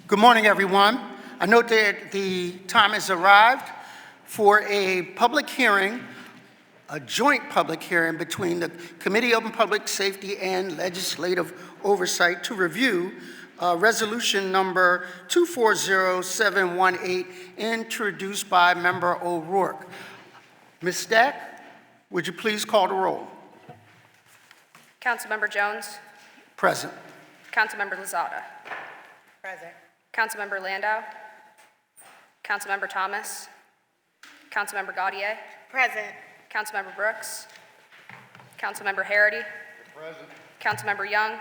Good morning, everyone. I note that the time has arrived for a public hearing, a joint public hearing between the Committee on Public Safety and Legislative Oversight to review resolution number 240718, introduced by Member O'Rourke. Ms. Stack, would you please call the roll? Councilmember Jones. Present. Councilmember Lozada. Present. Councilmember Landau. Councilmember Thomas. Councilmember Gaudier. Present. Councilmember Brooks. Councilmember Harity. Present. Councilmember Young.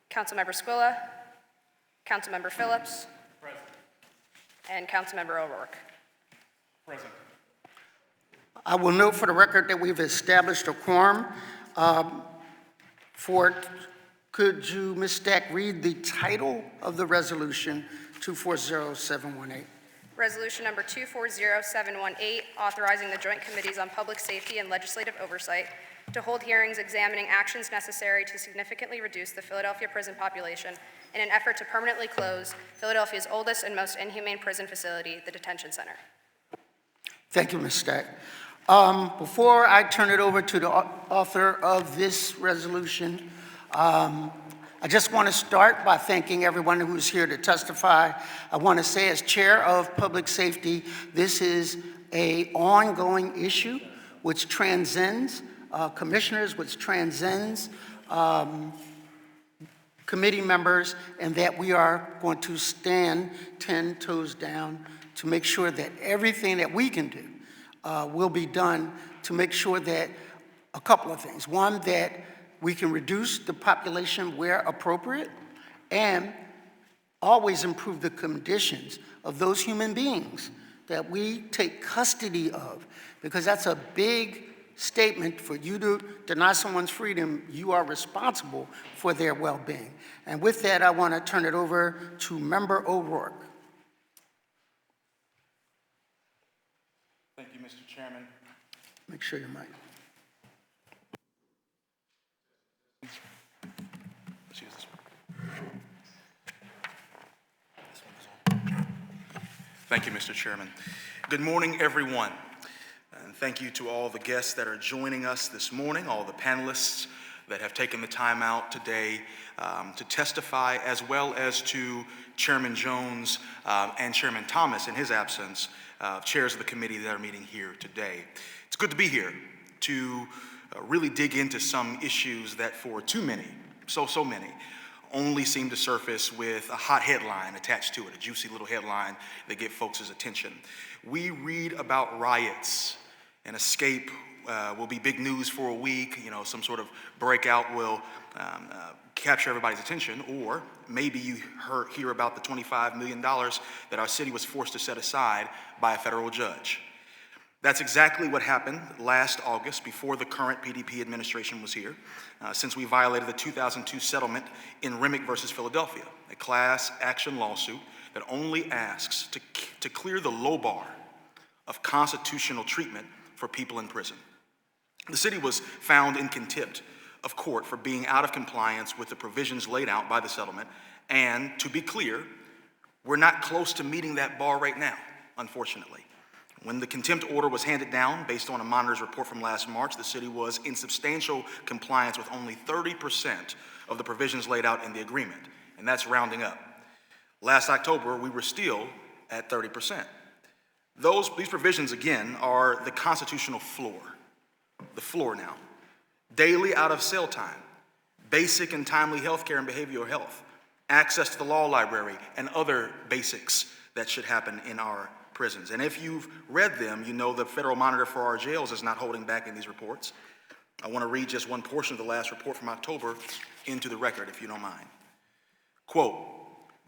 Councilmember Squilla. Councilmember Phillips. Present. And Councilmember O'Rourke. Present. I will note for the record that we've established a quorum. Could you, Ms. Stack, read the title of the resolution 240718? Resolution number 240718, authorizing the Joint Committees on Public Safety and Legislative Oversight to hold hearings examining actions necessary to significantly reduce the Philadelphia prison population in an effort to permanently close Philadelphia's oldest and most inhumane prison facility, the detention center. Thank you, Ms. Stack. Before I turn it over to the author of this resolution, I just want to start by thanking everyone who's here to testify. I want to say, as chair of public safety, this is an ongoing issue which transcends commissioners, which transcends committee members, and that we are going to stand 10 toes down to make sure that everything that we can do will be done to make sure that a couple of things. One, that we can reduce the population where appropriate and always improve the conditions of those human beings that we take custody of, because that's a big statement. For you to deny someone's freedom, you are responsible for their well-being. And with that, I want to turn it over to Member O'Rourke. Thank you, Mr. Chairman. Make sure your mic. Thank you, Mr. Chairman. Good morning, everyone. And thank you to all the guests that are joining us this morning, all the panelists that have taken the time out today to testify, as well as to Chairman Jones and Chairman Thomas in his absence, chairs of the committee that are meeting here today. It's good to be here to really dig into some issues that for too many, so many, only seem to surface with a hot headline attached to it, a juicy little headline that get folks' attention. We read about riots, and escape will be big news for a week. You know, some sort of breakout will capture everybody's attention, or maybe you hear about the $25 million that our city was forced to set aside by a federal judge. That's exactly what happened last August, before the current PDP administration was here, since we violated the 2002 settlement in Remick versus Philadelphia, a class action lawsuit that only asks to clear the low bar of constitutional treatment for people in prison. The city was found in contempt of court for being out of compliance with the provisions laid out by the settlement, and to be clear, we're not close to meeting that bar right now, unfortunately. When the contempt order was handed down, based on a monitor's report from last March, the city was in substantial compliance with only 30% of the provisions laid out in the agreement, and that's rounding up. Last October, we were still at 30%. These provisions, again, are the constitutional floor. The floor now. Daily out-of-cell time, basic and timely health care and behavioral health, access to the law library, and other basics that should happen in our prisons. And if you've read them, you know the Federal Monitor for our jails is not holding back in these reports. I want to read just one portion of the last report from October into the record, if you don't mind. Quote,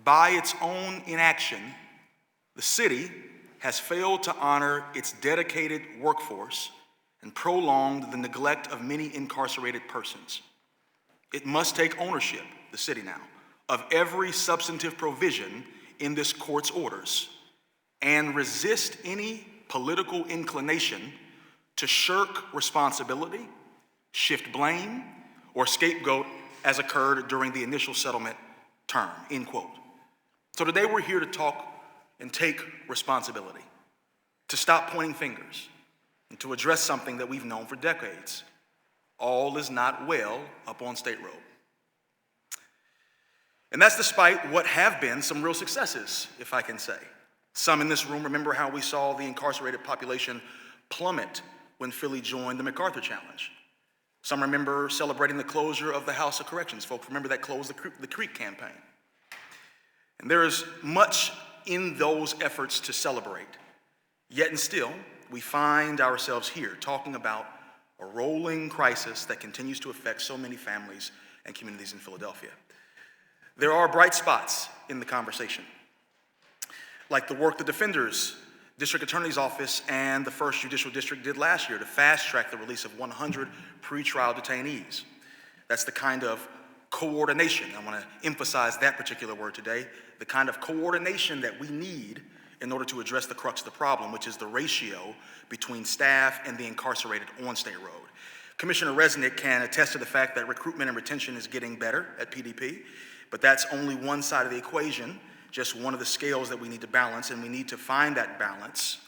by its own inaction, the city has failed to honor its dedicated workforce and prolonged the neglect of many incarcerated persons. It must take ownership, the city now, of every substantive provision in this court's orders, and resist any political inclination to shirk responsibility, shift blame, or scapegoat as occurred during the initial settlement term, end quote. So today we're here to talk and take responsibility, to stop pointing fingers, and to address something that we've known for decades. All is not well up on State Road. And that's despite what have been some real successes, if I can say. Some in this room remember how we saw the incarcerated population plummet when Philly joined the MacArthur Challenge. Some remember celebrating the closure of the House of Corrections. Folks remember that Close the Creek campaign. And there is much in those efforts to celebrate. Yet and still, we find ourselves here talking about a rolling crisis that continues to affect so many families and communities in Philadelphia. There are bright spots in the conversation, like the work the Defender's District Attorney's Office and the First Judicial District did last year to fast-track the release of 100 pretrial detainees. That's the kind of coordination, I want to emphasize that particular word today, the kind of coordination that we need in order to address the crux of the problem, which is the ratio between staff and the incarcerated on State Road. Commissioner Resnick can attest to the fact that recruitment and retention is getting better at PDP, but that's only one side of the equation, just one of the scales that we need to balance, and we need to find that balance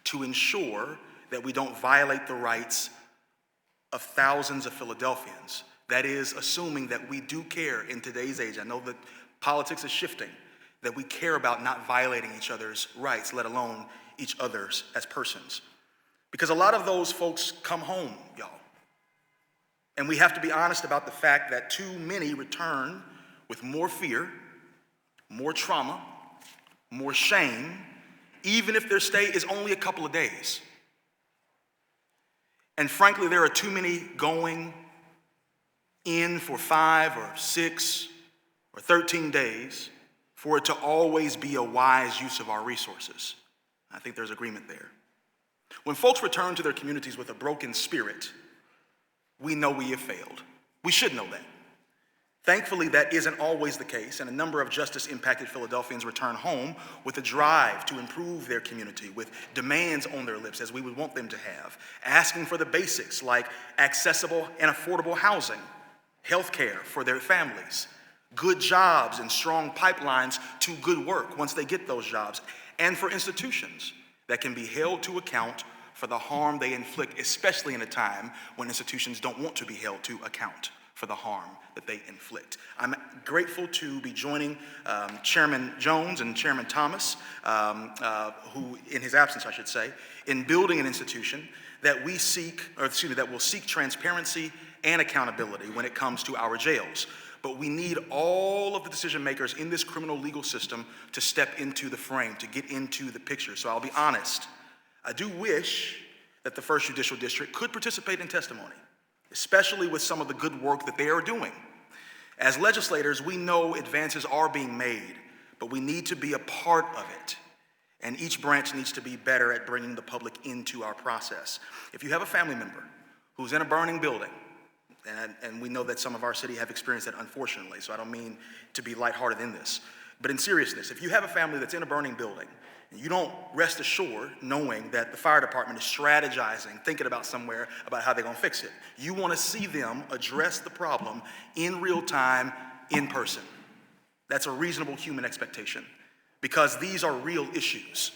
to ensure that we don't violate the rights of thousands of Philadelphians. That is, assuming that we do care in today's age. I know that politics is shifting, that we care about not violating each other's rights, let alone each other's as persons. Because a lot of those folks come home, y'all. And we have to be honest about the fact that too many return with more fear, more trauma, more shame, even if their stay is only a couple of days. And frankly, there are too many going in for 5 or 6 or 13 days for it to always be a wise use of our resources. I think there's agreement there. When folks return to their communities with a broken spirit, we know we have failed. We should know that. Thankfully, that isn't always the case, and a number of justice-impacted Philadelphians return home with a drive to improve their community, with demands on their lips, as we would want them to have, asking for the basics like accessible and affordable housing, health care for their families, good jobs and strong pipelines to good work once they get those jobs, and for institutions that can be held to account for the harm they inflict, especially in a time when institutions don't want to be held to account for the harm that they inflict. I'm grateful to be joining Chairman Jones and Chairman Thomas, who, in his absence, I should say, in building an institution that will seek transparency and accountability when it comes to our jails. But we need all of the decision makers in this criminal legal system to step into the frame, to get into the picture. So I'll be honest, I do wish that the First Judicial District could participate in testimony, especially with some of the good work that they are doing. As legislators, we know advances are being made, but we need to be a part of it. And each branch needs to be better at bringing the public into our process. If you have a family member who's in a burning building, and we know that some of our city have experienced that, unfortunately, so I don't mean to be lighthearted in this, but in seriousness, if you have a family that's in a burning building, and you don't rest assured knowing that the fire department is strategizing, thinking about somewhere about how they're gonna fix it. You wanna see them address the problem in real time, in person. That's a reasonable human expectation, because these are real issues.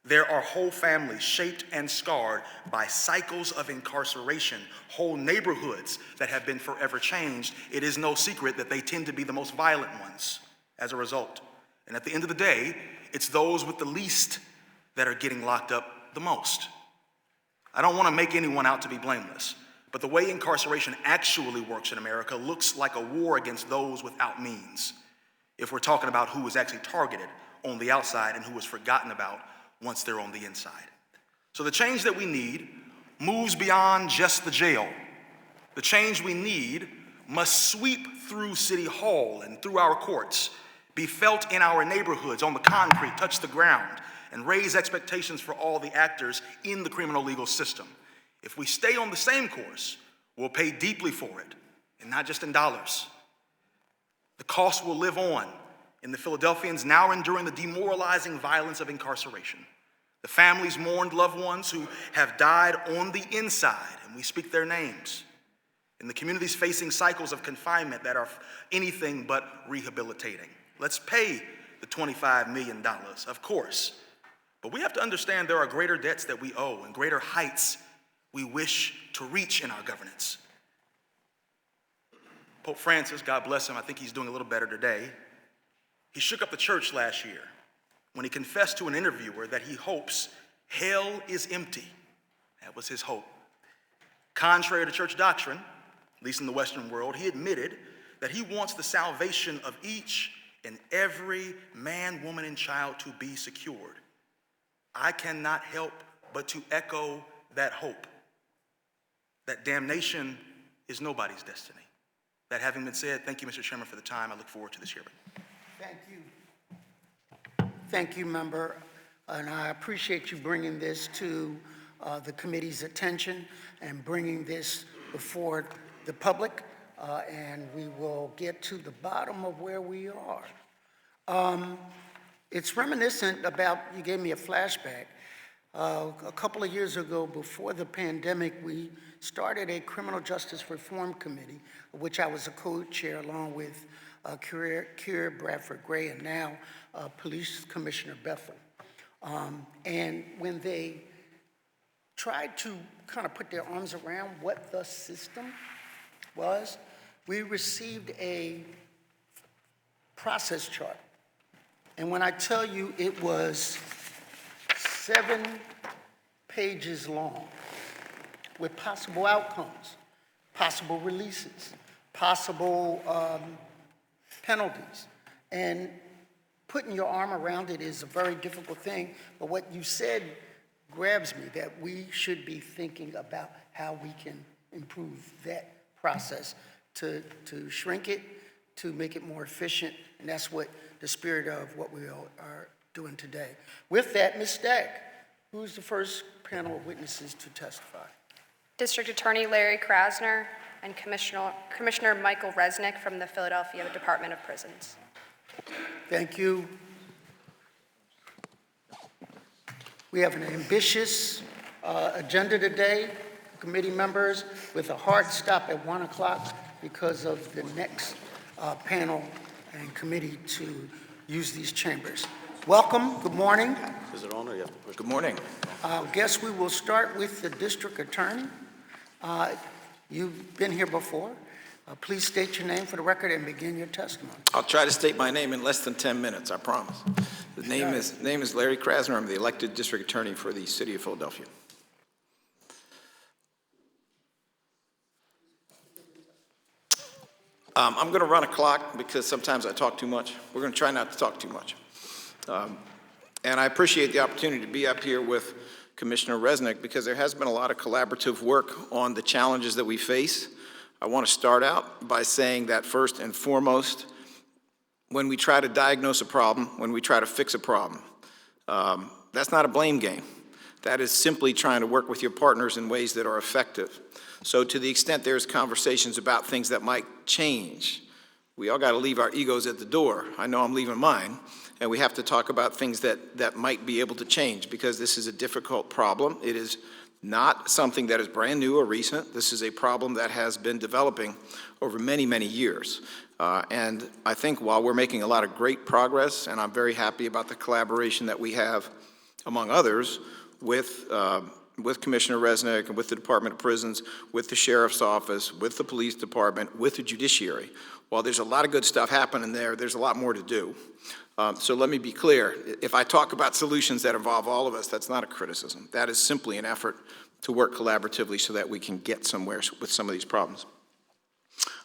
There are whole families shaped and scarred by cycles of incarceration, whole neighborhoods that have been forever changed. It is no secret that they tend to be the most violent ones as a result. And at the end of the day, it's those with the least that are getting locked up the most. I don't want to make anyone out to be blameless, but the way incarceration actually works in America looks like a war against those without means, if we're talking about who is actually targeted on the outside and who is forgotten about once they're on the inside. So the change that we need moves beyond just the jail. The change we need must sweep through City Hall and through our courts, be felt in our neighborhoods, on the concrete, touch the ground, and raise expectations for all the actors in the criminal legal system. If we stay on the same course, we'll pay deeply for it, and not just in dollars. The cost will live on in the Philadelphians now enduring the demoralizing violence of incarceration. The families mourned loved ones who have died on the inside, and we speak their names. In the communities facing cycles of confinement that are anything but rehabilitating. Let's pay the $25 million, of course. But we have to understand there are greater debts that we owe and greater heights we wish to reach in our governance. Pope Francis, God bless him, I think he's doing a little better today. He shook up the church last year when he confessed to an interviewer that he hopes hell is empty. That was his hope. Contrary to church doctrine, at least in the Western world, he admitted that he wants the salvation of each and every man, woman, and child to be secured. I cannot help but to echo that hope, that damnation is nobody's destiny. That having been said, thank you, Mr. Chairman, for the time. I look forward to this hearing. Thank you. Thank you, member. And I appreciate you bringing this to the committee's attention and bringing this before the public. And we will get to the bottom of where we are. It's reminiscent about, you gave me a flashback. A couple of years ago, before the pandemic, we started a criminal justice reform committee, of which I was a co-chair along with Keir Bradford Gray and now Police Commissioner Bethel. And when they tried to kind of put their arms around what the system was, we received a process chart. And when I tell you it was 7 pages long with possible outcomes, possible releases, possible penalties. And putting your arm around it is a very difficult thing, but what you said grabs me, that we should be thinking about how we can improve that process to shrink it, to make it more efficient, and that's what the spirit of what we are doing today. With that, Ms. Stack, who's the first panel of witnesses to testify? District Attorney Larry Krasner and Commissioner Michael Resnick from the Philadelphia Department of Prisons. Thank you. We have an ambitious agenda today, committee members, with a hard stop at 1 o'clock because of the next panel and committee to use these chambers. Welcome, good morning. Is it on or you have to push? Good morning. I guess we will start with the district attorney. You've been here before. Please state your name for the record and begin your testimony. I'll try to state my name in less than 10 minutes, I promise. The name is Larry Krasner. I'm the elected district attorney for the city of Philadelphia. I'm going to run a clock because sometimes I talk too much. We're going to try not to talk too much. And I appreciate the opportunity to be up here with Commissioner Resnick because there has been a lot of collaborative work on the challenges that we face. I want to start out by saying that first and foremost, when we try to diagnose a problem, when we try to fix a problem, that's not a blame game. That is simply trying to work with your partners in ways that are effective. So to the extent there's conversations about things that might change, we all got to leave our egos at the door. I know I'm leaving mine. And we have to talk about things that might be able to change because this is a difficult problem. It is not something that is brand new or recent. This is a problem that has been developing over many, many years. And I think while we're making a lot of great progress, and I'm very happy about the collaboration that we have, among others, with Commissioner Resnick and with the Department of Prisons, with the Sheriff's Office, with the Police Department, with the Judiciary. While there's a lot of good stuff happening there, there's a lot more to do. So let me be clear. If I talk about solutions that involve all of us, that's not a criticism. That is simply an effort to work collaboratively so that we can get somewhere with some of these problems.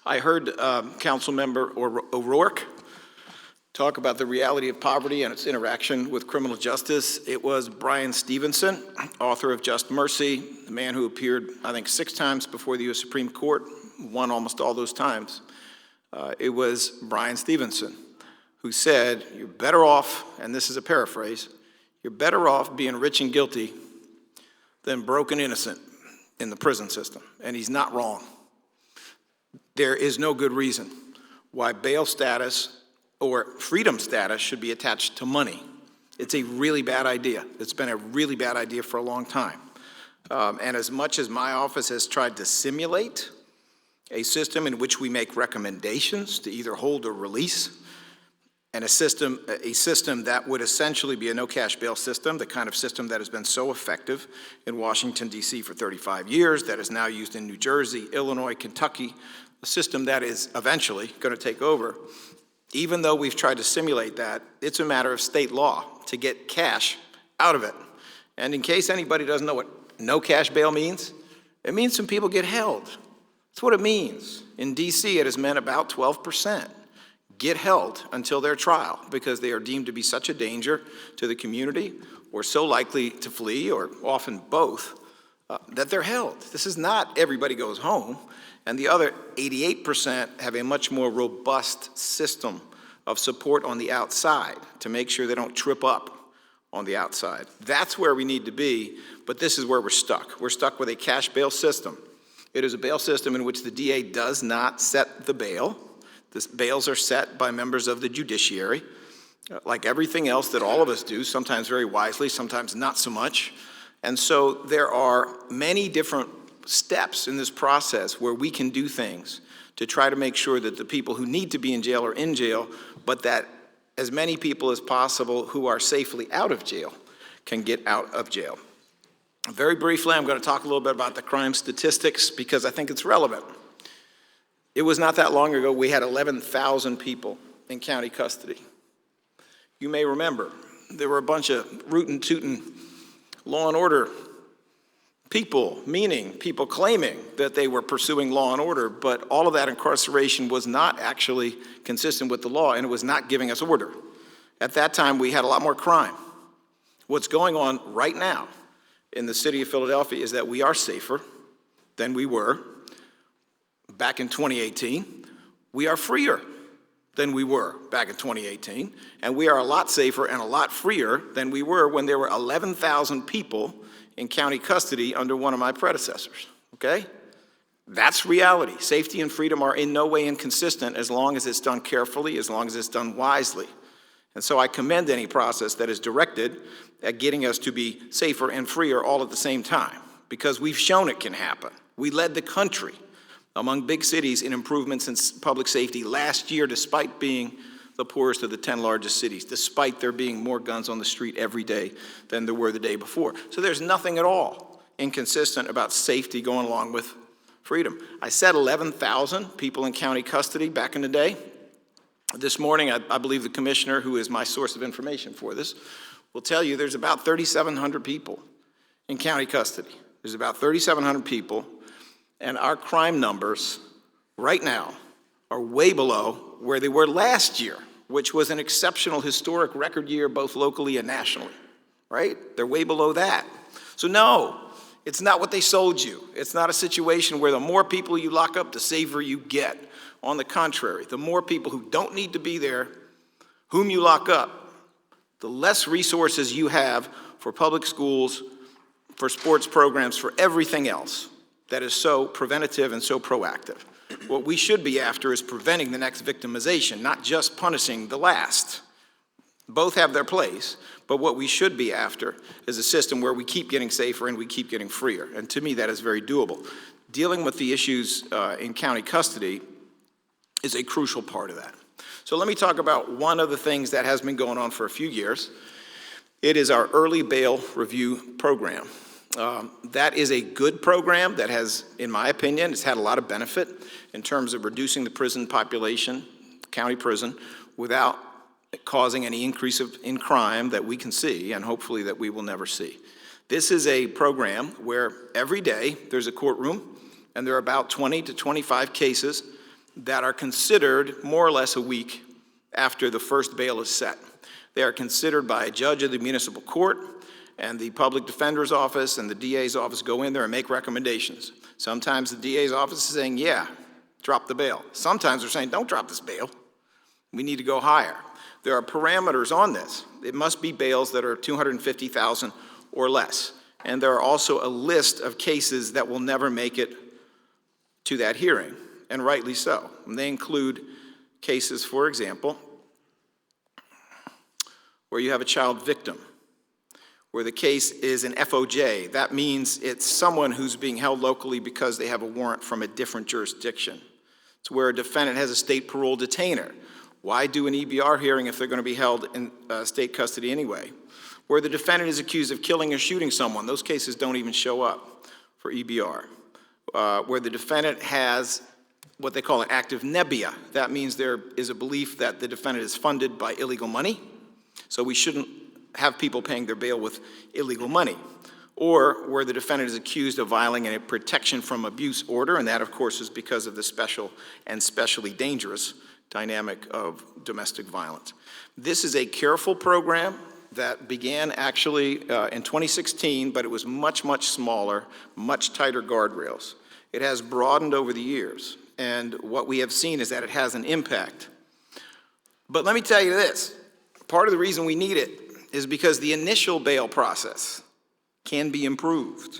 I heard Council Member O'Rourke talk about the reality of poverty and its interaction with criminal justice. It was Brian Stevenson, author of Just Mercy, the man who appeared, I think, 6 times before the U.S. Supreme Court, won almost all those times. It was Brian Stevenson who said, you're better off, and this is a paraphrase, you're better off being rich and guilty than broken innocent in the prison system. And he's not wrong. There is no good reason why bail status or freedom status should be attached to money. It's a really bad idea. It's been a really bad idea for a long time. And as much as my office has tried to simulate a system in which we make recommendations to either hold or release, and a system that would essentially be a no-cash bail system, the kind of system that has been so effective in Washington, D.C. for 35 years, that is now used in New Jersey, Illinois, Kentucky, a system that is eventually going to take over. Even though we've tried to simulate that, it's a matter of state law to get cash out of it. And in case anybody doesn't know what no cash bail means, it means some people get held. That's what it means. In D.C., it has meant about 12% get held until their trial because they are deemed to be such a danger to the community or so likely to flee, or often both, that they're held. This is not everybody goes home. And the other 88% have a much more robust system of support on the outside to make sure they don't trip up on the outside. That's where we need to be, but this is where we're stuck. We're stuck with a cash bail system. It is a bail system in which the DA does not set the bail. The bails are set by members of the judiciary, like everything else that all of us do, sometimes very wisely, sometimes not so much. And so there are many different steps in this process where we can do things to try to make sure that the people who need to be in jail are in jail, but that as many people as possible who are safely out of jail can get out of jail. Very briefly, I'm going to talk a little bit about the crime statistics because I think it's relevant. It was not that long ago we had 11,000 people in county custody. You may remember there were a bunch of rootin' tootin' law and order people, meaning people claiming that they were pursuing law and order, but all of that incarceration was not actually consistent with the law, and it was not giving us order. At that time, we had a lot more crime. What's going on right now in the city of Philadelphia is that we are safer than we were back in 2018. We are freer than we were back in 2018, and we are a lot safer and a lot freer than we were when there were 11,000 people in county custody under one of my predecessors, okay? That's reality. Safety and freedom are in no way inconsistent as long as it's done carefully, as long as it's done wisely. And so I commend any process that is directed at getting us to be safer and freer all at the same time, because we've shown it can happen. We led the country among big cities in improvements in public safety last year, despite being the poorest of the 10 largest cities, despite there being more guns on the street every day than there were the day before. So there's nothing at all inconsistent about safety going along with freedom. I said 11,000 people in county custody back in the day. This morning, I believe the commissioner, who is my source of information for this, will tell you there's about 3,700 people in county custody. There's about 3,700 people, and our crime numbers right now are way below where they were last year, which was an exceptional historic record year both locally and nationally, right? They're way below that. So no, it's not what they sold you. It's not a situation where the more people you lock up, the safer you get. On the contrary, the more people who don't need to be there, whom you lock up, the less resources you have for public schools, for sports programs, for everything else that is so preventative and so proactive. What we should be after is preventing the next victimization, not just punishing the last. Both have their place, but what we should be after is a system where we keep getting safer and we keep getting freer. And to me, that is very doable. Dealing with the issues in county custody is a crucial part of that. So let me talk about one of the things that has been going on for a few years. It is our early bail review program. That is a good program that has, in my opinion, it's had a lot of benefit in terms of reducing the prison population, county prison, without causing any increase in crime that we can see, and hopefully that we will never see. This is a program where every day there's a courtroom, and there are about 20 to 25 cases that are considered more or less a week after the first bail is set. They are considered by a judge of the municipal court, and the public defender's office and the DA's office go in there and make recommendations. Sometimes the DA's office is saying, yeah, drop the bail. Sometimes they're saying, don't drop this bail. We need to go higher. There are parameters on this. It must be bails that are $250,000 or less. And there are also a list of cases that will never make it to that hearing, and rightly so. And they include cases, for example, where you have a child victim, where the case is an FOJ. That means it's someone who's being held locally because they have a warrant from a different jurisdiction. It's where a defendant has a state parole detainer, Why do an EBR hearing if they're going to be held in state custody anyway? Where the defendant is accused of killing or shooting someone, those cases don't even show up for EBR. Where the defendant has what they call an active nebia. That means there is a belief that the defendant is funded by illegal money, so we shouldn't have people paying their bail with illegal money. Or where the defendant is accused of violating a protection from abuse order, and that, of course, is because of the special and specially dangerous dynamic of domestic violence. This is a careful program that began actually in 2016, but it was much, much smaller, much tighter guardrails. It has broadened over the years, and what we have seen is that it has an impact. But let me tell you this, part of the reason we need it is because the initial bail process can be improved.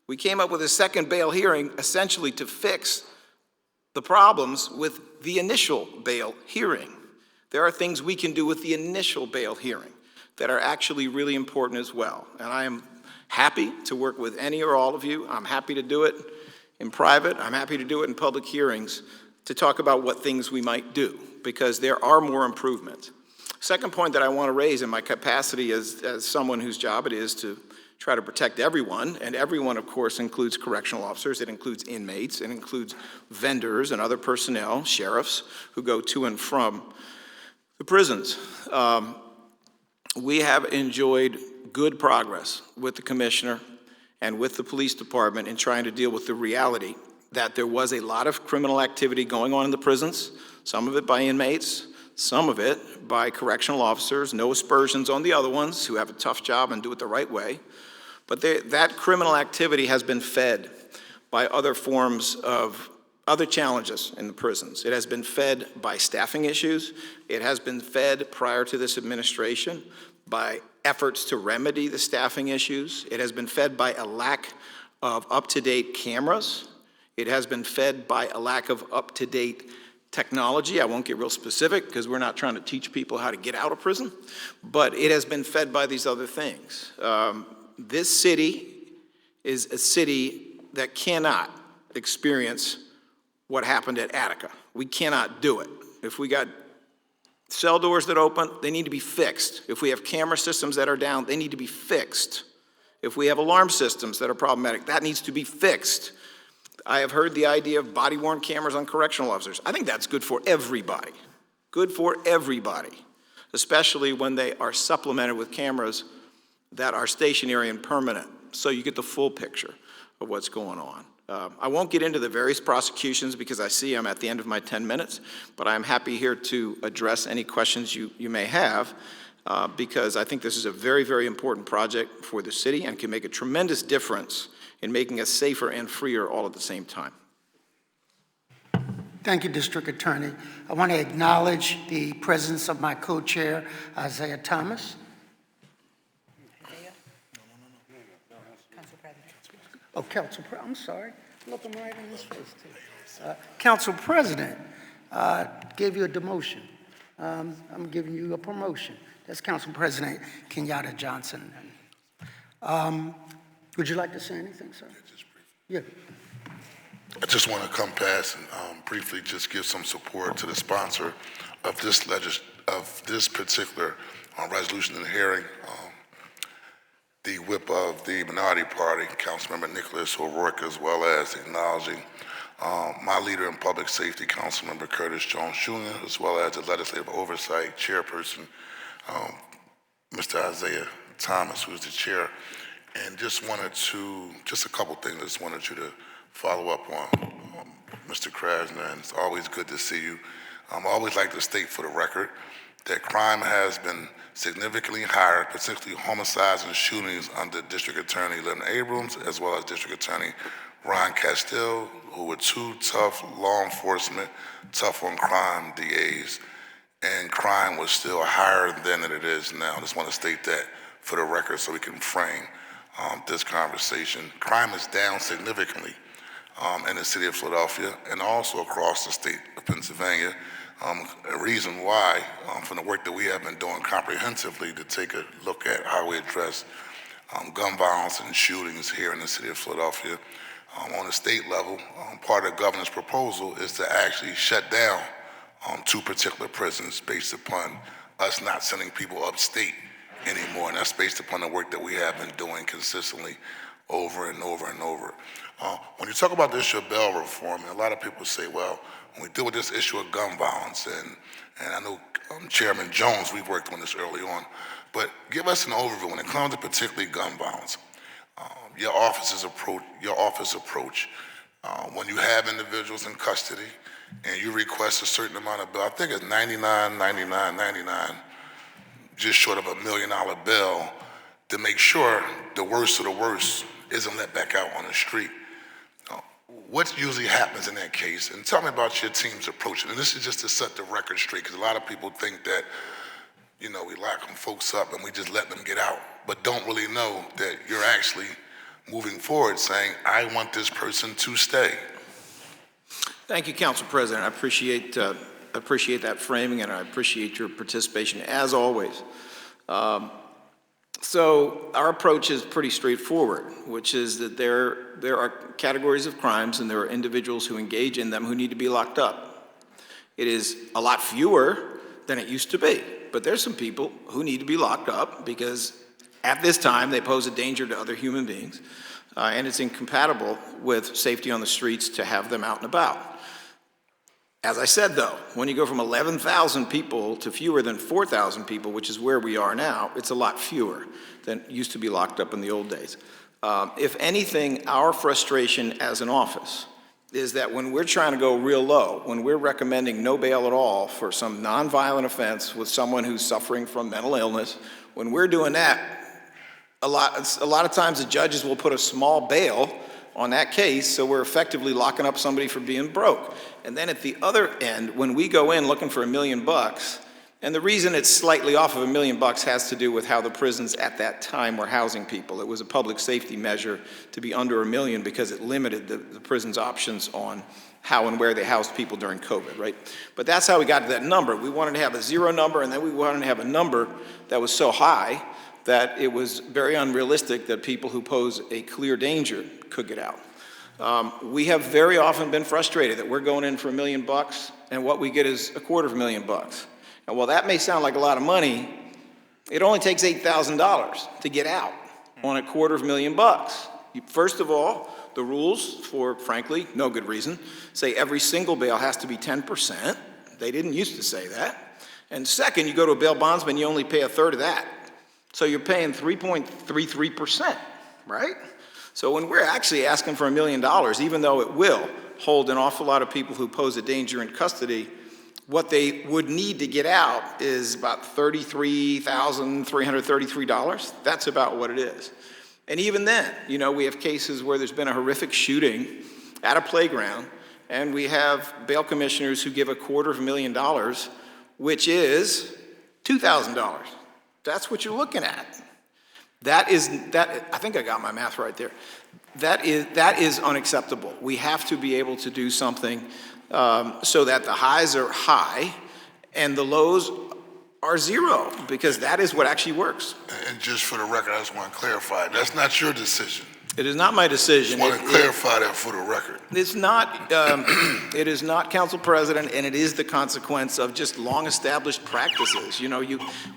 We came up with a second bail hearing essentially to fix the problems with the initial bail hearing. There are things we can do with the initial bail hearing that are actually really important as well. And I am happy to work with any or all of you. I'm happy to do it in private. I'm happy to do it in public hearings to talk about what things we might do, because there are more improvements. Second point that I want to raise in my capacity as someone whose job it is to try to protect everyone, and everyone, of course, includes correctional officers, it includes inmates, it includes vendors and other personnel, sheriffs, who go to and from the prisons. We have enjoyed good progress with the commissioner and with the police department in trying to deal with the reality that there was a lot of criminal activity going on in the prisons, some of it by inmates, some of it by correctional officers, no aspersions on the other ones who have a tough job and do it the right way. But that criminal activity has been fed by other forms of other challenges in the prisons. It has been fed by staffing issues. It has been fed prior to this administration by efforts to remedy the staffing issues. It has been fed by a lack of up-to-date cameras. It has been fed by a lack of up-to-date technology. I won't get real specific because we're not trying to teach people how to get out of prison, but it has been fed by these other things. This city is a city that cannot experience what happened at Attica. We cannot do it. If we got cell doors that open, they need to be fixed. If we have camera systems that are down, they need to be fixed. If we have alarm systems that are problematic, that needs to be fixed. I have heard the idea of body-worn cameras on correctional officers. I think that's good for everybody. Good for everybody, especially when they are supplemented with cameras that are stationary and permanent, so you get the full picture of what's going on. I won't get into the various prosecutions because I see I'm at the end of my 10 minutes, but I'm happy here to address any questions you may have, because I think this is a very, very important project for the city and can make a tremendous difference in making us safer and freer all at the same time. Thank you, District Attorney. I want to acknowledge the presence of my co-chair, Isaiah Thomas. Oh, Council President, I'm sorry. Look him right in his face, too. Council President gave you a demotion. I'm giving you a promotion. That's Council President Kenyatta Johnson. Would you like to say anything, sir? Yeah. I just want to come past and briefly just give some support to the sponsor of this particular resolution in the hearing. The whip of the minority party, Councilmember Nicholas O'Rourke, as well as acknowledging my leader in public safety, Councilmember Curtis Jones Jr., as well as the legislative oversight chairperson, Mr. Isaiah Thomas, who's the chair. And just a couple things I just wanted you to follow up on, Mr. Krasner, and it's always good to see you. I always like to state for the record that crime has been significantly higher, particularly homicides and shootings under District Attorney Lynn Abrams, as well as District Attorney Ron Castile, who were two tough law enforcement, tough on crime DAs, and crime was still higher then than it is now. I just want to state that for the record so we can frame this conversation. Crime is down significantly in the city of Philadelphia and also across the state of Pennsylvania. A reason why, from the work that we have been doing comprehensively to take a look at how we address gun violence and shootings here in the city of Philadelphia. On the state level, part of the governor's proposal is to actually shut down two particular prisons based upon us not sending people upstate anymore. And that's based upon the work that we have been doing consistently over and over and over. When you talk about the issue of bail reform, a lot of people say, well, when we deal with this issue of gun violence, and I know Chairman Jones, we've worked on this early on, but give us an overview when it comes to particularly gun violence. Your office approach, when you have individuals in custody and you request a certain amount of bail, I think it's 99, 99, 99, just short of $1 million bail, to make sure the worst of the worst isn't let back out on the street. What usually happens in that case? And tell me about your team's approach. And this is just to set the record straight, because a lot of people think that, we lock them folks up and we just let them get out, but don't really know that you're actually moving forward saying, I want this person to stay. Thank you, Council President. I appreciate that framing, and I appreciate your participation as always. So our approach is pretty straightforward, which is that there are categories of crimes and there are individuals who engage in them who need to be locked up. It is a lot fewer than it used to be, but there's some people who need to be locked up because at this time they pose a danger to other human beings, and it's incompatible with safety on the streets to have them out and about. As I said, though, when you go from 11,000 people to fewer than 4,000 people, which is where we are now, it's a lot fewer than used to be locked up in the old days. If anything, our frustration as an office is that when we're trying to go real low, when we're recommending no bail at all for some nonviolent offense with someone who's suffering from mental illness, when we're doing that, a lot of times the judges will put a small bail on that case, so we're effectively locking up somebody for being broke. And then at the other end, when we go in looking for $1 million, and the reason it's slightly off of $1 million has to do with how the prisons at that time were housing people. It was a public safety measure to be under $1 million because it limited the prison's options on how and where they housed people during COVID, right? But that's how we got to that number. We wanted to have a zero number, and then we wanted to have a number that was so high that it was very unrealistic that people who pose a clear danger could get out. We have very often been frustrated that we're going in for $1 million and what we get is $250,000. And while that may sound like a lot of money, it only takes $8,000 to get out on $250,000. First of all, the rules, for frankly no good reason, say every single bail has to be 10%. They didn't used to say that. And second, you go to a bail bondsman, you only pay a third of that. So you're paying 3.33%, right? So when we're actually asking for $1 million, even though it will hold an awful lot of people who pose a danger in custody, what they would need to get out is about $33,333. That's about what it is. And even then, we have cases where there's been a horrific shooting at a playground, and we have bail commissioners who give $250,000, which is $2,000. That's what you're looking at. I think I got my math right there. That is unacceptable. We have to be able to do something so that the highs are high and the lows are zero, because that is what actually works. And just for the record, I just want to clarify, that's not your decision. It is not my decision. I want to clarify that for the record. It's not, it is not, Council President, and it is the consequence of just long-established practices.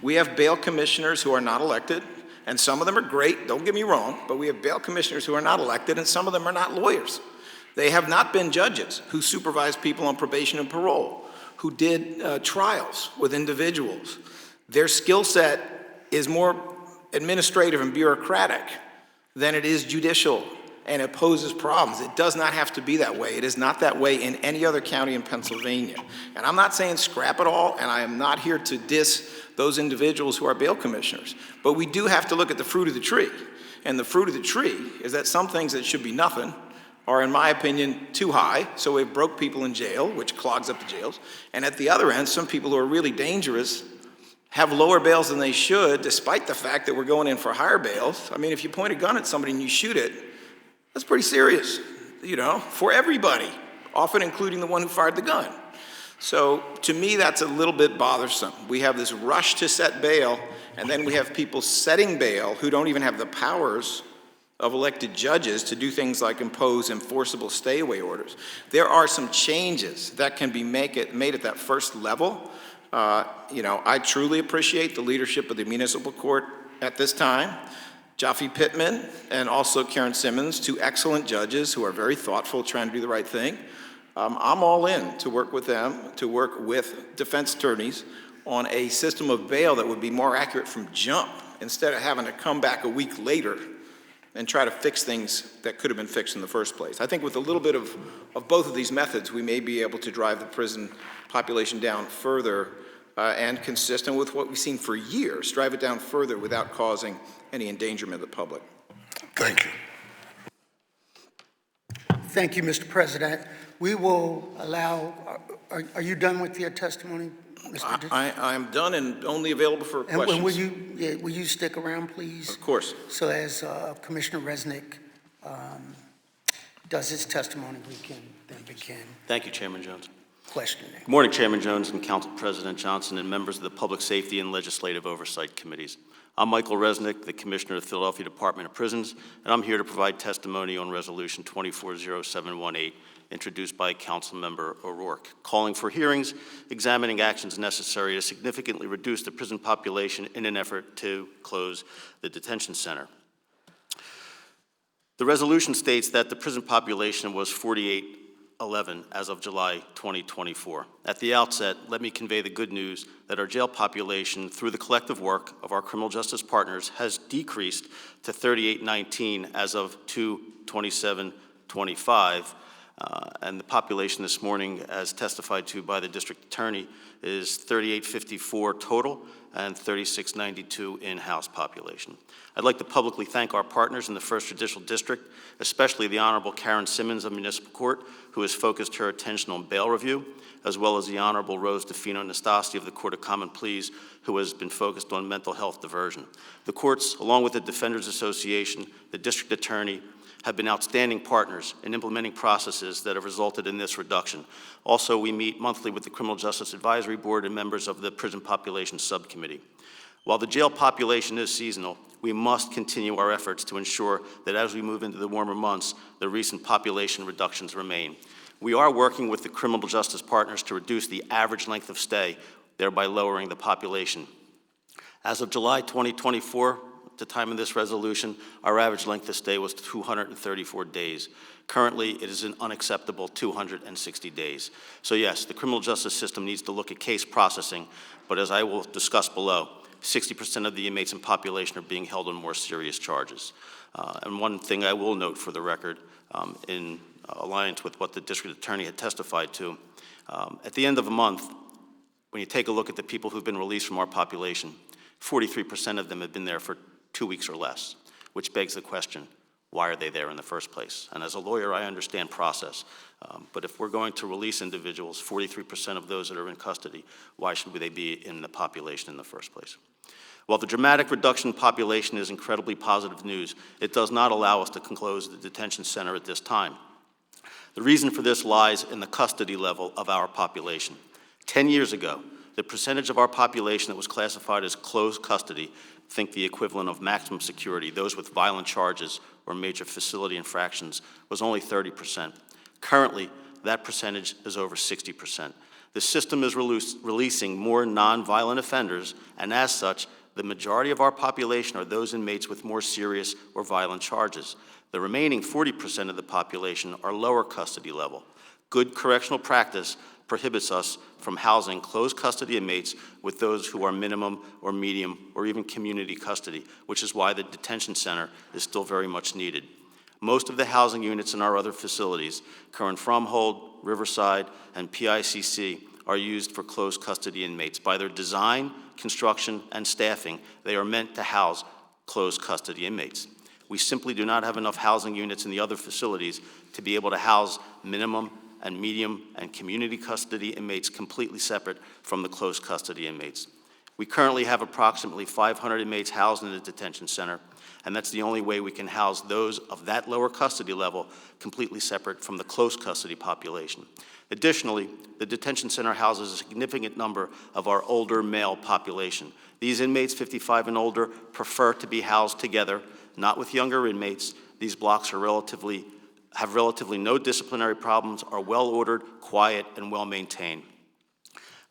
We have bail commissioners who are not elected, and some of them are great, don't get me wrong, but we have bail commissioners who are not elected, and some of them are not lawyers. They have not been judges who supervise people on probation and parole, who did trials with individuals. Their skill set is more administrative and bureaucratic than it is judicial, and it poses problems. It does not have to be that way. It is not that way in any other county in Pennsylvania. And I'm not saying scrap it all, and I am not here to diss those individuals who are bail commissioners. But we do have to look at the fruit of the tree. And the fruit of the tree is that some things that should be nothing are, in my opinion, too high. So we've broke people in jail, which clogs up the jails. And at the other end, some people who are really dangerous have lower bails than they should, despite the fact that we're going in for higher bails. I mean, if you point a gun at somebody and you shoot it, that's pretty serious, for everybody, often including the one who fired the gun. So to me, that's a little bit bothersome. We have this rush to set bail, and then we have people setting bail who don't even have the powers of elected judges to do things like impose enforceable stay-away orders. There are some changes that can be made at that first level. I truly appreciate the leadership of the municipal court at this time. Jaffe Pittman and also Karen Simmons, two excellent judges who are very thoughtful, trying to do the right thing. I'm all in to work with them, to work with defense attorneys on a system of bail that would be more accurate from jump, instead of having to come back a week later and try to fix things that could have been fixed in the first place. I think with a little bit of both of these methods, we may be able to drive the prison population down further and consistent with what we've seen for years, drive it down further without causing any endangerment of the public. Thank you. Thank you, Mr. President. We will allow, are you done with your testimony, Mr. Dixon? I'm done and only available for And questions. will you stick around, please? Of course. So as Commissioner Resnick does his testimony, we can then begin Thank you, Chairman Jones. questioning. Good morning, Chairman Jones and Council President Johnson and members of the Public Safety and Legislative Oversight Committees. I'm Michael Resnick, the Commissioner of the Philadelphia Department of Prisons, and I'm here to provide testimony on Resolution 240718, introduced by Councilmember O'Rourke, calling for hearings, examining actions necessary to significantly reduce the prison population in an effort to close the detention center. The resolution states that the prison population was 4811 as of July 2024. At the outset, let me convey the good news that our jail population, through the collective work of our criminal justice partners, has decreased to 3819 as of 2/27/25. And the population this morning, as testified to by the district attorney, is 3854 total and 3692 in-house population. I'd like to publicly thank our partners in the First Judicial District, especially the Honorable Karen Simmons of Municipal Court, who has focused her attention on bail review, as well as the Honorable Rose DeFino Nastasi of the Court of Common Pleas, who has been focused on mental health diversion. The courts, along with the Defenders Association, the district attorney, have been outstanding partners in implementing processes that have resulted in this reduction. Also, we meet monthly with the Criminal Justice Advisory Board and members of the Prison Population Subcommittee. While the jail population is seasonal, we must continue our efforts to ensure that as we move into the warmer months, the recent population reductions remain. We are working with the criminal justice partners to reduce the average length of stay, thereby lowering the population. As of July 2024, at the time of this resolution, our average length of stay was 234 days. Currently, it is an unacceptable 260 days. So yes, the criminal justice system needs to look at case processing, but as I will discuss below, 60% of the inmates in population are being held on more serious charges. And one thing I will note for the record, in alliance with what the district attorney had testified to, at the end of a month, when you take a look at the people who've been released from our population, 43% of them have been there for 2 weeks or less, which begs the question, why are they there in the first place? And as a lawyer, I understand process. But if we're going to release individuals, 43% of those that are in custody, why should they be in the population in the first place? While the dramatic reduction in population is incredibly positive news, it does not allow us to close the detention center at this time. The reason for this lies in the custody level of our population. 10 years ago, the percentage of our population that was classified as closed custody, think the equivalent of maximum security, those with violent charges or major facility infractions, was only 30%. Currently, that percentage is over 60%. The system is releasing more nonviolent offenders, and as such, the majority of our population are those inmates with more serious or violent charges. The remaining 40% of the population are lower custody level. Good correctional practice prohibits us from housing closed custody inmates with those who are minimum or medium or even community custody, which is why the detention center is still very much needed. Most of the housing units in our other facilities, Curran Fromhold, Riverside, and PICC, are used for closed custody inmates. By their design, construction, and staffing, they are meant to house closed custody inmates. We simply do not have enough housing units in the other facilities to be able to house minimum and medium and community custody inmates completely separate from the closed custody inmates. We currently have approximately 500 inmates housed in the detention center, and that's the only way we can house those of that lower custody level completely separate from the close custody population. Additionally, the detention center houses a significant number of our older male population. These inmates, 55 and older, prefer to be housed together, not with younger inmates, These blocks have relatively no disciplinary problems, are well-ordered, quiet, and well-maintained.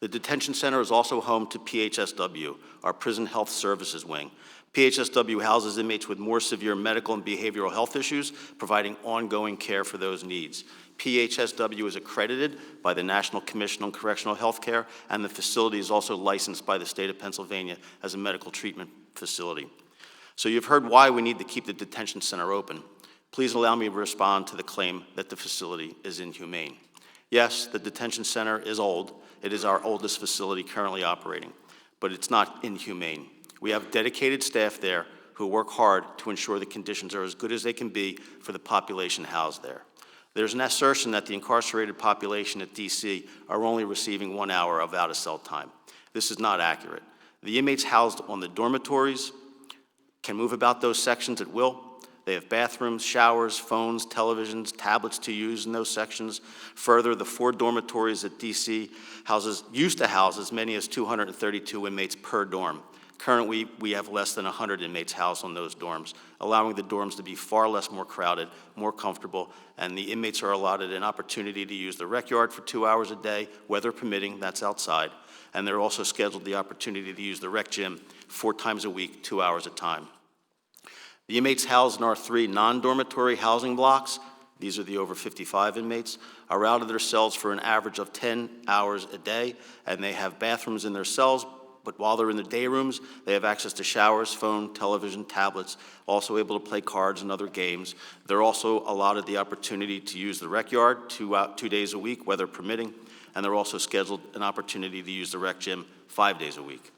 The detention center is also home to PHSW, our Prison Health Services Wing. PHSW houses inmates with more severe medical and behavioral health issues, providing ongoing care for those needs. PHSW is accredited by the National Commission on Correctional Health Care, and the facility is also licensed by the state of Pennsylvania as a medical treatment facility. So you've heard why we need to keep the detention center open. Please allow me to respond to the claim that the facility is inhumane. Yes, the detention center is old. It is our oldest facility currently operating, but it's not inhumane. We have dedicated staff there who work hard to ensure the conditions are as good as they can be for the population housed there. There's an assertion that the incarcerated population at DC are only receiving 1 hour of out-of-cell time. This is not accurate. The inmates housed on the dormitories can move about those sections at will. They have bathrooms, showers, phones, televisions, tablets to use in those sections. Further, the 4 dormitories at DC used to house as many as 232 inmates per dorm. Currently, we have less than 100 inmates housed on those dorms, allowing the dorms to be far more crowded, more comfortable, and the inmates are allotted an opportunity to use the rec yard for 2 hours a day, weather permitting, that's outside, and they're also scheduled the opportunity to use the rec gym 4 times a week, 2 hours at a time. The inmates housed in our 3 non-dormitory housing blocks, these are the over 55 inmates, are out of their cells for an average of 10 hours a day, and they have bathrooms in their cells, but while they're in the day rooms, they have access to showers, phone, television, tablets, also able to play cards and other games. They're also allotted the opportunity to use the rec yard 2 days a week, weather permitting, and they're also scheduled an opportunity to use the rec gym 5 days a week.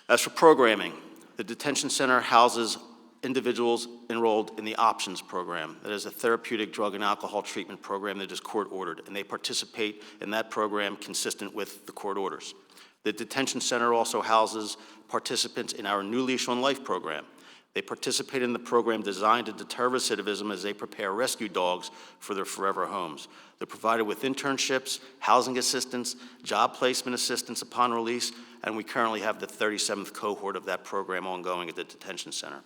As for programming, the detention center houses individuals enrolled in the Options program. That is a therapeutic drug and alcohol treatment program that is court-ordered, and they participate in that program consistent with the court orders. The detention center also houses participants in our New Leash on Life program. They participate in the program designed to deter recidivism as they prepare rescue dogs for their forever homes. They're provided with internships, housing assistance, job placement assistance upon release, and we currently have the 37th cohort of that program ongoing at the detention center.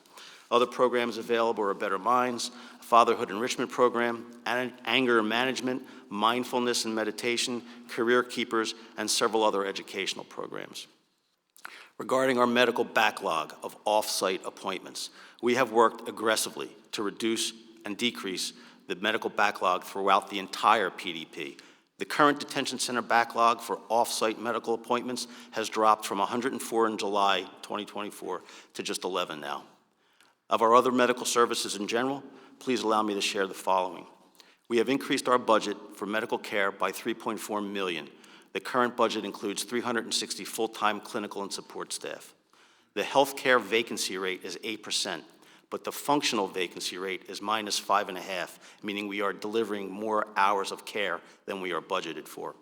Other programs available are Better Minds, a fatherhood enrichment program, anger management, mindfulness and meditation, career keepers, and several other educational programs. Regarding our medical backlog of off-site appointments, we have worked aggressively to reduce and decrease the medical backlog throughout the entire PDP. The current detention center backlog for off-site medical appointments has dropped from 104 in July 2024 to just 11 now. Of our other medical services in general, please allow me to share the following. We have increased our budget for medical care by $3.4 million. The current budget includes 360 full-time clinical and support staff. The healthcare vacancy rate is 8%, but the functional vacancy rate is minus 5.5%, meaning we are delivering more hours of care than we are budgeted for.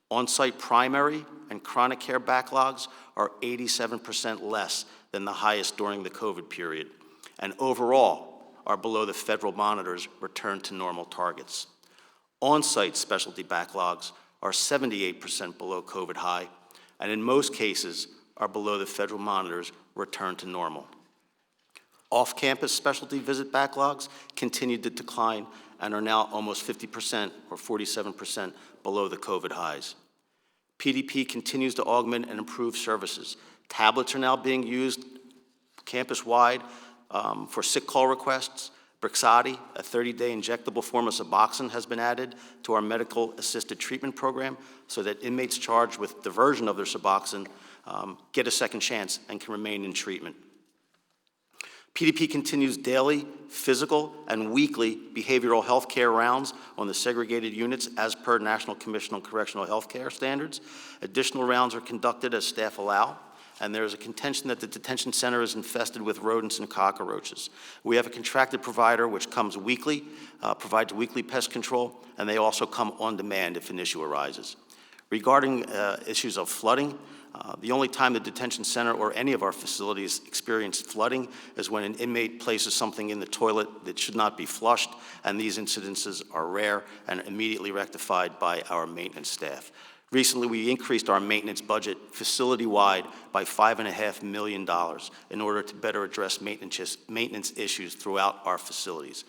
On-site primary and chronic care backlogs are 87% less than the highest during the COVID period, and overall are below the federal monitor's return to normal targets. On-site specialty backlogs are 78% below COVID high, and in most cases are below the federal monitor's return to normal. Off-campus specialty visit backlogs continue to decline and are now almost 50% or 47% below the COVID highs. PDP continues to augment and improve services. Tablets are now being used campus-wide for sick call requests. Brixadi, a 30-day injectable form of Suboxone, has been added to our medical-assisted treatment program so that inmates charged with diversion of their Suboxone get a second chance and can remain in treatment. PDP continues daily, physical, and weekly behavioral health care rounds on the segregated units as per National Commission on Correctional Health Care standards. Additional rounds are conducted as staff allow, and there is a contention that the detention center is infested with rodents and cockroaches. We have a contracted provider which comes weekly, provides weekly pest control, and they also come on demand if an issue arises. Regarding issues of flooding, the only time the detention center or any of our facilities experience flooding is when an inmate places something in the toilet that should not be flushed, and these incidences are rare and immediately rectified by our maintenance staff. Recently, we increased our maintenance budget facility-wide by $5.5 million in order to better address maintenance issues throughout our facilities.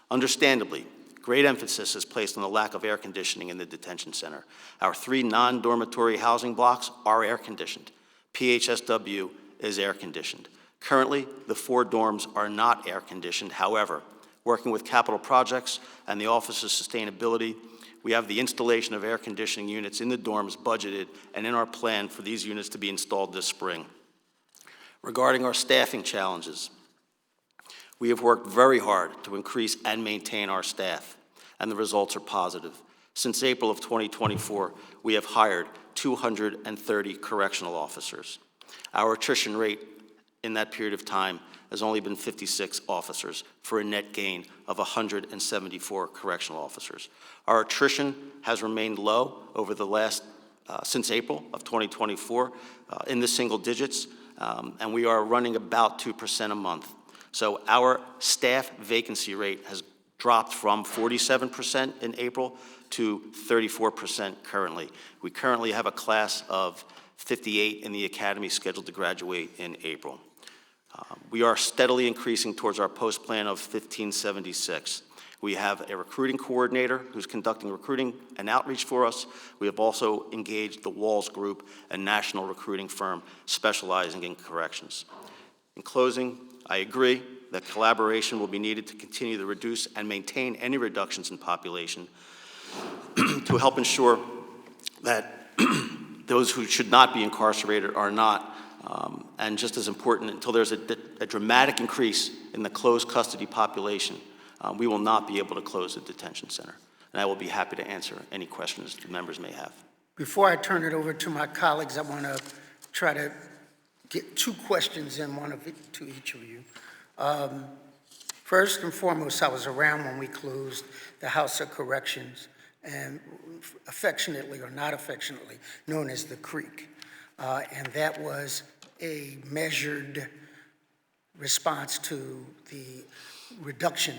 Understandably, great emphasis is placed on the lack of air conditioning in the detention center. Our 3 non-dormitory housing blocks are air-conditioned. PHSW is air-conditioned. Currently, the 4 dorms are not air-conditioned. However, working with capital projects and the Office of Sustainability, we have the installation of air conditioning units in the dorms budgeted and in our plan for these units to be installed this spring. Regarding our staffing challenges, we have worked very hard to increase and maintain our staff, and the results are positive. Since April of 2024, we have hired 230 correctional officers. Our attrition rate in that period of time has only been 56 officers for a net gain of 174 correctional officers. Our attrition has remained low over the last, since April of 2024, in the single digits, and we are running about 2% a month. So our staff vacancy rate has dropped from 47% in April to 34% currently. We currently have a class of 58 in the academy scheduled to graduate in April. We are steadily increasing towards our post plan of 1576. We have a recruiting coordinator who's conducting recruiting and outreach for us. We have also engaged the Walls Group, a national recruiting firm specializing in corrections. In closing, I agree that collaboration will be needed to continue to reduce and maintain any reductions in population to help ensure that those who should not be incarcerated are not. And just as important, until there's a dramatic increase in the closed custody population, we will not be able to close the detention center. And I will be happy to answer any questions the members may have. Before I turn it over to my colleagues, I want to try to get 2 questions in, one of it to each of you. First and foremost, I was around when we closed the House of Corrections, and affectionately or not affectionately known as the Creek. And that was a measured response to the reduction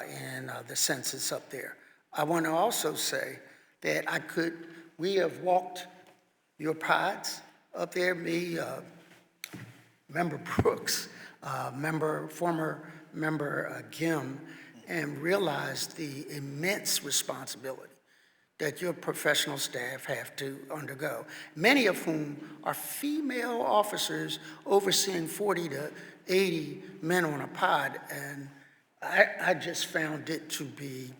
in the census up there. I want to also say that we have walked your pods up there, me, Member Brooks, former member Gim, and realized the immense responsibility that your professional staff have to undergo, many of whom are female officers overseeing 40 to 80 men on a pod, and I just found it to be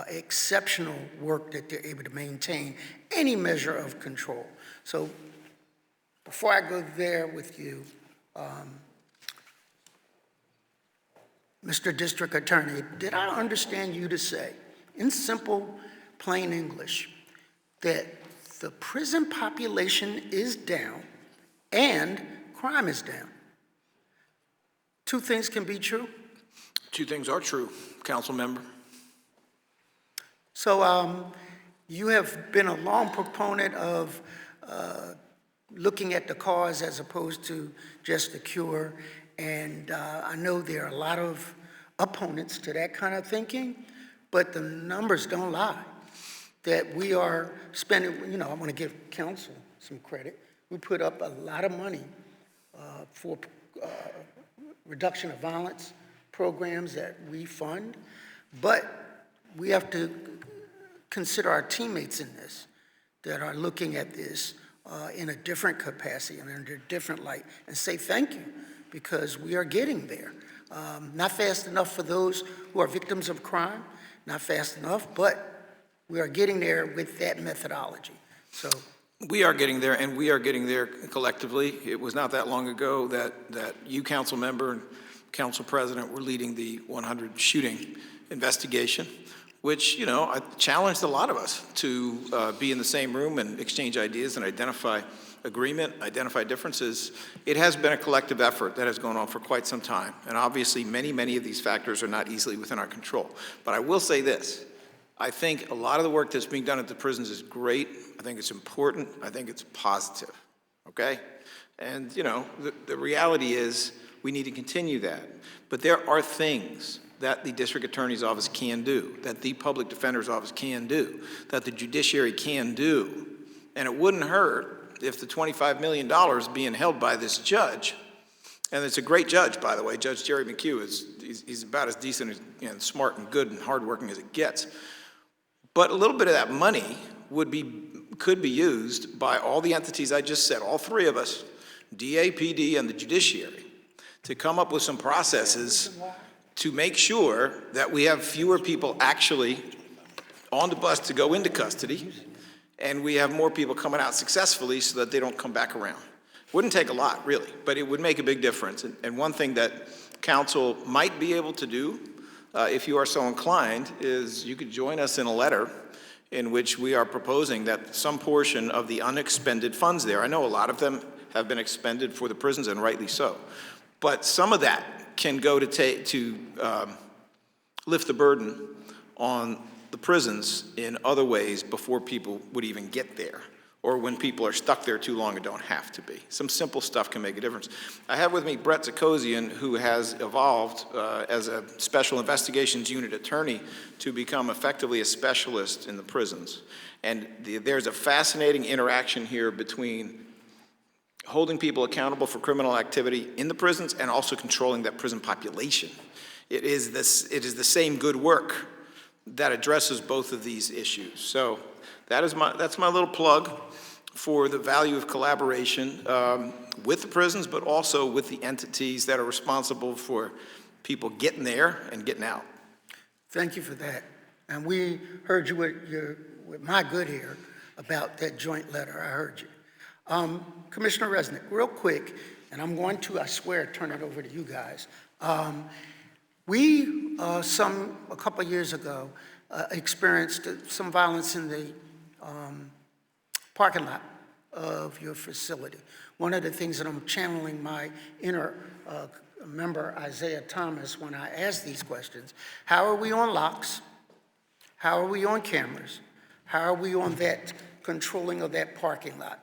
exceptional work that they're able to maintain any measure of control. So before I go there with you, Mr. District Attorney, did I understand you to say, in simple, plain English, that the prison population is down and crime is down? 2 things can be true? 2 things are true, council member. So you have been a long proponent of looking at the cause as opposed to just the cure, and I know there are a lot of opponents to that kind of thinking, but the numbers don't lie. That we are spending, I want to give council some credit. We put up a lot of money for reduction of violence programs that we fund, but we have to consider our teammates in this that are looking at this in a different capacity and under a different light, and say thank you, because we are getting there. Not fast enough for those who are victims of crime, not fast enough, but we are getting there with that methodology. So We are getting there, and we are getting there collectively. It was not that long ago that you, council member, and council president were leading the 100 shooting investigation, which, I challenged a lot of us to be in the same room and exchange ideas and identify agreement, identify differences. It has been a collective effort that has gone on for quite some time. And obviously, many of these factors are not easily within our control. But I will say this. I think a lot of the work that's being done at the prisons is great. I think it's important. I think it's positive, okay? And, the reality is we need to continue that. But there are things that the district attorney's office can do, that the public defender's office can do, that the judiciary can do And it wouldn't hurt if the $25 million being held by this judge, and it's a great judge, by the way, Judge Jerry McHugh, he's about as decent and smart and good and hardworking as it gets. But a little bit of that money could be used by all the entities I just said, all three of us, DA, PD, and the judiciary, to come up with some processes to make sure that we have fewer people actually on the bus to go into custody, and we have more people coming out successfully so that they don't come back around. Wouldn't take a lot, really, but it would make a big difference. And one thing that council might be able to do, if you are so inclined, is you could join us in a letter in which we are proposing that some portion of the unexpended funds there, I know a lot of them have been expended for the prisons, and rightly so, but some of that can go to lift the burden on the prisons in other ways before people would even get there, or when people are stuck there too long and don't have to be. Some simple stuff can make a difference. I have with me Brett Zakosian, who has evolved as a special investigations unit attorney to become effectively a specialist in the prisons. And there's a fascinating interaction here between holding people accountable for criminal activity in the prisons and also controlling that prison population. It is the same good work that addresses both of these issues. So that's my little plug for the value of collaboration with the prisons, but also with the entities that are responsible for people getting there and getting out. Thank you for that. And we heard you with my good ear about that joint letter. I heard you. Commissioner Resnick, real quick, and I'm going to, I swear, turn it over to you guys. We, a couple of years ago, experienced some violence in the parking lot of your facility. One of the things that I'm channeling my inner member, Isaiah Thomas, when I ask these questions, how are we on locks? How are we on cameras? How are we on that controlling of that parking lot?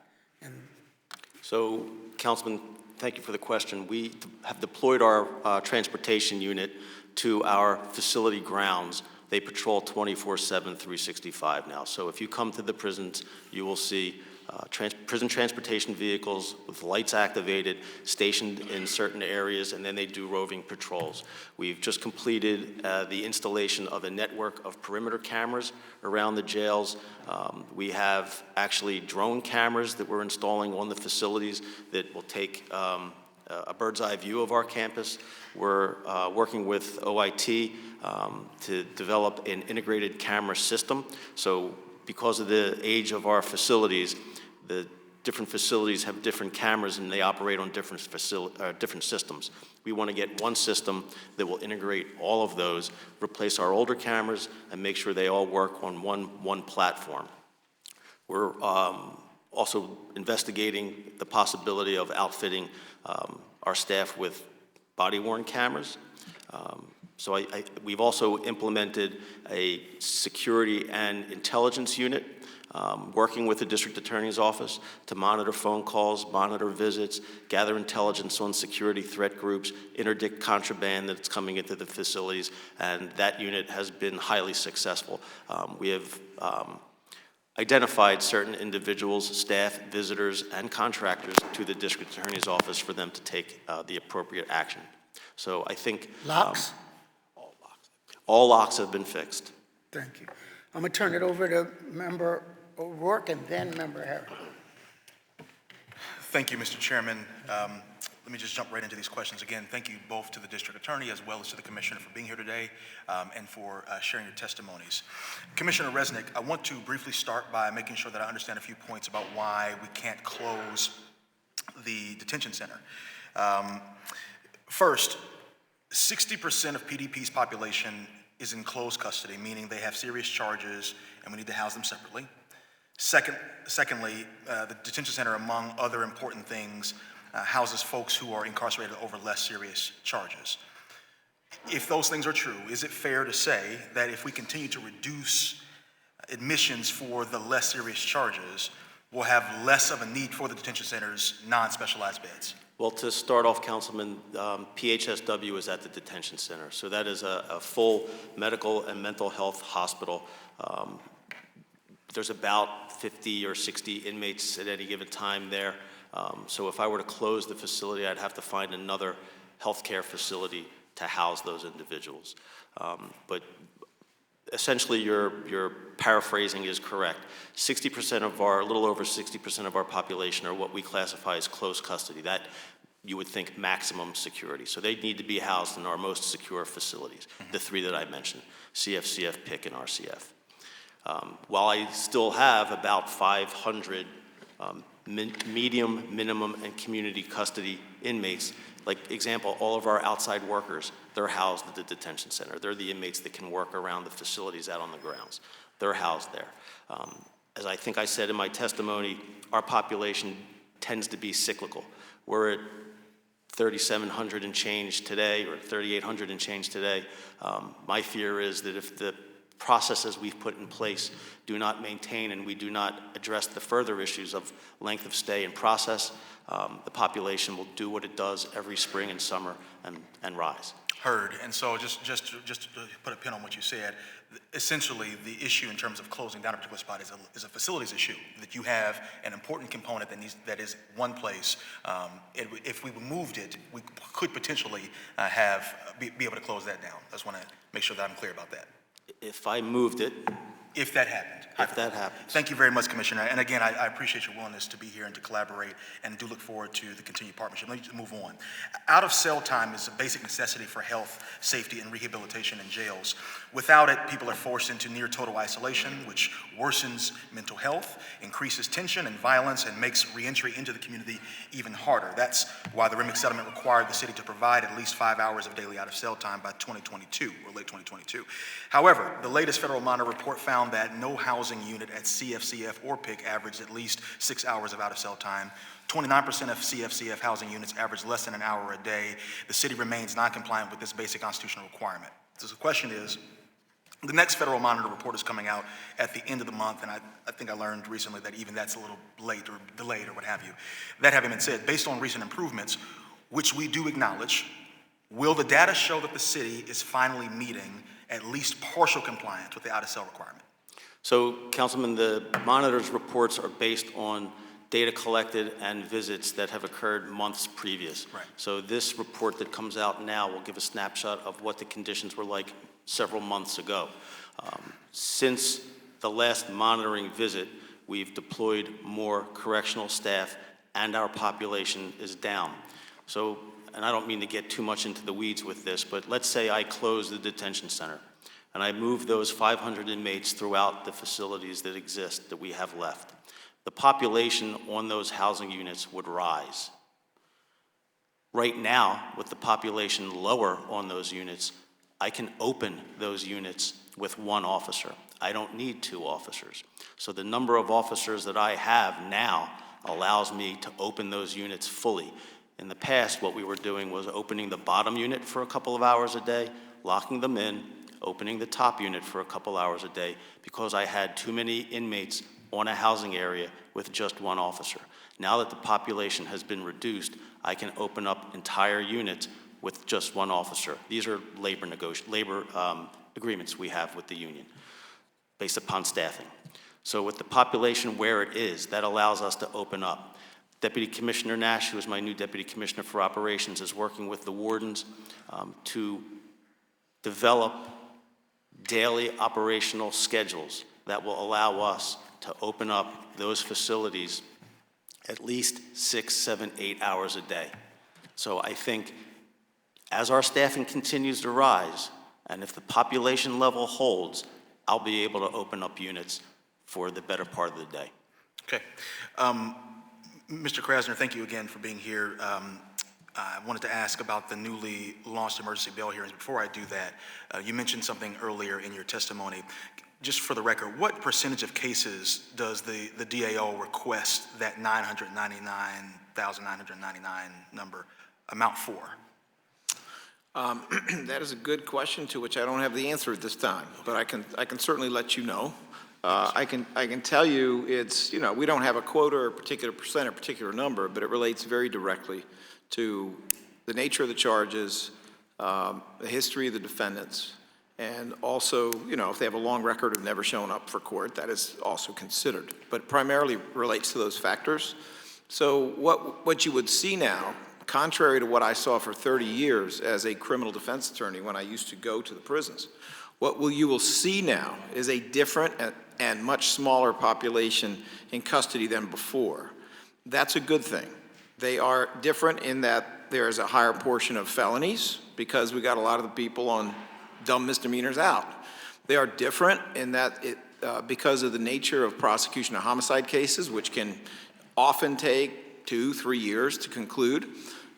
So, Councilman, thank you for the question. We have deployed our transportation unit to our facility grounds. They patrol 24/7, 365 now. So if you come to the prisons, you will see prison transportation vehicles with lights activated, stationed in certain areas, and then they do roving patrols. We've just completed the installation of a network of perimeter cameras around the jails. We have actually drone cameras that we're installing on the facilities that will take a bird's eye view of our campus. We're working with OIT to develop an integrated camera system. So because of the age of our facilities, the different facilities have different cameras and they operate on different systems. We want to get one system that will integrate all of those, replace our older cameras, and make sure they all work on one platform. We're also investigating the possibility of outfitting our staff with body-worn cameras. So we've also implemented a security and intelligence unit working with the district attorney's office to monitor phone calls, monitor visits, gather intelligence on security threat groups, interdict contraband that's coming into the facilities, and that unit has been highly successful. We have identified certain individuals, staff, visitors, and contractors to the district attorney's office for them to take the appropriate action. So I think Locks? all locks have been fixed. Thank you. I'm going to turn it over to Member O'Rourke and then Member Harris. Thank you, Mr. Chairman. Let me just jump right into these questions again. Thank you both to the district attorney as well as to the commissioner for being here today and for sharing your testimonies. Commissioner Resnick, I want to briefly start by making sure that I understand a few points about why we can't close the detention center. First, 60% of PDP's population is in closed custody, meaning they have serious charges and we need to house them separately. Secondly, the detention center, among other important things, houses folks who are incarcerated over less serious charges. If those things are true, is it fair to say that if we continue to reduce admissions for the less serious charges, we'll have less of a need for the detention center's non-specialized beds? Well, to start off, Councilman, PHSW is at the detention center. So that is a full medical and mental health hospital. there's about 50 or 60 inmates at any given time there. So if I were to close the facility, I'd have to find another healthcare facility to house those individuals. But essentially, your paraphrasing is correct. 60% of a little over 60% of our population are what we classify as close custody. That you would think maximum security. So they need to be housed in our most secure facilities, the three that I mentioned, CF, PIC, and RCF. While I still have about 500 medium, minimum, and community custody inmates, like example, all of our outside workers, they're housed at the detention center. They're the inmates that can work around the facilities out on the grounds. They're housed there. As I think I said in my testimony, our population tends to be cyclical. We're at 3,700 and change today, or 3,800 and change today. My fear is that if the processes we've put in place do not maintain and we do not address the further issues of length of stay and process, the population will do what it does every spring and summer and rise. Heard. And so just to put a pin on what you said, essentially the issue in terms of closing down a particular spot is a facilities issue, that you have an important component that is one place. If we removed it, we could potentially be able to close that down. I just want to make sure that I'm clear about that. If I moved it, If that happened. if that happens. Thank you very much, Commissioner. And again, I appreciate your willingness to be here and to collaborate, and do look forward to the continued partnership. Let me just move on. Out of cell time is a basic necessity for health, safety, and rehabilitation in jails. Without it, people are forced into near total isolation, which worsens mental health, increases tension and violence, and makes reentry into the community even harder. That's why the REMIC settlement required the city to provide at least 5 hours of daily out of cell time by 2022, or late 2022. However, the latest federal monitor report found that no housing unit at CF or PIC averaged at least 6 hours of out of cell time. 29% of CF housing units average less than an hour a day. The city remains non-compliant with this basic constitutional requirement. So the question is, the next federal monitor report is coming out at the end of the month, and I think I learned recently that even that's a little late or delayed or what have you. That having been said, based on recent improvements, which we do acknowledge, will the data show that the city is finally meeting at least partial compliance with the out-of-cell requirement? So, Councilman, the monitor's reports are based on data collected and visits that have occurred months previous. Right. So this report that comes out now will give a snapshot of what the conditions were like several months ago. Since the last monitoring visit, we've deployed more correctional staff and our population is down. So, and I don't mean to get too much into the weeds with this, but let's say I close the detention center and I move those 500 inmates throughout the facilities that exist that we have left. The population on those housing units would rise. Right now, with the population lower on those units, I can open those units with one officer. I don't need two officers. So the number of officers that I have now allows me to open those units fully. In the past, what we were doing was opening the bottom unit for a couple of hours a day, locking them in, opening the top unit for a couple hours a day, because I had too many inmates on a housing area with just one officer. Now that the population has been reduced, I can open up entire units with just one officer. These are labor agreements we have with the union based upon staffing. So with the population where it is, that allows us to open up. Deputy Commissioner Nash, who is my new Deputy Commissioner for Operations, is working with the wardens to develop daily operational schedules that will allow us to open up those facilities at least 6, 7, 8 hours a day. So I think as our staffing continues to rise, and if the population level holds, I'll be able to open up units for the better part of the day. Okay. Mr. Krasner, thank you again for being here. I wanted to ask about the newly launched emergency bail hearings. Before I do that, you mentioned something earlier in your testimony. Just for the record, what percentage of cases does the DAO request that 999,999 number amount for? That is a good question to which I don't have the answer at this time, but I can certainly let you know. I can tell you it's, we don't have a quota or a particular percent or particular number, but it relates very directly to the nature of the charges, the history of the defendants, And also, you know, if they have a long record of never showing up for court, that is also considered. But primarily relates to those factors. So what you would see now, contrary to what I saw for 30 years as a criminal defense attorney when I used to go to the prisons, you will see now is a different and much smaller population in custody than before. That's a good thing. They are different in that there is a higher portion of felonies because we got a lot of the people on dumb misdemeanors out. They are different in that because of the nature of prosecution of homicide cases, which can often take 2-3 years to conclude.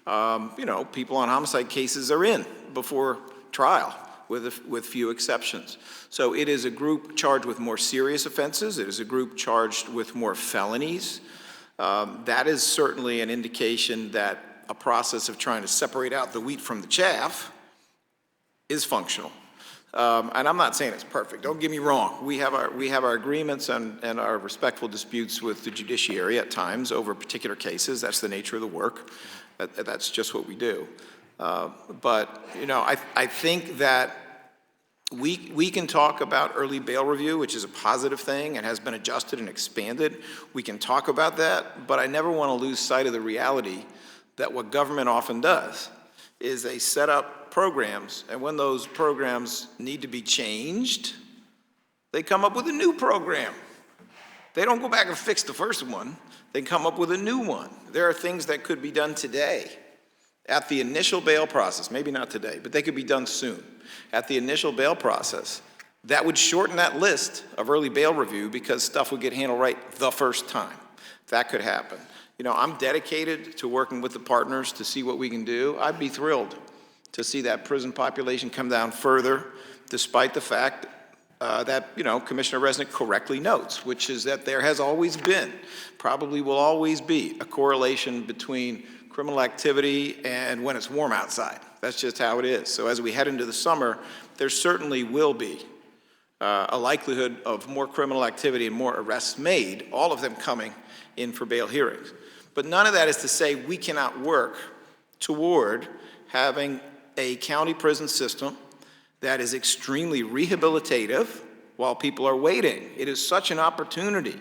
You know, people on homicide cases are in before trial with few exceptions. So it is a group charged with more serious offenses. It is a group charged with more felonies. That is certainly an indication that a process of trying to separate out the wheat from the chaff is functional. And I'm not saying it's perfect. Don't get me wrong. We have our agreements and our respectful disputes with the judiciary at times over particular cases. That's the nature of the work. That's just what we do. But you know, I think that we can talk about early bail review, which is a positive thing and has been adjusted and expanded. We can talk about that, but I never want to lose sight of the reality that what government often does is they set up programs, and when those programs need to be changed, they come up with a new program. They don't go back and fix the first one. They come up with a new one. There are things that could be done today at the initial bail process, maybe not today, but they could be done soon. At the initial bail process, that would shorten that list of early bail review because stuff would get handled right the first time. That could happen. You know, I'm dedicated to working with the partners to see what we can do. I'd be thrilled to see that prison population come down further, despite the fact that, you know, Commissioner Resnick correctly notes, which is that there has always been, probably will always be, a correlation between criminal activity and when it's warm outside. That's just how it is. So as we head into the summer, there certainly will be a likelihood of more criminal activity and more arrests made, all of them coming in for bail hearings. But none of that is to say we cannot work toward having a county prison system that is extremely rehabilitative while people are waiting. It is such an opportunity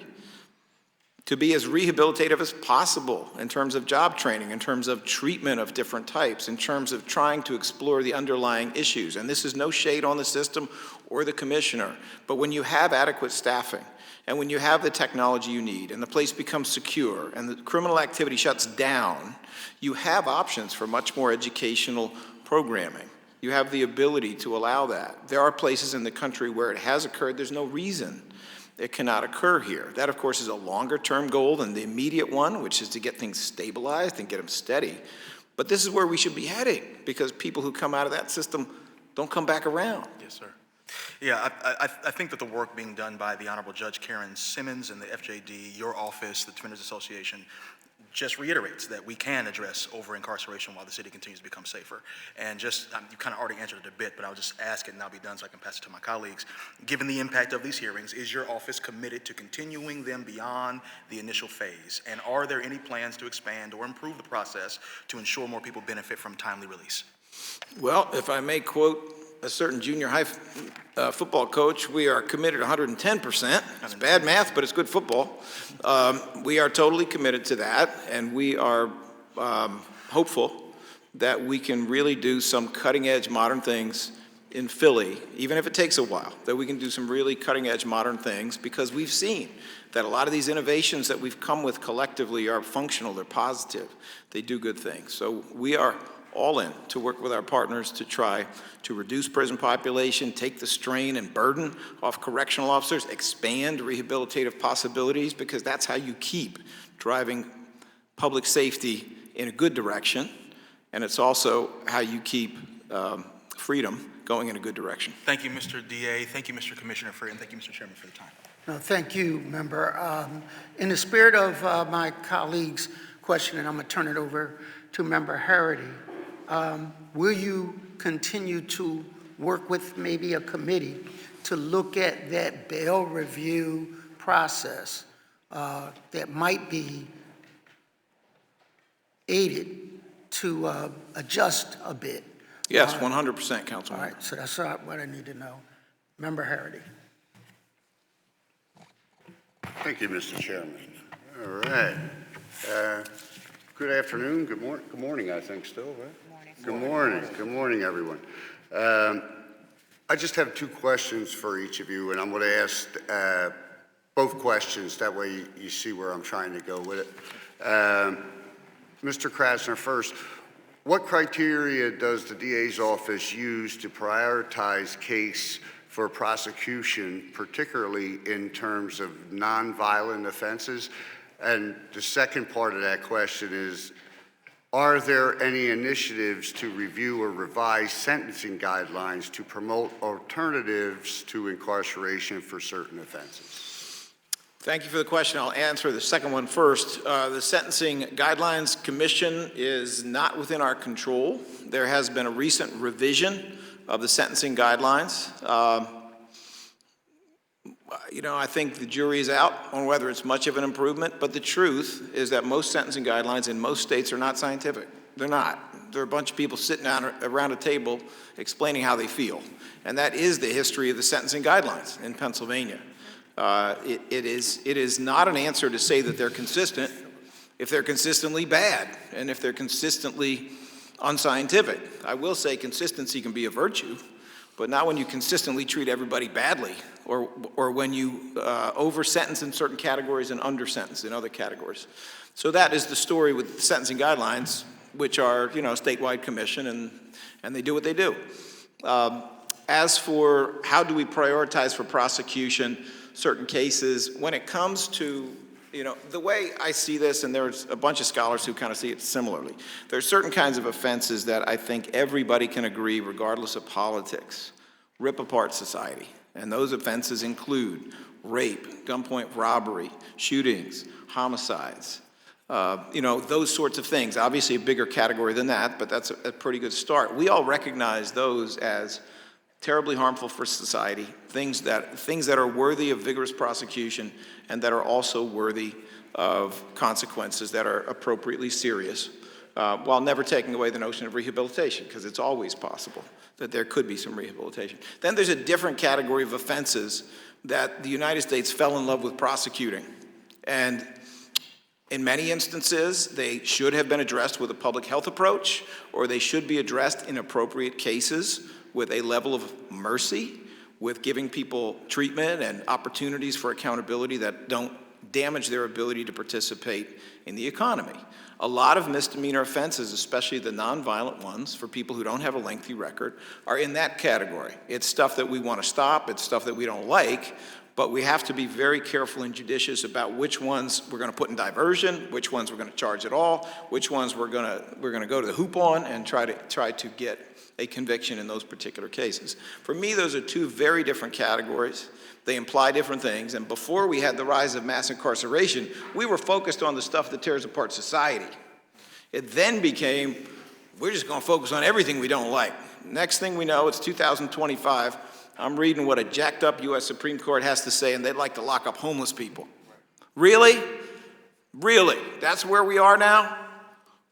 to be as rehabilitative as possible in terms of job training, in terms of treatment of different types, in terms of trying to explore the underlying issues. And this is no shade on the system or the commissioner, but when you have adequate staffing, and when you have the technology you need, and the place becomes secure, and the criminal activity shuts down, you have options for much more educational programming. You have the ability to allow that. There are places in the country where it has occurred. There's no reason it cannot occur here. That, of course, is a longer-term goal than the immediate one, which is to get things stabilized and get them steady. But this is where we should be heading, because people who come out of that system don't come back around. Yes, sir. Yeah, I think that the work being done by the Honorable Judge Karen Simmons and the FJD, your office, the Defenders Association, just reiterates that we can address over-incarceration while the city continues to become safer. And just, you kind of already answered it a bit, but I'll just ask it and I'll be done so I can pass it to my colleagues. Given the impact of these hearings, is your office committed to continuing them beyond the initial phase? And are there any plans to expand or improve the process to ensure more people benefit from timely release? Well, if I may quote a certain junior high football coach, we are committed 110%. It's bad math, but it's good football. We are totally committed to that, and we are hopeful that we can really do some cutting-edge modern things in Philly, even if it takes a while, that we can do some really cutting-edge modern things, because we've seen that a lot of these innovations that we've come with collectively are functional, they're positive, they do good things. So we are all in to work with our partners to try to reduce prison population, take the strain and burden off correctional officers, expand rehabilitative possibilities, because that's how you keep driving public safety in a good direction, and it's also how you keep freedom going in a good direction. Thank you, Mr. DA. Thank you, Mr. Commissioner, and thank you, Mr. Chairman, for the time. No, thank you, Member. In the spirit of my colleague's question, and I'm going to turn it over to Member Harity, will you continue to work with maybe a committee to look at that bail review process that might be aided to adjust a bit Yes, 100%, Councilwoman. All right, so that's what I need to know. Member Harity. Thank you, Mr. Chairman. All right. Good afternoon, good morning, I think still, right? Good morning. Good morning, everyone. I just have two questions for each of you, and I'm going to ask both questions. That way you see where I'm trying to go with it. Mr. Krasner, first, what criteria does the DA's office use to prioritize case for prosecution, particularly in terms of nonviolent offenses? And the second part of that question is, are there any initiatives to review or revise sentencing guidelines to promote alternatives to incarceration for certain offenses? Thank you for the question. I'll answer the second one first. The Sentencing Guidelines Commission is not within our control. There has been a recent revision of the sentencing guidelines. I think the jury is out on whether it's much of an improvement, but the truth is that most sentencing guidelines in most states are not scientific. They're not. There are a bunch of people sitting down around a table explaining how they feel. And that is the history of the sentencing guidelines in Pennsylvania. It is not an answer to say that they're consistent if they're consistently bad and if they're consistently unscientific. I will say consistency can be a virtue, but not when you consistently treat everybody badly or when you over-sentence in certain categories and under-sentence in other categories. So that is the story with the sentencing guidelines, which are, a statewide commission, and they do what they do. As for how do we prioritize for prosecution certain cases, when it comes to, the way I see this, and there's a bunch of scholars who kind of see it similarly, there's certain kinds of offenses that I think everybody can agree, regardless of politics, rip apart society. And those offenses include rape, gunpoint robbery, shootings, homicides, those sorts of things. Obviously a bigger category than that, but that's a pretty good start. We all recognize those as terribly harmful for society, things that are worthy of vigorous prosecution and that are also worthy of consequences that are appropriately serious, while never taking away the notion of rehabilitation, because it's always possible that there could be some rehabilitation. Then there's a different category of offenses that the United States fell in love with prosecuting. And in many instances, they should have been addressed with a public health approach, or they should be addressed in appropriate cases with a level of mercy, with giving people treatment and opportunities for accountability that don't damage their ability to participate in the economy. A lot of misdemeanor offenses, especially the nonviolent ones, for people who don't have a lengthy record, are in that category. It's stuff that we want to stop, it's stuff that we don't like, but we have to be very careful and judicious about which ones we're going to put in diversion, which ones we're going to charge at all, which ones we're going to go to the hoop on and try to get a conviction in those particular cases. For me, those are two very different categories. They imply different things, and before we had the rise of mass incarceration, we were focused on the stuff that tears apart society. It then became, we're just going to focus on everything we don't like. Next thing we know, it's 2025. I'm reading what a jacked up U.S. Supreme Court has to say, and they'd like to lock up homeless people. Really? Really? That's where we are now?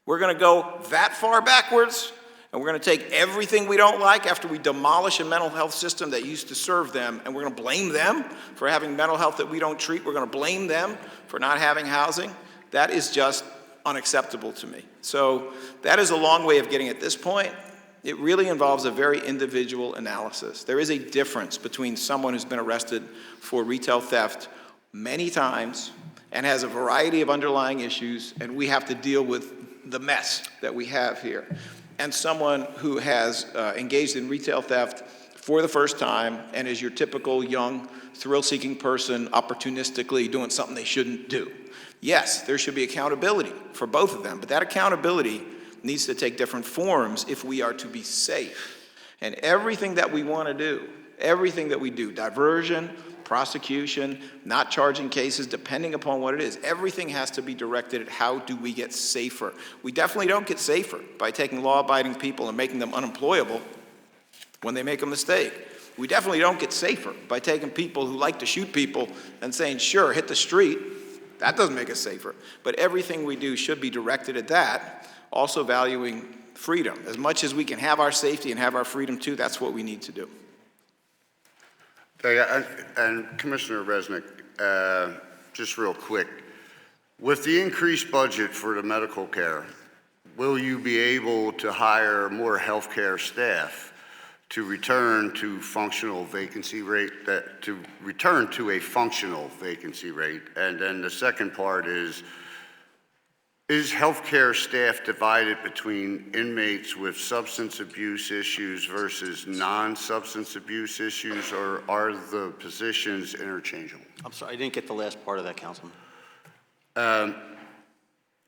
We're going to go that far backwards? And we're going to take everything we don't like after we demolish a mental health system that used to serve them, and we're going to blame them for having mental health that we don't treat. We're going to blame them for not having housing. That is just unacceptable to me. So that is a long way of getting at this point. It really involves a very individual analysis. There is a difference between someone who's been arrested for retail theft many times and has a variety of underlying issues, and we have to deal with the mess that we have here, and someone who has engaged in retail theft for the first time and is your typical young, thrill-seeking person opportunistically doing something they shouldn't do. Yes, there should be accountability for both of them, but that accountability needs to take different forms if we are to be safe. And everything that we want to do, everything that we do, diversion, prosecution, not charging cases, depending upon what it is, everything has to be directed at how do we get safer. We definitely don't get safer by taking law-abiding people and making them unemployable when they make a mistake. We definitely don't get safer by taking people who like to shoot people and saying, sure, hit the street. That doesn't make us safer. But everything we do should be directed at that, also valuing freedom. As much as we can have our safety and have our freedom too, that's what we need to do. And Commissioner Resnick, just real quick, with the increased budget for the medical care, will you be able to hire more healthcare staff to return to functional vacancy rate, to return to a functional vacancy rate? And then the second part is healthcare staff divided between inmates with substance abuse issues versus non-substance abuse issues, or are the positions interchangeable? I'm sorry, I didn't get the last part of that, Councilman.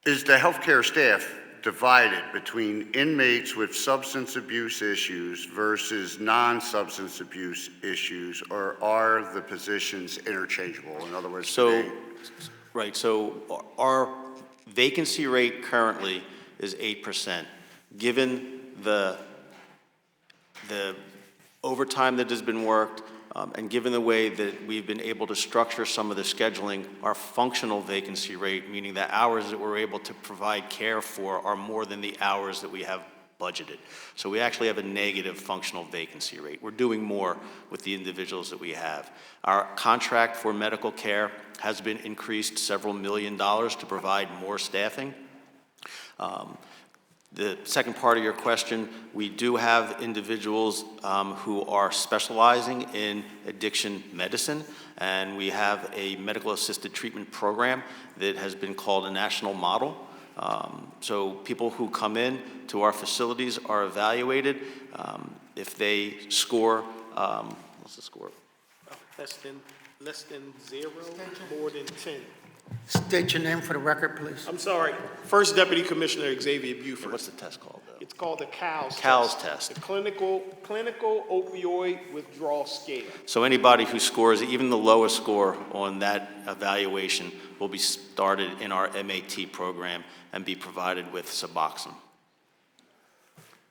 Is the healthcare staff divided between inmates with substance abuse issues versus non-substance abuse issues, or are the positions interchangeable? In other words, Right, so our vacancy rate currently is 8%. Given the overtime that has been worked, and given the way that we've been able to structure some of the scheduling, our functional vacancy rate, meaning the hours that we're able to provide care for, are more than the hours that we have budgeted. So we actually have a negative functional vacancy rate. We're doing more with the individuals that we have. Our contract for medical care has been increased several $1 million to provide more staffing. The second part of your question, we do have individuals who are specializing in addiction medicine, and we have a medical assisted treatment program that has been called a national model. So people who come in to our facilities are evaluated. If they score, what's the score? Less than 0, more than 10. State your name for the record, please. I'm sorry, First Deputy Commissioner Xavier Buford. What's the test called, though? It's called the COWS test. COWS test. The clinical opioid withdrawal scale. So anybody who scores even the lowest score on that evaluation will be started in our MAT program and be provided with Suboxone.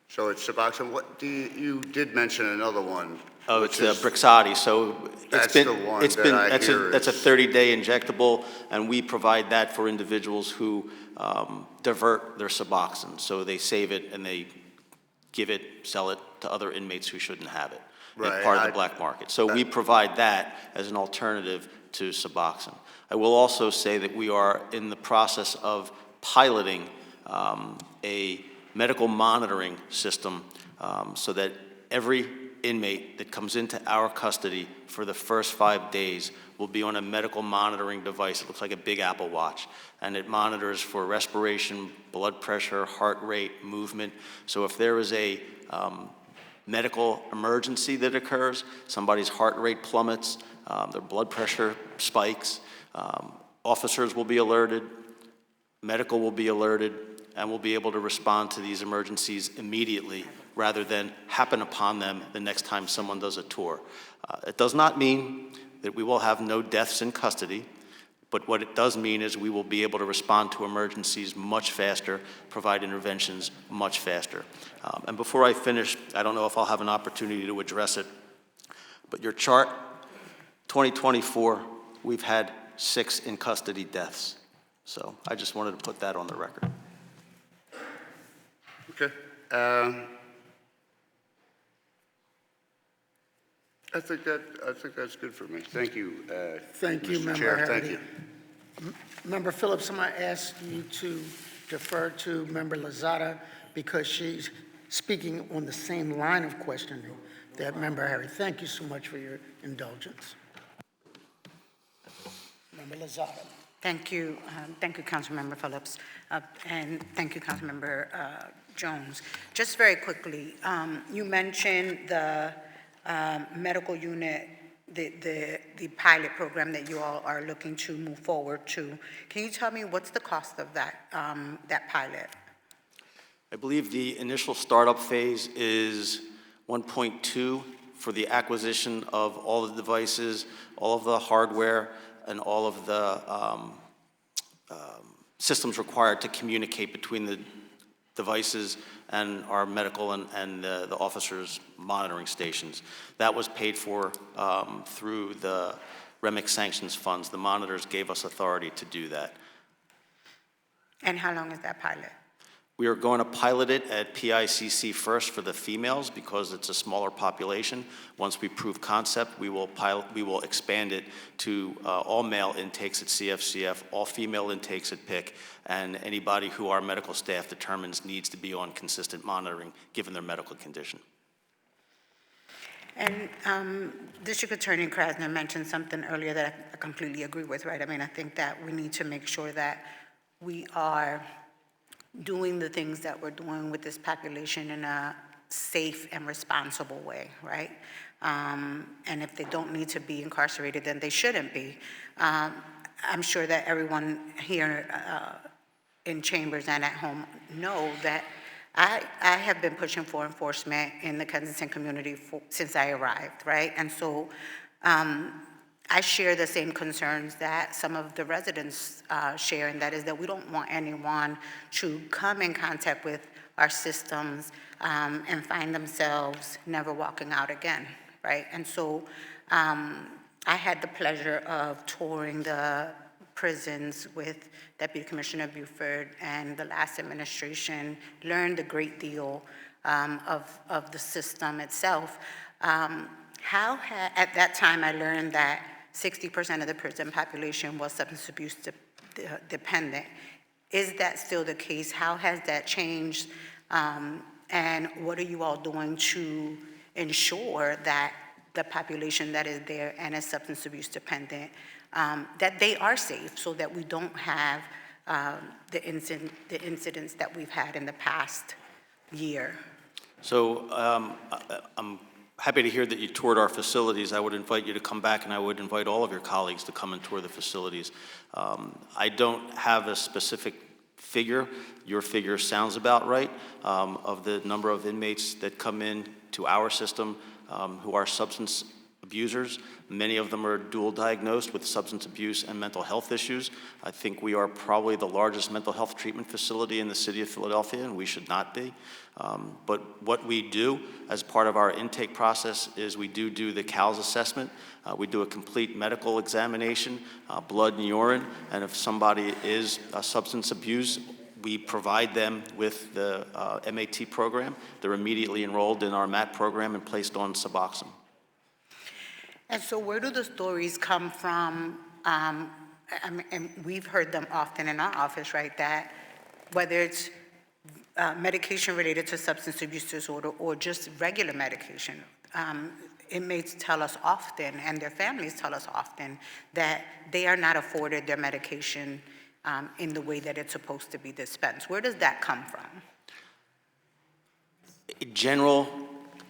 So it's Suboxone. You did mention another one. Oh, it's Brixadi. So that's the one that's a 30-day injectable, and we provide that for individuals who divert their Suboxone. So they save it and they sell it to other inmates who shouldn't have it. Right. Part of the black market. So we provide that as an alternative to Suboxone. I will also say that we are in the process of piloting a medical monitoring system so that every inmate that comes into our custody for the first 5 days will be on a medical monitoring device. It looks like a big Apple Watch, and it monitors for respiration, blood pressure, heart rate, movement. So if there is a medical emergency that occurs, somebody's heart rate plummets, their blood pressure spikes, officers will be alerted, medical will be alerted, and will be able to respond to these emergencies immediately rather than happen upon them the next time someone does a tour. It does not mean that we will have no deaths in custody, but what it does mean is we will be able to respond to emergencies much faster, provide interventions much faster. And before I finish, I don't know if I'll have an opportunity to address it, but your chart, 2024, we've had 6 in custody deaths. So I just wanted to put that on the record. Okay. I think that's good for me. Thank you. Thank you, Mr. Member Chair. Harity. Thank you. Member Phillips, I'm going to ask you to defer to Member Lozada because she's speaking on the same line of questioning that Member Harry. Thank you so much for your indulgence. Member Lozada. Thank you, Councilmember Phillips, and thank you, Councilmember Jones. Just very quickly, you mentioned the medical unit, the pilot program that you all are looking to move forward to. Can you tell me what's the cost of that pilot? I believe the initial startup phase is 1.2 for the acquisition of all the devices, all of the hardware, and all of the systems required to communicate between the devices and our medical and the officers' monitoring stations. That was paid for through the REMIC sanctions funds. The monitors gave us authority to do that. And how long is that pilot? We are going to pilot it at PICC first for the females because it's a smaller population. Once we prove concept, we will expand it to all male intakes at CFCF, all female intakes at PIC, and anybody who our medical staff determines needs to be on consistent monitoring given their medical condition. And District Attorney Krasner mentioned something earlier that I completely agree with, right? I mean, I think that we need to make sure that we are doing the things that we're doing with this population in a safe and responsible way, right? And if they don't need to be incarcerated, then they shouldn't be. I'm sure that everyone here in chambers and at home know that I have been pushing for enforcement in the Kensington community since I arrived, right? And so I share the same concerns that some of the residents share, and that is that we don't want anyone to come in contact with our systems and find themselves never walking out again, right? And so I had the pleasure of touring the prisons with Deputy Commissioner Buford and the last administration, learned a great deal of the system itself. At that time, I learned that 60% of the prison population was substance abuse dependent. Is that still the case? How has that changed? And what are you all doing to ensure that the population that is there and is substance abuse dependent, that they are safe so that we don't have the incidents that we've had in the past year? So I'm happy to hear that you toured our facilities. I would invite you to come back, and I would invite all of your colleagues to come and tour the facilities. I don't have a specific figure. Your figure sounds about right, of the number of inmates that come in to our system who are substance abusers. Many of them are dual diagnosed with substance abuse and mental health issues. I think we are probably the largest mental health treatment facility in the city of Philadelphia, and we should not be. But what we do as part of our intake process is we do the CALS assessment. We do a complete medical examination, blood and urine, and if somebody is substance abuse, we provide them with the MAT program. They're immediately enrolled in our MAT program and placed on Suboxone. And so where do the stories come from? And we've heard them often in our office, right, that whether it's medication related to substance abuse disorder or just regular medication, inmates tell us often, and their families tell us often, that they are not afforded their medication in the way that it's supposed to be dispensed. Where does that come from? General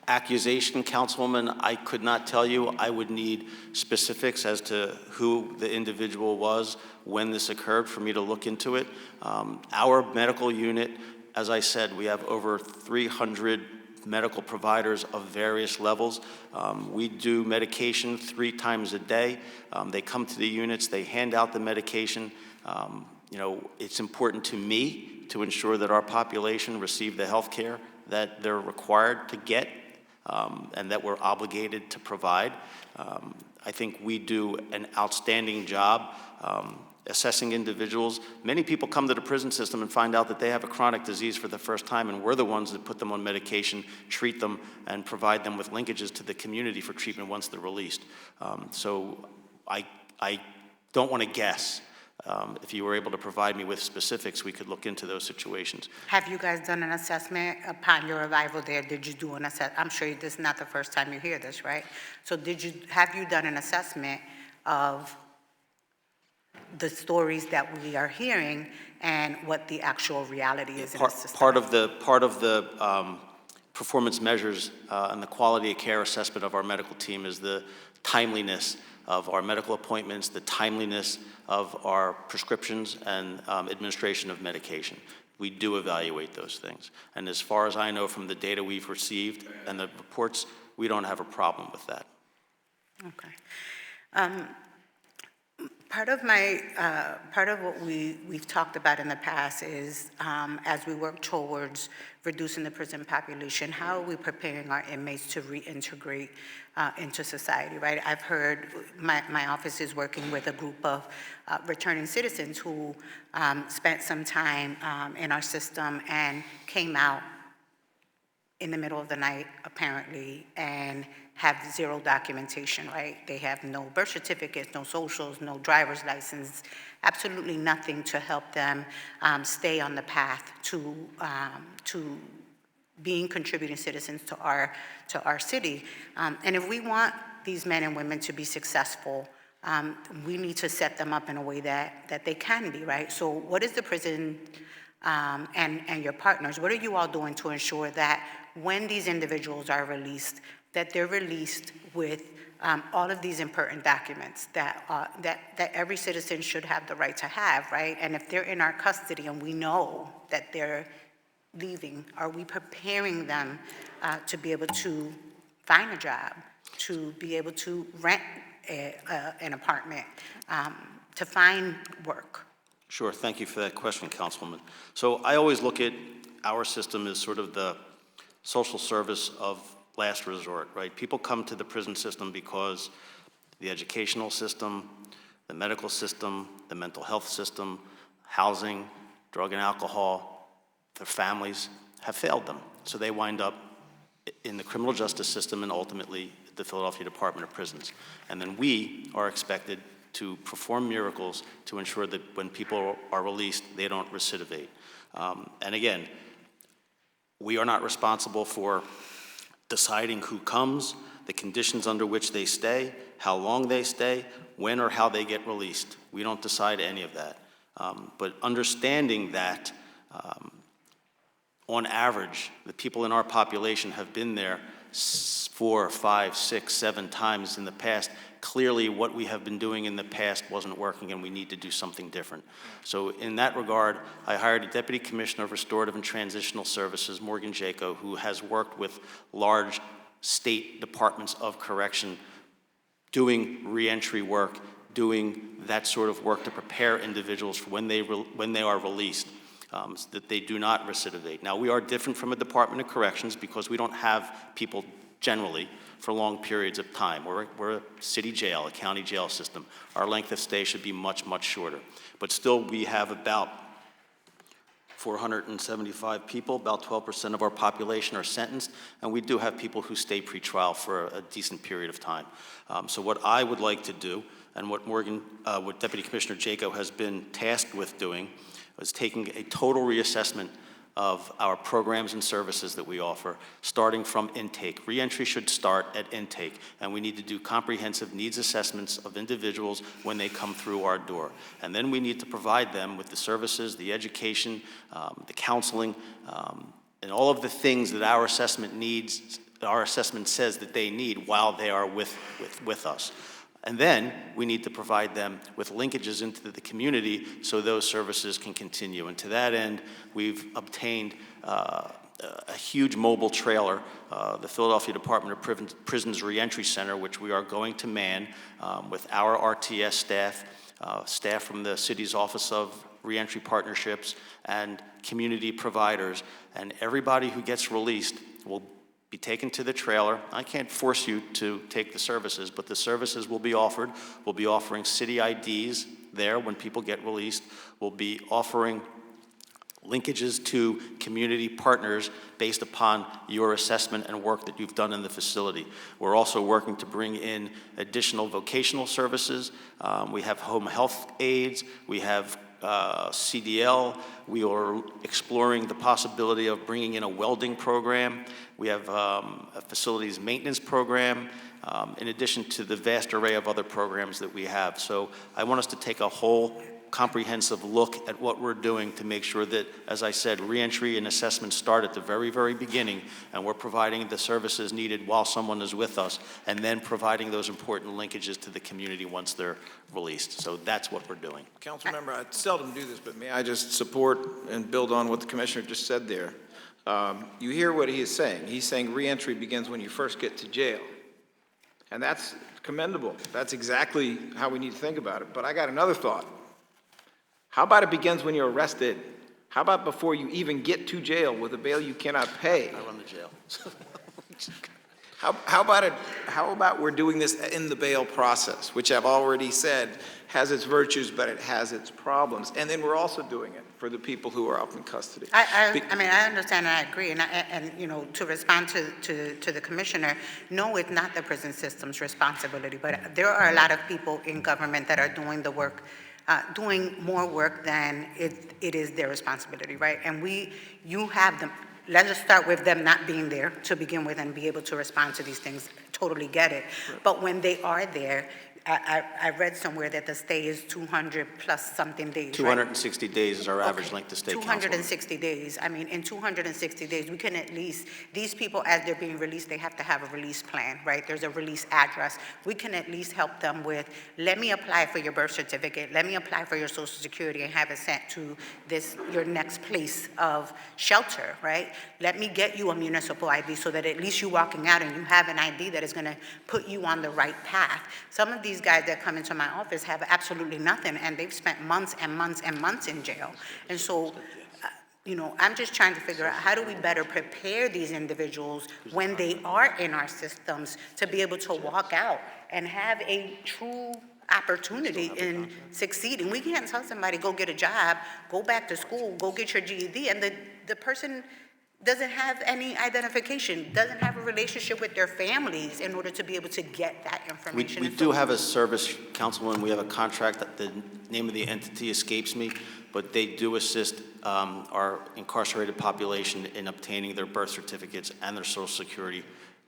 accusation, Councilwoman, I could not tell you. I would need specifics as to who the individual was, when this occurred, for me to look into it. Our medical unit, as I said, we have over 300 medical providers of various levels. We do medication 3 times a day. They come to the units, they hand out the medication. You know, it's important to me to ensure that our population receive the health care that they're required to get and that we're obligated to provide. I think we do an outstanding job assessing individuals. Many people come to the prison system and find out that they have a chronic disease for the first time, and we're the ones that put them on medication, treat them, and provide them with linkages to the community for treatment once they're released. So I don't want to guess. If you were able to provide me with specifics, we could look into those situations. Have you guys done an assessment upon your arrival there? Did you do an assessment? I'm sure this is not the first time you hear this, right? So have you done an assessment of the stories that we are hearing and what the actual reality is in the system? Part of the performance measures and the quality of care assessment of our medical team is the timeliness of our medical appointments, the timeliness of our prescriptions and administration of medication. We do evaluate those things. And as far as I know from the data we've received and the reports, we don't have a problem with that. Okay. Part of what we've talked about in the past is, as we work towards reducing the prison population, how are we preparing our inmates to reintegrate into society, right? I've heard my office is working with a group of returning citizens who spent some time in our system and came out in the middle of the night, apparently, and have zero documentation, right? They have no birth certificates, no socials, no driver's license, absolutely nothing to help them stay on the path to being contributing citizens to our city. And if we want these men and women to be successful, we need to set them up in a way that they can be, right? So what is the prison and your partners, what are you all doing to ensure that when these individuals are released, that they're released with all of these important documents that every citizen should have the right to have, right? And if they're in our custody and we know that they're leaving, are we preparing them to be able to find a job, to be able to rent an apartment, to find work? Sure, thank you for that question, Councilwoman. So I always look at our system as sort of the social service of last resort, right? People come to the prison system because the educational system, the medical system, the mental health system, housing, drug and alcohol, their families have failed them. So they wind up in the criminal justice system and ultimately the Philadelphia Department of Prisons. And then we are expected to perform miracles to ensure that when people are released, they don't recidivate. And again, we are not responsible for deciding who comes, the conditions under which they stay, how long they stay, when or how they get released. We don't decide any of that. But understanding that, on average, the people in our population have been there 4, 5, 6, 7 times in the past. Clearly, what we have been doing in the past wasn't working, and we need to do something different. So in that regard, I hired a Deputy Commissioner of Restorative and Transitional Services, Morgan Jaco, who has worked with large state departments of correction, doing reentry work, doing that sort of work to prepare individuals for when they are released, so that they do not recidivate. Now, we are different from a Department of Corrections because we don't have people generally for long periods of time. We're a city jail, a county jail system. Our length of stay should be much, much shorter. But still, we have about 475 people, about 12% of our population are sentenced, and we do have people who stay pretrial for a decent period of time. So what I would like to do, and what Deputy Commissioner Jaco has been tasked with doing, is taking a total reassessment of our programs and services that we offer, starting from intake. Reentry should start at intake, and we need to do comprehensive needs assessments of individuals when they come through our door. And then we need to provide them with the services, the education, the counseling, and all of the things that our assessment needs, our assessment says that they need while they are with us. And then we need to provide them with linkages into the community so those services can continue. And to that end, we've obtained a huge mobile trailer, the Philadelphia Department of Prisons Reentry Center, which we are going to man with our RTS staff, staff from the city's Office of Reentry Partnerships, and community providers. And everybody who gets released will be taken to the trailer. I can't force you to take the services, but the services will be offered. We'll be offering city IDs there when people get released. We'll be offering linkages to community partners based upon your assessment and work that you've done in the facility. We're also working to bring in additional vocational services. We have home health aides. We have CDL. We are exploring the possibility of bringing in a welding program. We have a facilities maintenance program, in addition to the vast array of other programs that we have. So I want us to take a whole comprehensive look at what we're doing to make sure that, as I said, reentry and assessment start at the very, very beginning, and we're providing the services needed while someone is with us, and then providing those important linkages to the community once they're released. So that's what we're doing. Council member, I seldom do this, but may I just support and build on what the commissioner just said there? You hear what he is saying. He's saying reentry begins when you first get to jail. And that's commendable. That's exactly how we need to think about it. But I got another thought. How about it begins when you're arrested? How about before you even get to jail with a bail you cannot pay? I run the jail. How about we're doing this in the bail process, which I've already said has its virtues, but it has its problems. And then we're also doing it for the people who are up in custody. I mean, I understand and I agree, and you know, to respond to the commissioner, no, it's not the prison system's responsibility, but there are a lot of people in government that are doing the work, doing more work than it is their responsibility, right? And you have them. Let's just start with them not being there to begin with and be able to respond to these things. Totally get it. But when they are there, I read somewhere that the stay is 200 plus something days, right? 260 days is our average length of stay, Councilwoman. 260 days. I mean, in 260 days, we can at least, these people, as they're being released, they have to have a release plan, right? There's a release address. We can at least help them with, let me apply for your birth certificate, let me apply for your social security and have it sent to your next place of shelter, right? Let me get you a municipal ID so that at least you're walking out and you have an ID that is gonna put you on the right path. Some of these guys that come into my office have absolutely nothing, and they've spent months and months and months in jail. And so, you know, I'm just trying to figure out how do we better prepare these individuals when they are in our systems to be able to walk out and have a true opportunity in succeeding. We can't tell somebody, go get a job, go back to school, go get your GED, and the person doesn't have any identification, doesn't have a relationship with their families in order to be able to get that information. We do have a service, Councilwoman, we have a contract that the name of the entity escapes me, but they do assist our incarcerated population in obtaining their birth certificates and their social security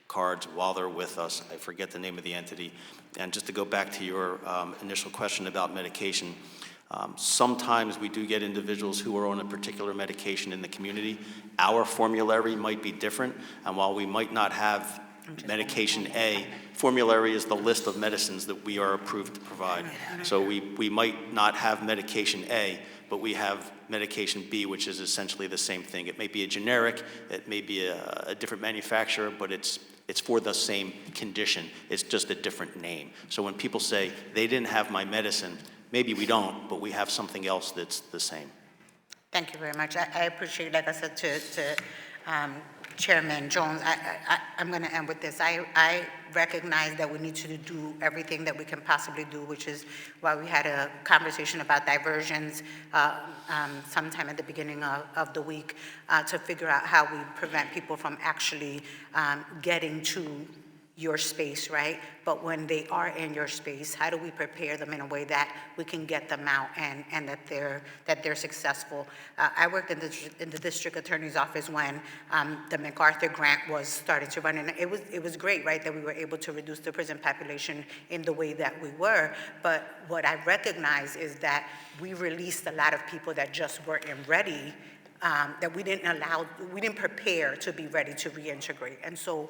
cards while they're with us. I forget the name of the entity. And just to go back to your initial question about medication, sometimes we do get individuals who are on a particular medication in the community. Our formulary might be different, and while we might not have medication A, formulary is the list of medicines that we are approved to provide. So we might not have medication A, but we have medication B, which is essentially the same thing. It may be a generic, it may be a different manufacturer, but it's for the same condition. It's just a different name. So when people say they didn't have my medicine, maybe we don't, but we have something else that's the same. Thank you very much. I appreciate, like I said to Chairman Jones, I'm going to end with this. I recognize that we need to do everything that we can possibly do, which is why we had a conversation about diversions sometime at the beginning of the week to figure out how we prevent people from actually getting to your space, right? But when they are in your space, how do we prepare them in a way that we can get them out and that they're successful? I worked in the district attorney's office when the MacArthur grant was started to run, and it was great, right, that we were able to reduce the prison population in the way that we were. But what I recognize is that we released a lot of people that just weren't ready. That we didn't prepare to be ready to reintegrate. And so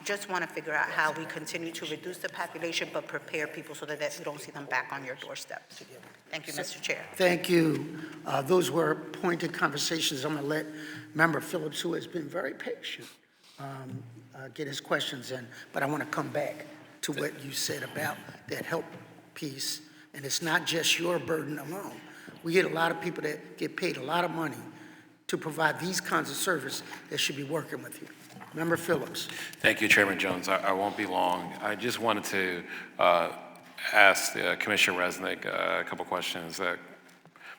just want to figure out how we continue to reduce the population but prepare people so that we don't see them back on your doorstep. Thank you, Mr. Chair. Thank you. Those were pointed conversations. I'm going to let Member Phillips, who has been very patient, get his questions in. But I want to come back to what you said about that help piece. And it's not just your burden alone. We get a lot of people that get paid a lot of money to provide these kinds of service that should be working with you. Member Phillips. Thank you, Chairman Jones. I won't be long. I just wanted to ask Commissioner Resnick a couple questions that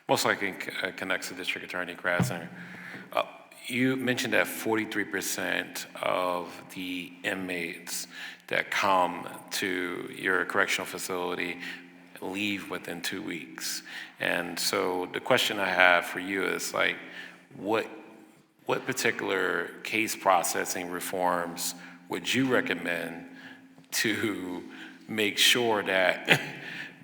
most likely connects to District Attorney Krasner. You mentioned that 43% of the inmates that come to your correctional facility leave within 2 weeks. And so the question I have for you is like, what particular case processing reforms would you recommend to make sure that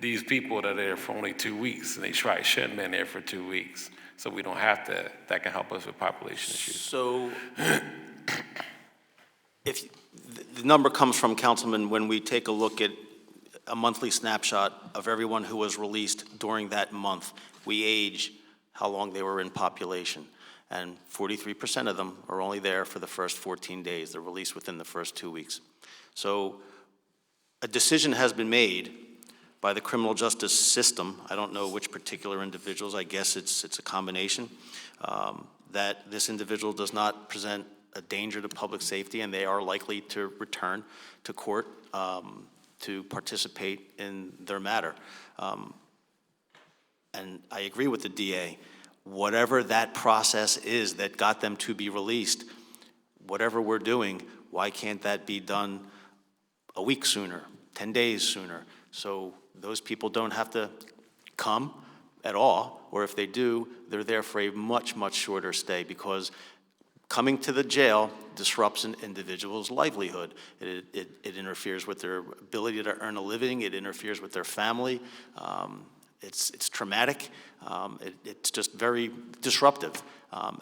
these people that are there for only 2 weeks, and they probably shouldn't have been there for 2 weeks, so we don't have to, that can help us with population issues? So if the number comes from, Councilman, when we take a look at a monthly snapshot of everyone who was released during that month, we age how long they were in population. And 43% of them are only there for the first 14 days. They're released within the first 2 weeks. So a decision has been made by the criminal justice system, I don't know which particular individuals, I guess it's a combination, that this individual does not present a danger to public safety, and they are likely to return to court to participate in their matter. And I agree with the DA. Whatever that process is that got them to be released, whatever we're doing, why can't that be done a week sooner, 10 days sooner? So those people don't have to come at all, or if they do, they're there for a much, much shorter stay, because coming to the jail disrupts an individual's livelihood. It interferes with their ability to earn a living. It interferes with their family. It's traumatic. It's just very disruptive.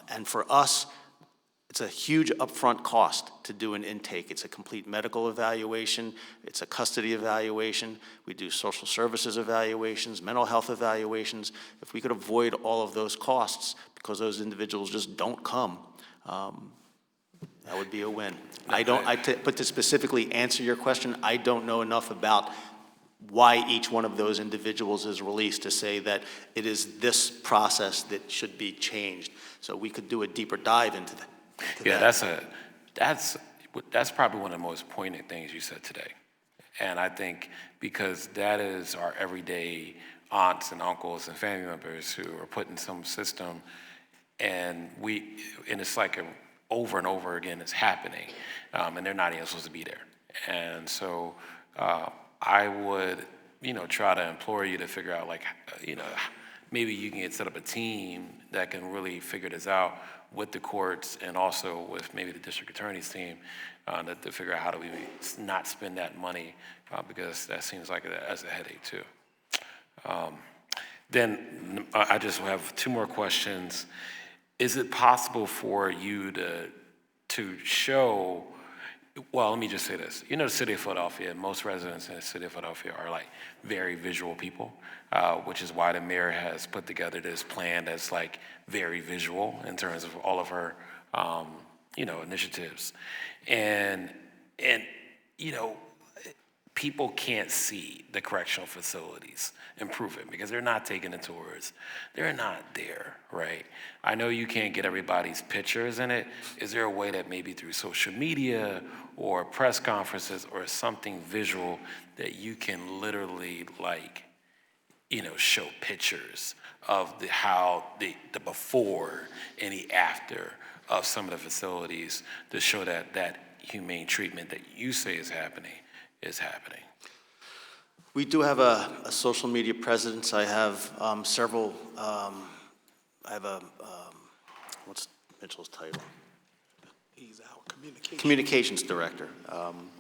And for us, it's a huge upfront cost to do an intake. It's a complete medical evaluation. It's a custody evaluation. We do social services evaluations, mental health evaluations. If we could avoid all of those costs because those individuals just don't come, that would be a win. But to specifically answer your question, I don't know enough about why each one of those individuals is released to say that it is this process that should be changed. So we could do a deeper dive into that. That's probably one of the most poignant things you said today. And I think because that is our everyday aunts and uncles and family members who are put in some system, and it's like over and over again it's happening, and they're not even supposed to be there. And so I would, try to implore you to figure out, maybe you can set up a team that can really figure this out with the courts and also with maybe the district attorney's team to figure out how do we not spend that money, because that seems like as a headache too. Then I just have two more questions. Is it possible for you to show, well, let me just say this. The city of Philadelphia, most residents in the city of Philadelphia are very visual people, which is why the mayor has put together this plan that's very visual in terms of all of her, initiatives. And people can't see the correctional facilities improving because they're not taking the tours. They're not there, right? I know you can't get everybody's pictures in it. Is there a way that maybe through social media or press conferences or something visual that you can literally show pictures of the before and the after of some of the facilities to show that humane treatment that you say is happening is happening? We do have a social media presence. I have several, I have what's Mitchell's title? He's our Communications director.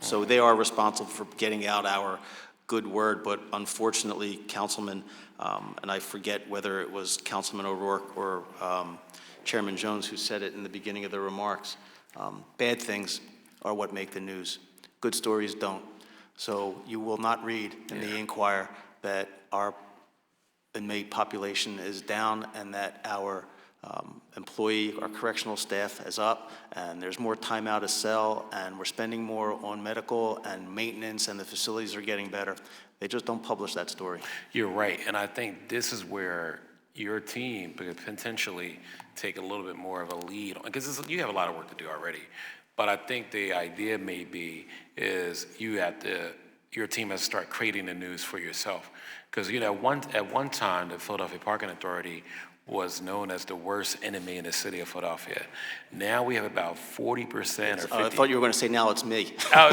So they are responsible for getting out our good word, but unfortunately, Councilman, and I forget whether it was Councilman O'Rourke or Chairman Jones who said it in the beginning of the remarks, bad things are what make the news. Good stories don't. So you will not read in the Inquirer that our inmate population is down and that our our correctional staff is up, and there's more time out of cell, and we're spending more on medical and maintenance, and the facilities are getting better. They just don't publish that story. You're right, and I think this is where your team could potentially take a little bit more of a lead, because you have a lot of work to do already. But I think the idea may be is your team has to start creating the news for yourself. Because at one time, the Philadelphia Parking Authority was known as the worst enemy in the city of Philadelphia. Now we have about 40% or 50%. I thought you were going to say now it's me. I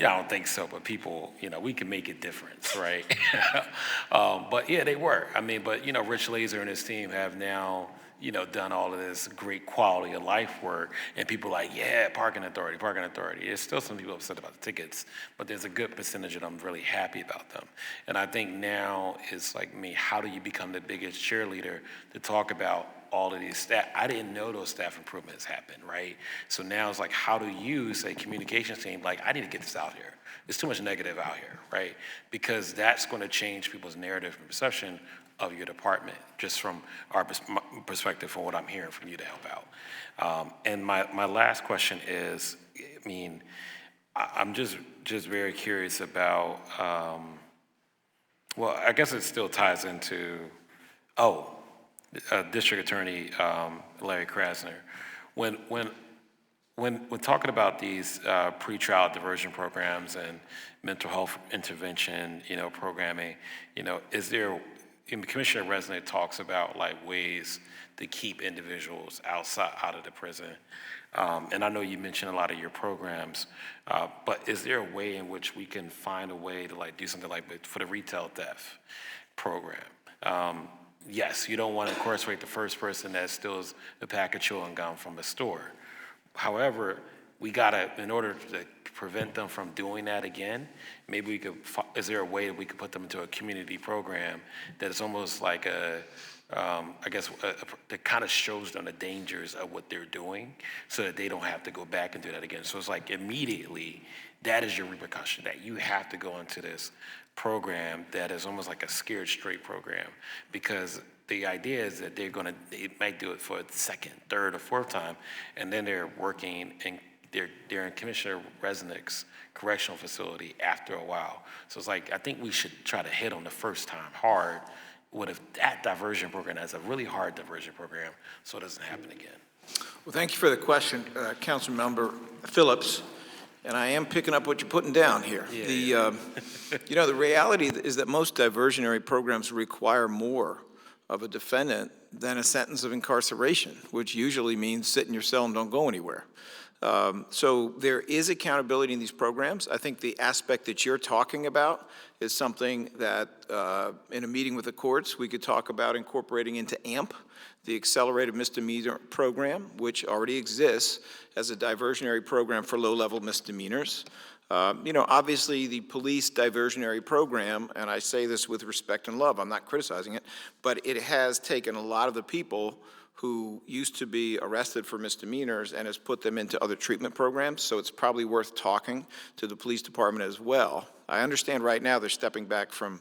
don't think so, but people, we can make a difference, right? But yeah, they were. Rich Laser and his team have now, done all of this great quality of life work, and people are like, yeah, parking authority. There's still some people upset about the tickets, but there's a good percentage of them really happy about them. And I think now it's how do you become the biggest cheerleader to talk about all of these staff? I didn't know those staff improvements happened, right? So now it's how do you say communications team, I need to get this out here. There's too much negative out here, right? Because that's going to change people's narrative and perception of your department, just from our perspective, from what I'm hearing from you to help out. And my last question is, I mean, I'm just very curious about, well, I guess it still ties into, District Attorney Larry Krasner. When talking about these pretrial diversion programs and mental health intervention, programming, is there, Commissioner Resnick talks about like ways to keep individuals out of the prison. And I know you mentioned a lot of your programs, but is there a way in which we can find a way to like do something like for the retail theft program? Yes, you don't want to incarcerate the first person that steals a pack of chewing gum from a store. However, we gotta, in order to prevent them from doing that again, maybe we could, is there a way that we could put them into a community program that is almost like that kind of shows them the dangers of what they're doing so that they don't have to go back and do that again. So it's like immediately, that is your repercussion, that you have to go into this program that is almost like a scared straight program, because the idea is that they might do it for a second, third, or fourth time, and then they're working and they're in Commissioner Resnick's correctional facility after a while. So it's like, I think we should try to hit on the first time hard with that diversion program as a really hard diversion program so it doesn't happen again. Well, thank you for the question, Councilmember Phillips. And I am picking up what you're putting down here. Yeah. The reality is that most diversionary programs require more of a defendant than a sentence of incarceration, which usually means sit in your cell and don't go anywhere. So there is accountability in these programs. I think the aspect that you're talking about is something that in a meeting with the courts, we could talk about incorporating into AMP, the Accelerated Misdemeanor Program, which already exists as a diversionary program for low-level misdemeanors. Obviously the police diversionary program, and I say this with respect and love, I'm not criticizing it, but it has taken a lot of the people who used to be arrested for misdemeanors and has put them into other treatment programs, so it's probably worth talking to the police department as well. I understand right now they're stepping back from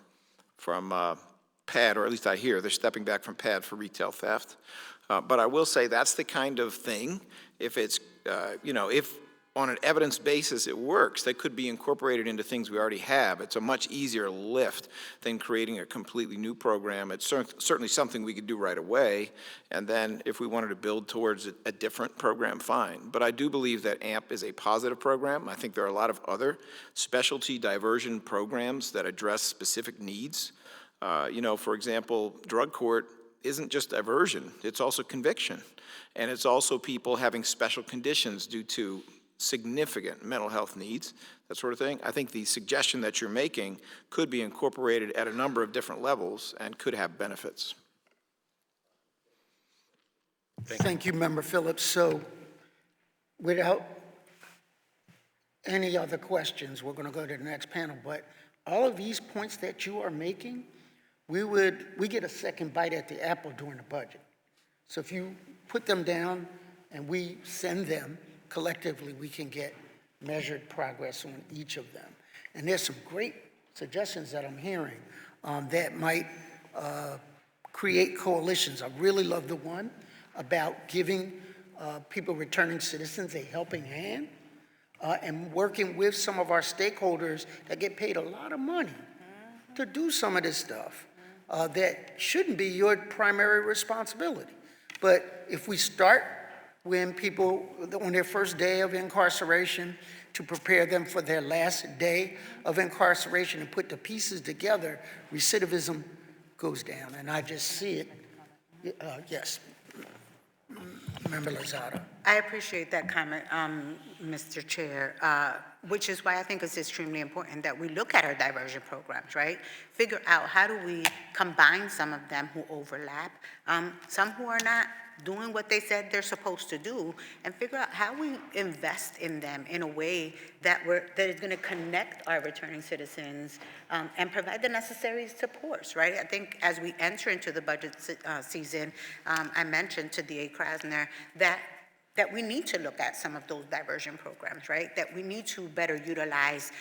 PAD, or at least I hear they're stepping back from PAD for retail theft. But I will say that's the kind of thing, if it's, if on an evidence basis it works, they could be incorporated into things we already have. It's a much easier lift than creating a completely new program. It's certainly something we could do right away, and then if we wanted to build towards a different program, fine. But I do believe that AMP is a positive program. I think there are a lot of other specialty diversion programs that address specific needs. For example, drug court isn't just diversion, it's also conviction. And it's also people having special conditions due to significant mental health needs, that sort of thing. I think the suggestion that you're making could be incorporated at a number of different levels and could have benefits. Thank you, Member Phillips. So without any other questions, we're going to go to the next panel. But all of these points that you are making, we get a second bite at the apple during the budget. So if you put them down and we send them, collectively we can get measured progress on each of them. And there's some great suggestions that I'm hearing that might create coalitions. I really love the one about giving people returning citizens a helping hand and working with some of our stakeholders that get paid a lot of money to do some of this stuff that shouldn't be your primary responsibility. But if we start when people, on their first day of incarceration, to prepare them for their last day of incarceration and put the pieces together, recidivism goes down. And I just see it. Yes, Member Lozada. I appreciate that comment, Mr. Chair, which is why I think it's extremely important that we look at our diversion programs, right? Figure out how do we combine some of them who overlap, some who are not doing what they said they're supposed to do, and figure out how we invest in them in a way that is going to connect our returning citizens and provide the necessary supports, right? I think as we enter into the budget season, I mentioned to DA Krasner that we need to look at some of those diversion programs, right? That we need to better utilize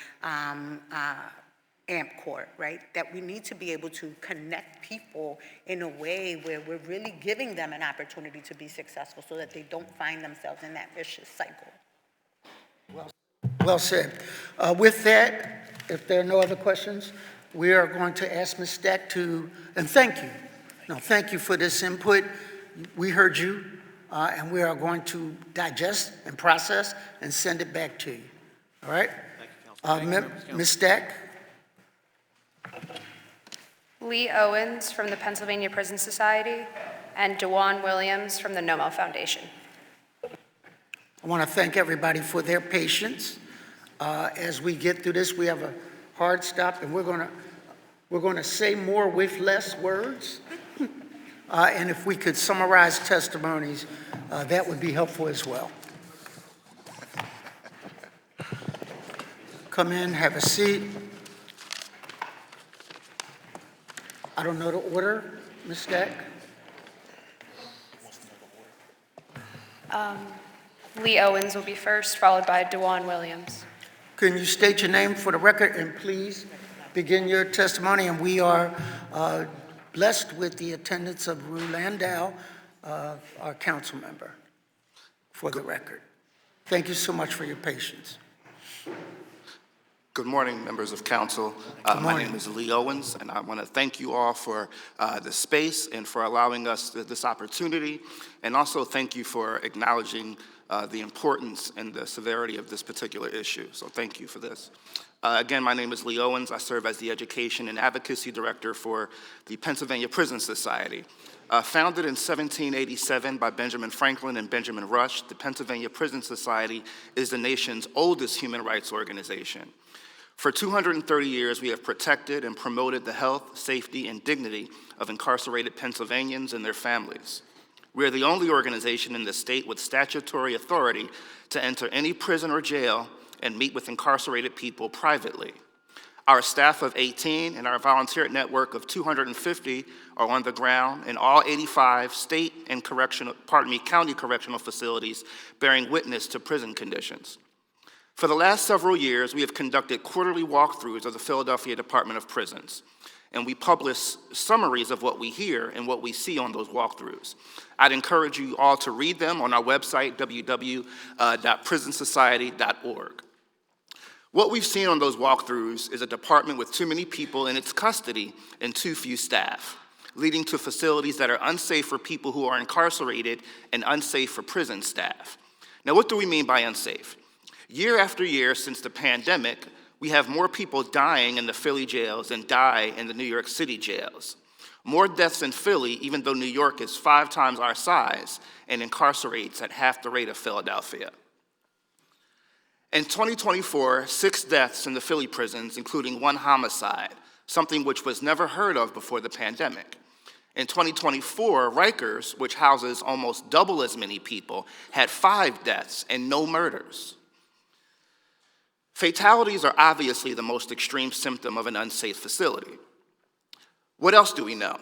AMP Court, right? That we need to be able to connect people in a way where we're really giving them an opportunity to be successful so that they don't find themselves in that vicious cycle. Well said. With that, if there are no other questions, we are going to ask Ms. Stack to, and thank you. No, thank you for this input. We heard you, and we are going to digest and process and send it back to you. All right? Thank you, Councilman. Ms. Stack? Lee Owens from the Pennsylvania Prison Society, and DeJuan Williams from the NOMO Foundation. I want to thank everybody for their patience. As we get through this, we have a hard stop, and we're going to say more with less words. And if we could summarize testimonies, that would be helpful as well. Come in, have a seat. I don't know the order, Ms. Stack. Lee Owens will be first, followed by DeJuan Williams. Can you state your name for the record, and please begin your testimony? And we are blessed with the attendance of Rue Landau, our council member, for the record. Thank you so much for your patience. Good morning, members of council. My name is Lee Owens, and I want to thank you all for the space and for allowing us this opportunity, and also thank you for acknowledging the importance and the severity of this particular issue. So thank you for this. Again, my name is Lee Owens. I serve as the Education and Advocacy Director for the Pennsylvania Prison Society. Founded in 1787 by Benjamin Franklin and Benjamin Rush, the Pennsylvania Prison Society is the nation's oldest human rights organization. For 230 years, we have protected and promoted the health, safety, and dignity of incarcerated Pennsylvanians and their families. We are the only organization in the state with statutory authority to enter any prison or jail and meet with incarcerated people privately. Our staff of 18 and our volunteer network of 250 are on the ground in all 85 state and county correctional facilities, bearing witness to prison conditions. For the last several years, we have conducted quarterly walkthroughs of the Philadelphia Department of Prisons, and we publish summaries of what we hear and what we see on those walkthroughs. I'd encourage you all to read them on our website, www.prisonsociety.org. What we've seen on those walkthroughs is a department with too many people in its custody and too few staff, leading to facilities that are unsafe for people who are incarcerated and unsafe for prison staff. Now, what do we mean by unsafe? Year after year since the pandemic, we have more people dying in the Philly jails than die in the New York City jails. More deaths in Philly, even though New York is 5 times our size and incarcerates at half the rate of Philadelphia. In 2024, 6 deaths in the Philly prisons, including 1 homicide, something which was never heard of before the pandemic. In 2024, Rikers, which houses almost double as many people, had 5 deaths and no murders. Fatalities are obviously the most extreme symptom of an unsafe facility. What else do we know?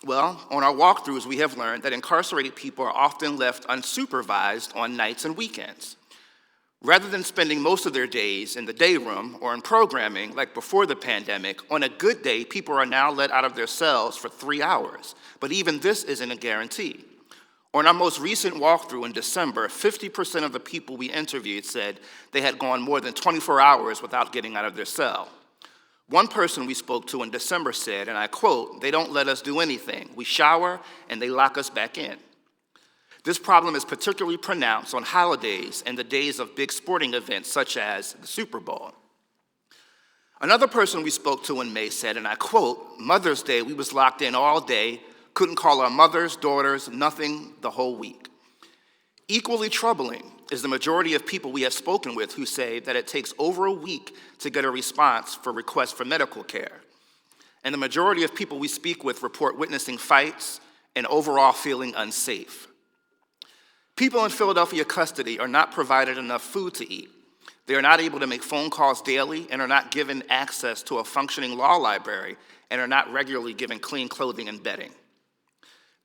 Well, on our walkthroughs, we have learned that incarcerated people are often left unsupervised on nights and weekends. Rather than spending most of their days in the day room or in programming like before the pandemic, on a good day, people are now let out of their cells for 3 hours. But even this isn't a guarantee. On our most recent walkthrough in December, 50% of the people we interviewed said they had gone more than 24 hours without getting out of their cell. One person we spoke to in December said, and I quote, "They don't let us do anything. We shower and they lock us back in." This problem is particularly pronounced on holidays and the days of big sporting events such as the Super Bowl. Another person we spoke to in May said, and I quote, "Mother's Day, we was locked in all day, couldn't call our mothers, daughters, nothing the whole week." Equally troubling is the majority of people we have spoken with who say that it takes over a week to get a response for requests for medical care. And the majority of people we speak with report witnessing fights and overall feeling unsafe. People in Philadelphia custody are not provided enough food to eat. They are not able to make phone calls daily and are not given access to a functioning law library and are not regularly given clean clothing and bedding.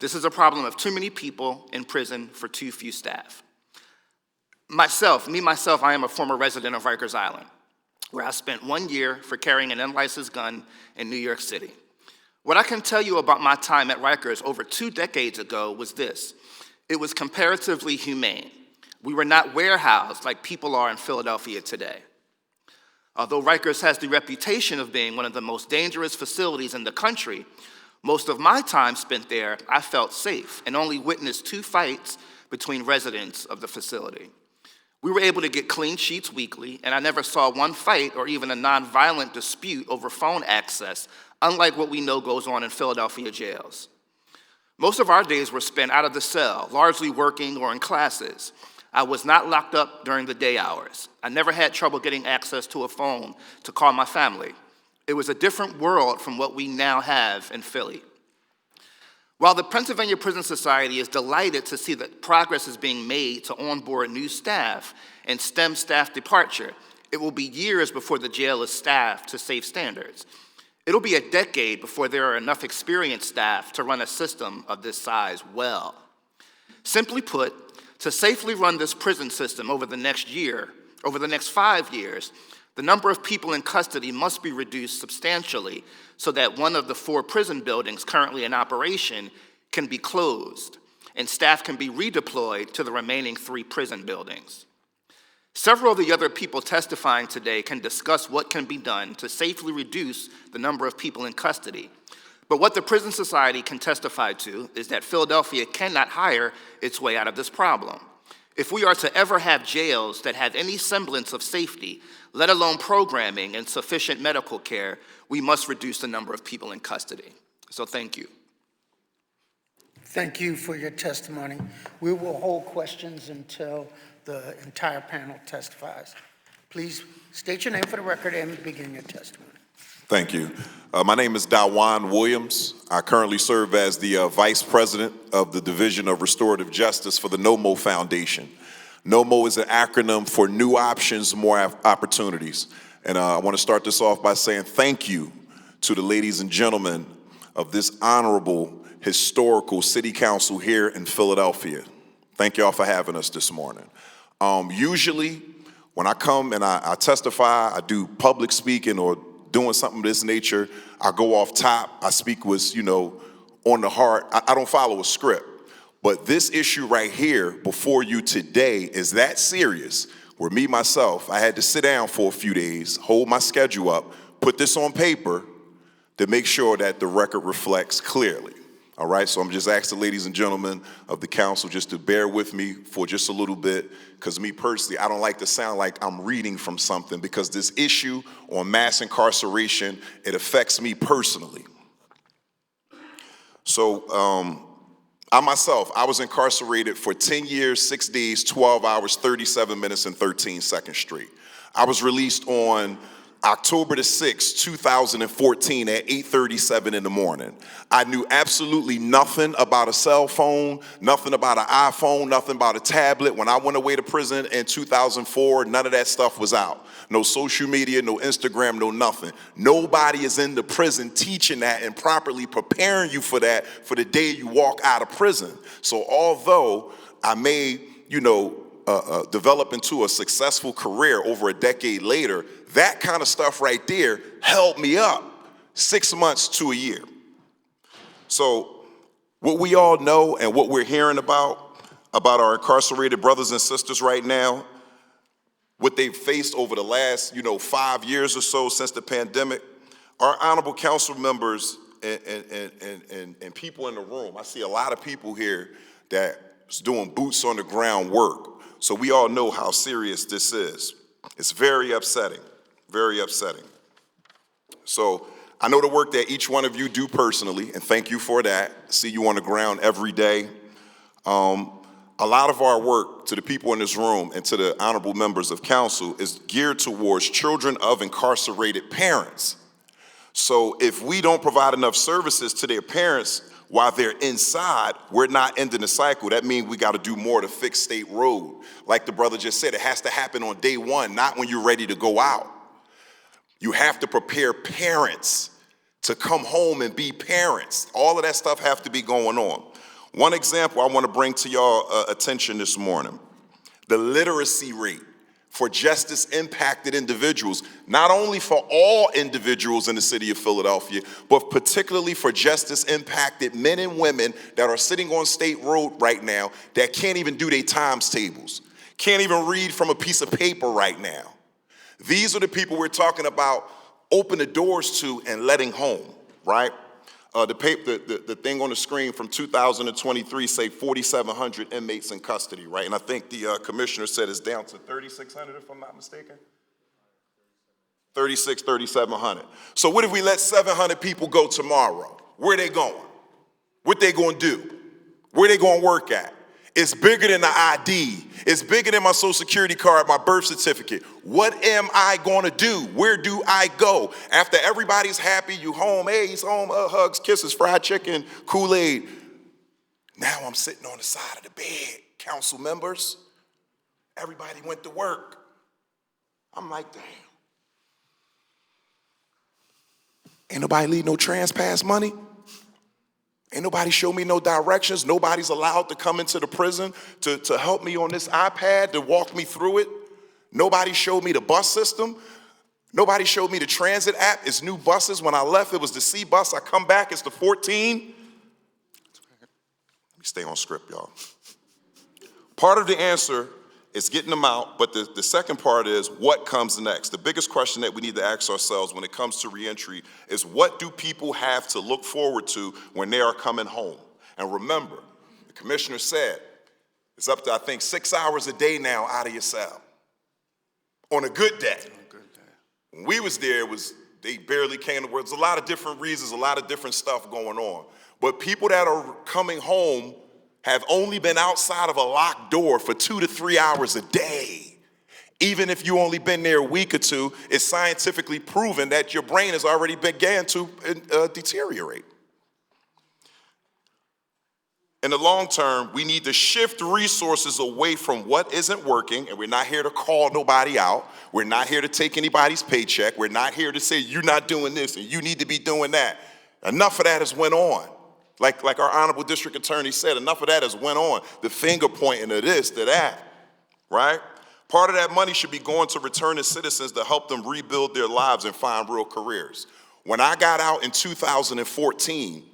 This is a problem of too many people in prison for too few staff. Myself, I am a former resident of Rikers Island. where I spent 1 year for carrying an unlicensed gun in New York City. What I can tell you about my time at Rikers over 2 decades ago was this: it was comparatively humane. We were not warehoused like people are in Philadelphia today. Although Rikers has the reputation of being one of the most dangerous facilities in the country, most of my time spent there, I felt safe and only witnessed 2 fights between residents of the facility. We were able to get clean sheets weekly, and I never saw one fight or even a nonviolent dispute over phone access, unlike what we know goes on in Philadelphia jails. Most of our days were spent out of the cell, largely working or in classes. I was not locked up during the day hours. I never had trouble getting access to a phone to call my family. It was a different world from what we now have in Philly. While the Pennsylvania Prison Society is delighted to see that progress is being made to onboard new staff and STEM staff departure, it will be years before the jail is staffed to safe standards. It'll be a decade before there are enough experienced staff to run a system of this size well. Simply put, to safely run this prison system over the next 5 years, the number of people in custody must be reduced substantially so that one of the 4 prison buildings currently in operation can be closed and staff can be redeployed to the remaining 3 prison buildings. Several of the other people testifying today can discuss what can be done to safely reduce the number of people in custody. But what the Prison Society can testify to is that Philadelphia cannot hire its way out of this problem. If we are to ever have jails that have any semblance of safety, let alone programming and sufficient medical care, we must reduce the number of people in custody. So thank you. Thank you for your testimony. We will hold questions until the entire panel testifies. Please state your name for the record and begin your testimony. Thank you. My name is Dawan Williams. I currently serve as the Vice President of the Division of Restorative Justice for the NOMO Foundation. NOMO is an acronym for New Options, More Opportunities. And I want to start this off by saying thank you to the ladies and gentlemen of this honorable, historical city council here in Philadelphia. Thank y'all for having us this morning. Usually, when I come and I testify, I do public speaking or doing something of this nature, I go off top, I speak with, on the heart. I don't follow a script. But this issue right here before you today is that serious, where myself, I had to sit down for a few days, hold my schedule up, put this on paper to make sure that the record reflects clearly. All right, so I'm just asking the ladies and gentlemen of the council just to bear with me for just a little bit, because me personally, I don't like to sound like I'm reading from something, because this issue on mass incarceration, it affects me personally. So I was incarcerated for 10 years, 6 days, 12 hours, 37 minutes, and 13 seconds straight. I was released on October the 6th, 2014 at 8:37 in the morning. I knew absolutely nothing about a cell phone, nothing about an iPhone, nothing about a tablet. When I went away to prison in 2004, none of that stuff was out. No social media, no Instagram, no nothing. Nobody is in the prison teaching that and properly preparing you for that for the day you walk out of prison. So although I may, develop into a successful career over a decade later, that kind of stuff right there held me up 6 months to a year. So what we all know and what we're hearing about our incarcerated brothers and sisters right now, what they've faced over the last, 5 years or so since the pandemic, our honorable council members and people in the room, I see a lot of people here that's doing boots on the ground work. So we all know how serious this is. It's very upsetting, very upsetting. So I know the work that each one of you do personally, and thank you for that. See you on the ground every day. A lot of our work, to the people in this room and to the honorable members of council, is geared towards children of incarcerated parents. So if we don't provide enough services to their parents while they're inside, we're not ending the cycle. That means we got to do more to fix State Road. Like the brother just said, it has to happen on day one, not when you're ready to go out. You have to prepare parents to come home and be parents. All of that stuff have to be going on. One example I want to bring to y'all attention this morning, the literacy rate for justice-impacted individuals, not only for all individuals in the city of Philadelphia, but particularly for justice-impacted men and women that are sitting on State Road right now that can't even do their times tables, can't even read from a piece of paper right now. These are the people we're talking about open the doors to and letting home, right? The thing on the screen from 2023 say 4,700 inmates in custody, right? And I think the commissioner said it's down to 3,600, if I'm not mistaken. 3,700. So what if we let 700 people go tomorrow? Where they going? What they going to do? Where they going to work at? It's bigger than the ID. It's bigger than my social security card, my birth certificate. What am I going to do? Where do I go? After everybody's happy, you home, hey, he's home, hugs, kisses, fried chicken, Kool-Aid. Now I'm sitting on the side of the bed, council members. Everybody went to work. I'm like, damn. Ain't nobody leave no trans-pass money? Ain't nobody show me no directions. Nobody's allowed to come into the prison to help me on this iPad, to walk me through it. Nobody showed me the bus system. Nobody showed me the transit app. It's new buses. When I left, it was the C bus. I come back, it's the 14. Let me stay on script, y'all. Part of the answer is getting them out, but the second part is what comes next. The biggest question that we need to ask ourselves when it comes to reentry is, what do people have to look forward to when they are coming home? And remember, the commissioner said it's up to, I think, 6 hours a day now out of your cell. On a good day. When we was there, they barely came to work. There's a lot of different reasons, a lot of different stuff going on. But people that are coming home have only been outside of a locked door for 2 to 3 hours a day. Even if you only been there a week or two, it's scientifically proven that your brain has already began to deteriorate. In the long term, we need to shift resources away from what isn't working, and we're not here to call nobody out. We're not here to take anybody's paycheck. We're not here to say, you're not doing this and you need to be doing that. Enough of that has went on. Like our honorable district attorney said, enough of that has went on. The finger pointing to this, to that, right? Part of that money should be going to returning citizens to help them rebuild their lives and find real careers. When I got out in 2014,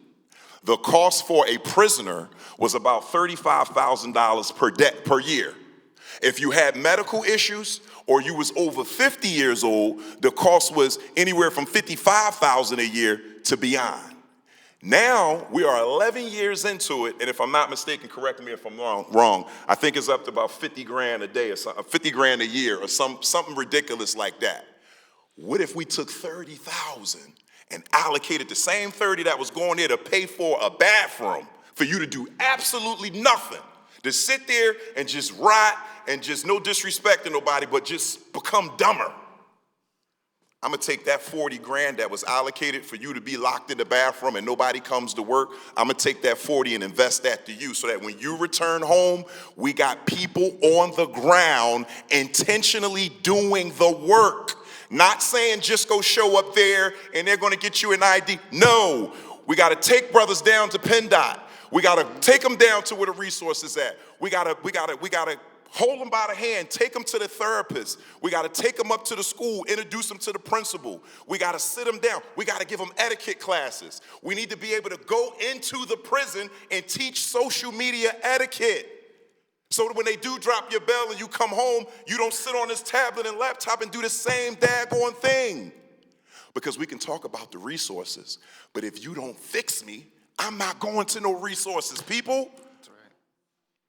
the cost for a prisoner was about $35,000 per year. If you had medical issues or you was over 50 years old, the cost was anywhere from $55,000 a year to beyond. Now, we are 11 years into it, and if I'm not mistaken, correct me if I'm wrong, I think it's up to about 50 grand a day or something, 50 grand a year or something ridiculous like that. What if we took 30,000 and allocated the same 30 that was going there to pay for a bathroom for you to do absolutely nothing, to sit there and just rot and just, no disrespect to nobody, but just become dumber? I'm gonna take that 40 grand that was allocated for you to be locked in the bathroom and nobody comes to work. I'm gonna take that 40 and invest that to you so that when you return home, we got people on the ground intentionally doing the work. Not saying just go show up there and they're gonna get you an ID. No, we gotta take brothers down to PennDOT. We gotta take them down to where the resources at. We gotta hold them by the hand, take them to the therapist. We got to take them up to the school, introduce them to the principal. We got to sit them down. We got to give them etiquette classes. We need to be able to go into the prison and teach social media etiquette. So that when they do drop your bell and you come home, you don't sit on this tablet and laptop and do the same daggone thing. Because we can talk about the resources, but if you don't fix me, I'm not going to no resources, people.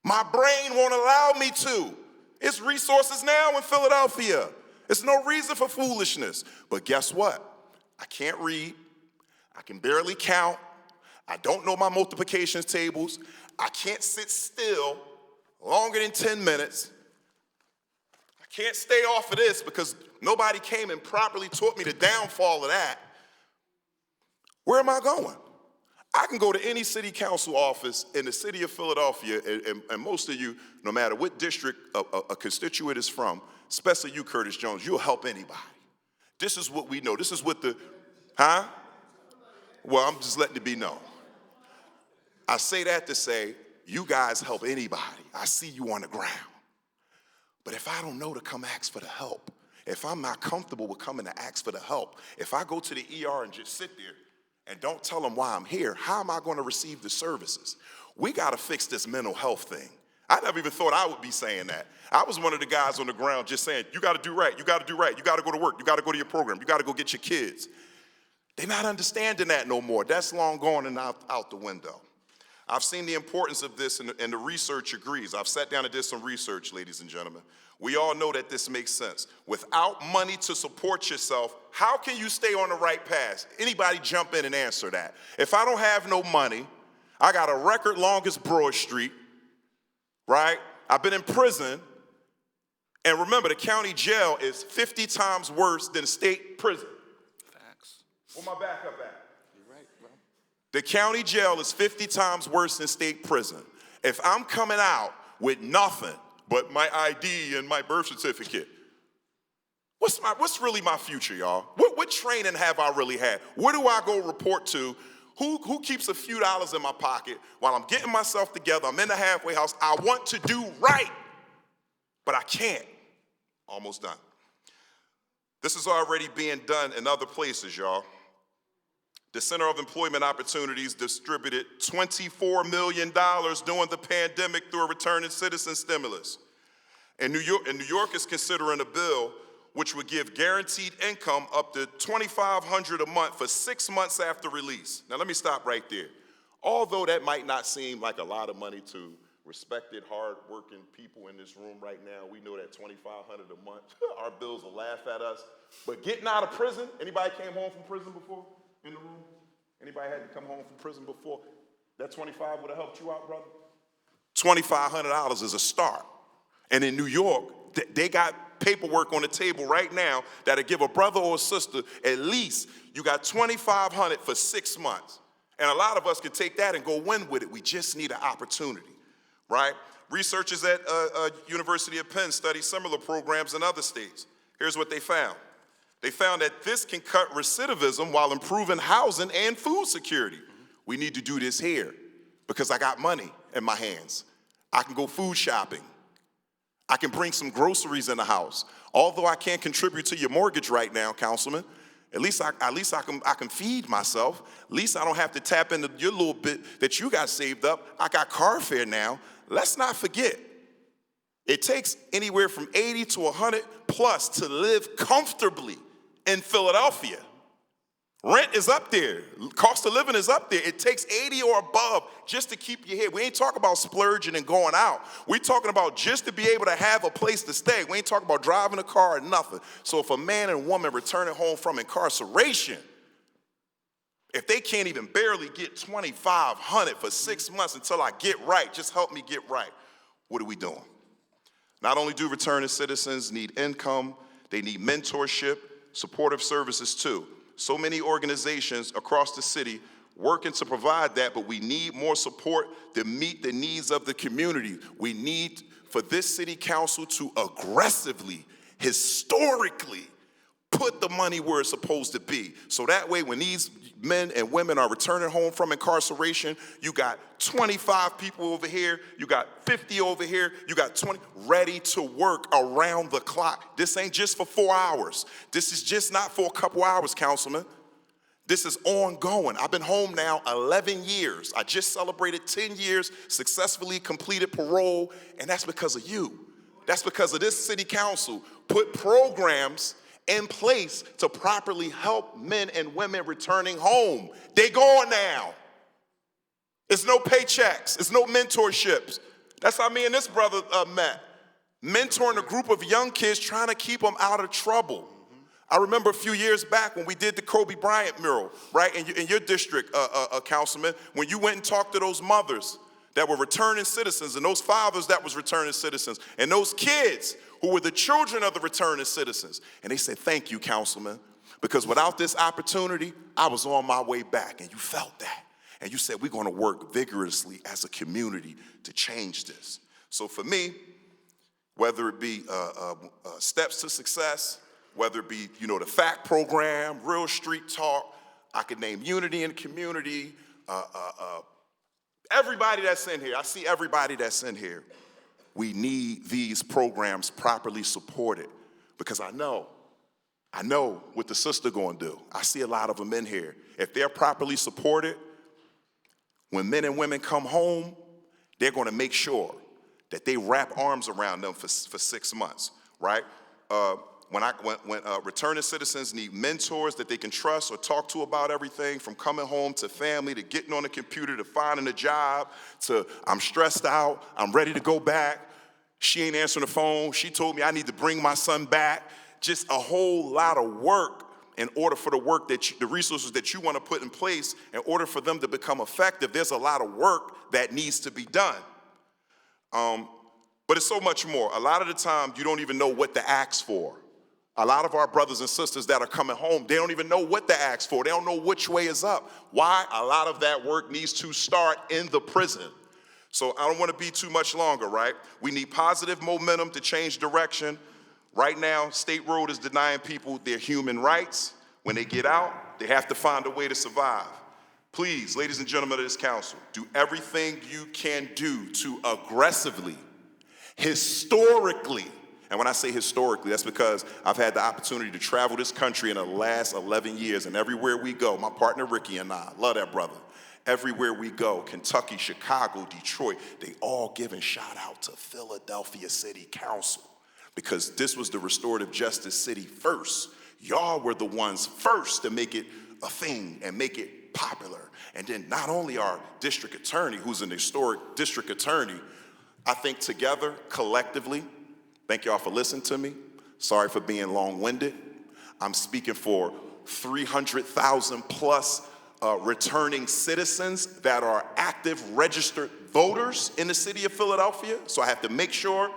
My brain won't allow me to. It's resources now in Philadelphia. It's no reason for foolishness. But guess what? I can't read. I can barely count. I don't know my multiplication tables. I can't sit still longer than 10 minutes. I can't stay off of this because nobody came and properly taught me the downfall of that. Where am I going? I can go to any city council office in the city of Philadelphia, and most of you, no matter what district a constituent is from, especially you, Curtis Jones, you'll help anybody. This is what we know. This is what Well, I'm just letting it be known. I say that to say, you guys help anybody. I see you on the ground. But if I don't know to come ask for the help, if I'm not comfortable with coming to ask for the help, if I go to the ER and just sit there and don't tell them why I'm here, how am I going to receive the services? We got to fix this mental health thing. I never even thought I would be saying that. I was one of the guys on the ground just saying, you got to do right, you got to do right, you got to go to work, you got to go to your program, you got to go get your kids. They're not understanding that no more. That's long gone and out the window. I've seen the importance of this, and the research agrees. I've sat down and did some research, ladies and gentlemen. We all know that this makes sense. Without money to support yourself, how can you stay on the right path? Anybody jump in and answer that? If I don't have no money, I got a record longest Broad Street, right? I've been in prison, and remember, the county jail is 50 times worse than state prison. Facts. Where my backup at? You're right, bro. The county jail is 50 times worse than state prison. If I'm coming out with nothing but my ID and my birth certificate, what's really my future, y'all? What training have I really had? Where do I go report to? Who keeps a few dollars in my pocket while I'm getting myself together? I'm in the halfway house. I want to do right, but I can't. Almost done. This is already being done in other places, y'all. The Center of Employment Opportunities distributed $24 million during the pandemic through a returning citizen stimulus. And New York is considering a bill which would give guaranteed income up to $2,500 a month for 6 months after release. Now let me stop right there. Although that might not seem like a lot of money to respected, hard-working people in this room right now, we know that $2,500 a month, our bills will laugh at us. But getting out of prison, anybody came home from prison before in the room? Anybody had to come home from prison before? That 25 would have helped you out, brother? $2,500 is a start. And in New York, they got paperwork on the table right now that'll give a brother or a sister at least, you got $2,500 for 6 months. And a lot of us can take that and go win with it. We just need an opportunity, right? Researchers at University of Penn study similar programs in other states. Here's what they found. They found that this can cut recidivism while improving housing and food security. We need to do this here because I got money in my hands. I can go food shopping. I can bring some groceries in the house. Although I can't contribute to your mortgage right now, Councilman, at least I can feed myself. At least I don't have to tap into your little bit that you got saved up. I got car fare now. Let's not forget, it takes anywhere from 80 to 100 plus to live comfortably in Philadelphia. Rent is up there. Cost of living is up there. It takes 80 or above just to keep you here. We ain't talking about splurging and going out. We're talking about just to be able to have a place to stay. We ain't talking about driving a car or nothing. So if a man and woman returning home from incarceration, if they can't even barely get $2,500 for 6 months until I get right, just help me get right, what are we doing? Not only do returning citizens need income, they need mentorship, supportive services too. So many organizations across the city working to provide that, but we need more support to meet the needs of the community. We need for this city council to aggressively, historically, put the money where it's supposed to be. So that way, when these men and women are returning home from incarceration, you got 25 people over here, you got 50 over here, you got 20 ready to work around the clock. This ain't just for 4 hours. This is just not for a couple hours, Councilman. This is ongoing. I've been home now 11 years. I just celebrated 10 years, successfully completed parole, and that's because of you. That's because of this city council put programs in place to properly help men and women returning home. They gone now. It's no paychecks. It's no mentorships. That's how me and this brother met. Mentoring a group of young kids trying to keep them out of trouble. I remember a few years back when we did the Kobe Bryant mural, right, in your district, Councilman, when you went and talked to those mothers that were returning citizens and those fathers that was returning citizens and those kids who were the children of the returning citizens. And they said, thank you, Councilman, because without this opportunity, I was on my way back, and you felt that. And you said, we're going to work vigorously as a community to change this. So for me, whether it be Steps to Success, whether it be, the FACT program, Real Street Talk, I could name Unity in the Community, everybody that's in here, I see everybody that's in here. we need these programs properly supported, because I know what the sister gonna do. I see a lot of them in here. If they're properly supported, when men and women come home, they're gonna make sure that they wrap arms around them for 6 months, right? When returning citizens need mentors that they can trust or talk to about everything, from coming home to family, to getting on the computer, to finding a job, to I'm stressed out, I'm ready to go back, she ain't answering the phone, she told me I need to bring my son back. Just a whole lot of work in order for the resources that you want to put in place, in order for them to become effective. There's a lot of work that needs to be done. But it's so much more. A lot of the time, you don't even know what to ask for. A lot of our brothers and sisters that are coming home, they don't even know what to ask for. They don't know which way is up. Why? A lot of that work needs to start in the prison. So I don't want to be too much longer, right? We need positive momentum to change direction. Right now, State Road is denying people their human rights. When they get out, they have to find a way to survive. Please, ladies and gentlemen of this council, do everything you can do to aggressively, historically, and when I say historically, that's because I've had the opportunity to travel this country in the last 11 years, and everywhere we go, my partner Ricky and I, love that brother, everywhere we go, Kentucky, Chicago, Detroit, they all giving shout out to Philadelphia City Council, because this was the restorative justice city first. Y'all were the ones first to make it a thing and make it popular. And then not only our district attorney, who's an historic district attorney, I think together, collectively, thank y'all for listening to me. Sorry for being long-winded. I'm speaking for 300,000 plus returning citizens that are active registered voters in the city of Philadelphia. So I have to make sure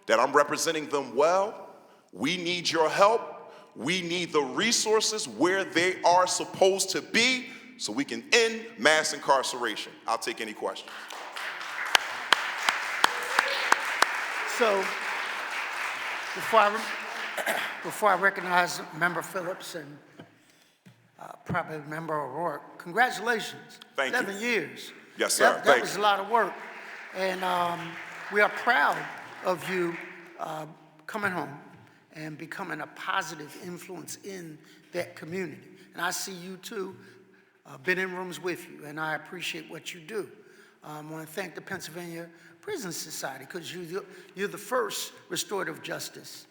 that I'm representing them well. We need your help. We need the resources where they are supposed to be so we can end mass incarceration. I'll take any questions. So, before I recognize Member Phillips and probably Member O'Rourke, congratulations. Thank you. 11 years. Yes, sir. That was a lot of work. And we are proud of you coming home and becoming a positive influence in that community. And I see you too, been in rooms with you, and I appreciate what you do. I want to thank the Pennsylvania Prison Society, because you're the first restorative justice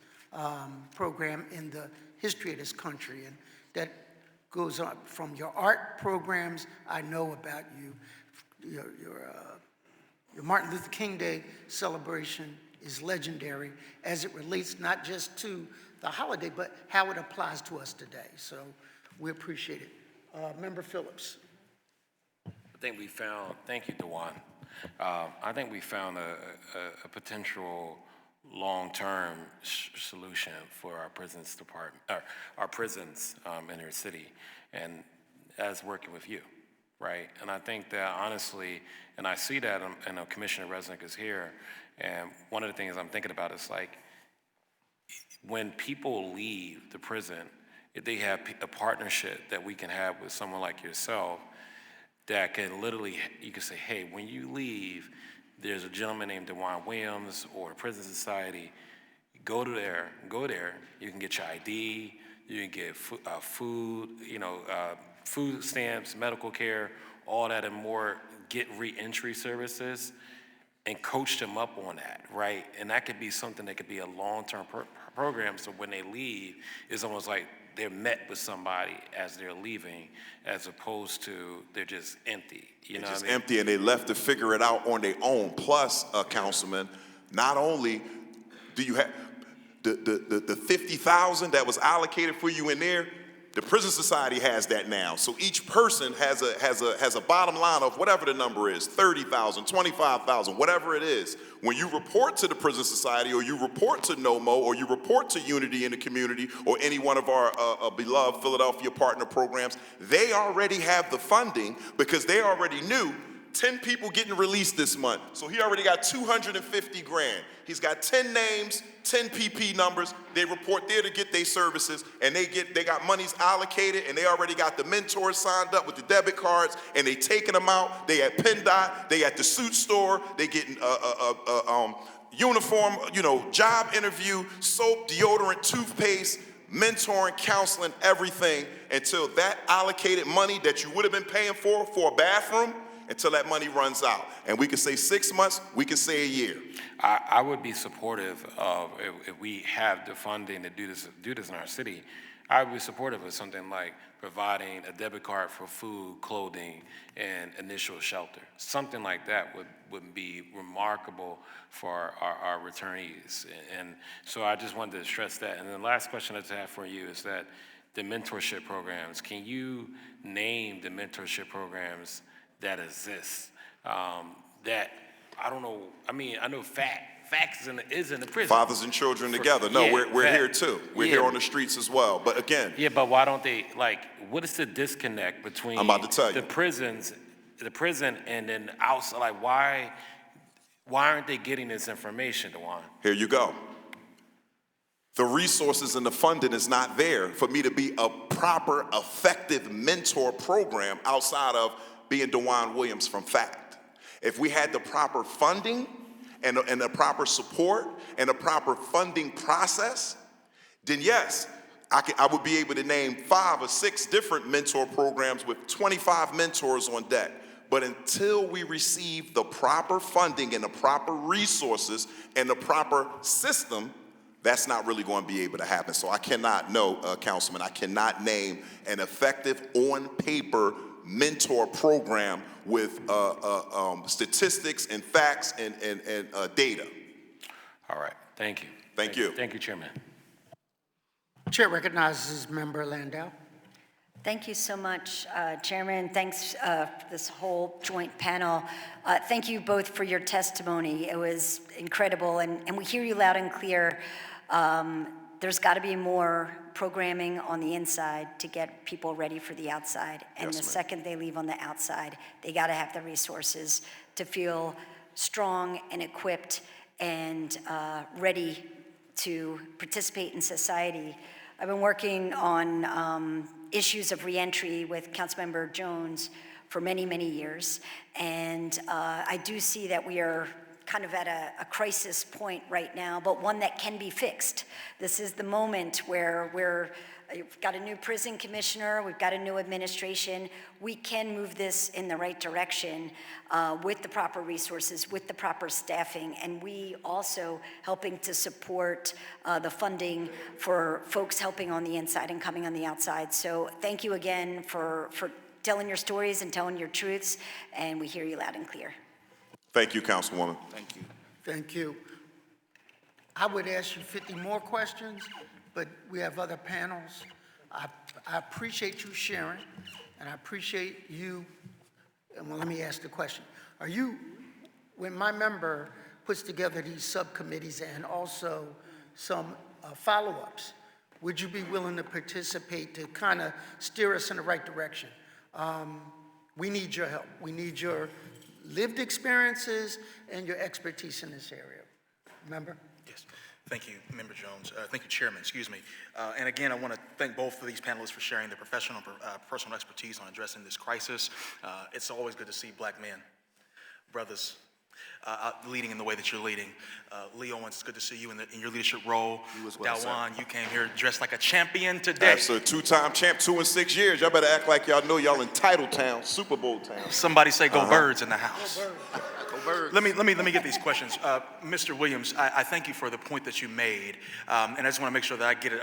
program in the history of this country, and that goes on from your art programs. I know about you. Your Martin Luther King Day celebration is legendary as it relates not just to the holiday, but how it applies to us today. So we appreciate it. Member Phillips. I think we found, thank you, Dewan. I think we found a potential long-term solution for our prisons department, our prisons in our city, and that's working with you, right? And I think that honestly, and I see that, and Commissioner Resnick is here, and one of the things I'm thinking about is like, when people leave the prison, if they have a partnership that we can have with someone like yourself, that can literally, you can say, hey, when you leave, there's a gentleman named DeJuan Williams or Prison Society. Go there, you can get your ID, you can get food, food stamps, medical care, all that and more, get re-entry services, and coach them up on that, right? And that could be something that could be a long-term program, so when they leave, it's almost like they're met with somebody as they're leaving, as opposed to they're just empty. You know what I mean? Empty, and they left to figure it out on their own. Plus, Councilman, not only do you have the 50,000 that was allocated for you in there, the Prison Society has that now. So each person has a bottom line of whatever the number is, 30,000, 25,000, whatever it is. When you report to the Prison Society, or you report to NOMO, or you report to Unity in the community, or any one of our beloved Philadelphia partner programs, they already have the funding because they already knew 10 people getting released this month. So he already got 250 grand. He's got 10 names, 10 PP numbers. They report there to get their services, and they got monies allocated, and they already got the mentors signed up with the debit cards, and they taking them out. They at PennDOT, they at the suit store, they getting uniform, job interview, soap, deodorant, toothpaste, mentoring, counseling, everything, until that allocated money that you would have been paying for a bathroom, until that money runs out. And we can say 6 months, we can say a year. I would be supportive of, if we have the funding to do this in our city, I would be supportive of something like providing a debit card for food, clothing, and initial shelter. Something like that would be remarkable for our returnees. And so I just wanted to stress that. And the last question I have for you is that the mentorship programs, can you name the mentorship programs that exist? That, I don't know, I know Facts is in the prison. Fathers and children together. No, we're here too. We're here on the streets as well. But again. Yeah, but why don't they, what is the disconnect between I'm about to tell you. the prison and then outside? Like, why aren't they getting this information, Dewan? Here you go. The resources and the funding is not there for me to be a proper, effective mentor program outside of being Dewan Williams from FACT. If we had the proper funding and the proper support and the proper funding process, then yes, I would be able to name 5 or 6 different mentor programs with 25 mentors on deck. But until we receive the proper funding and the proper resources and the proper system, that's not really going to be able to happen. So I cannot, Councilman, I cannot name an effective on-paper mentor program with statistics and facts and data. All right, thank you. Thank you. Thank you, Chairman. Chair recognizes Member Landau. Thank you so much, Chairman. Thanks this whole joint panel. Thank you both for your testimony. It was incredible, and we hear you loud and clear. There's got to be more programming on the inside to get people ready for the outside. And the second they leave on the outside, they got to have the resources to feel strong and equipped and ready to participate in society. I've been working on issues of reentry with Councilmember Jones for many, many years. And I do see that we are kind of at a crisis point right now, but one that can be fixed. This is the moment where we've got a new prison commissioner, we've got a new administration. We can move this in the right direction with the proper resources, with the proper staffing, and we also helping to support the funding for folks helping on the inside and coming on the outside. So thank you again for telling your stories and telling your truths, and we hear you loud and clear. Thank you, Councilwoman. Thank you. Thank you. I would ask you 50 more questions, but we have other panels. I appreciate you sharing, and I appreciate you. And well, let me ask the question. When my member puts together these subcommittees and also some follow-ups, would you be willing to participate to kind of steer us in the right direction? We need your help. We need your lived experiences and your expertise in this area. Member? Yes. Thank you, Member Jones. Thank you, Chairman, excuse me. And again, I want to thank both of these panelists for sharing their professional, personal expertise on addressing this crisis. It's always good to see black men, brothers, leading in the way that you're leading. Lee Owens, it's good to see you in your leadership role. You as well, Dawan, you came here dressed like a champion today. Absolutely, 2-time champ, 2 in 6 years. Y'all better act like y'all know y'all in title town, Super Bowl town. Somebody say go Birds in the house. Go Birds. Let me get these questions. Mr. Williams, I thank you for the point that you made, and I just want to make sure that I get it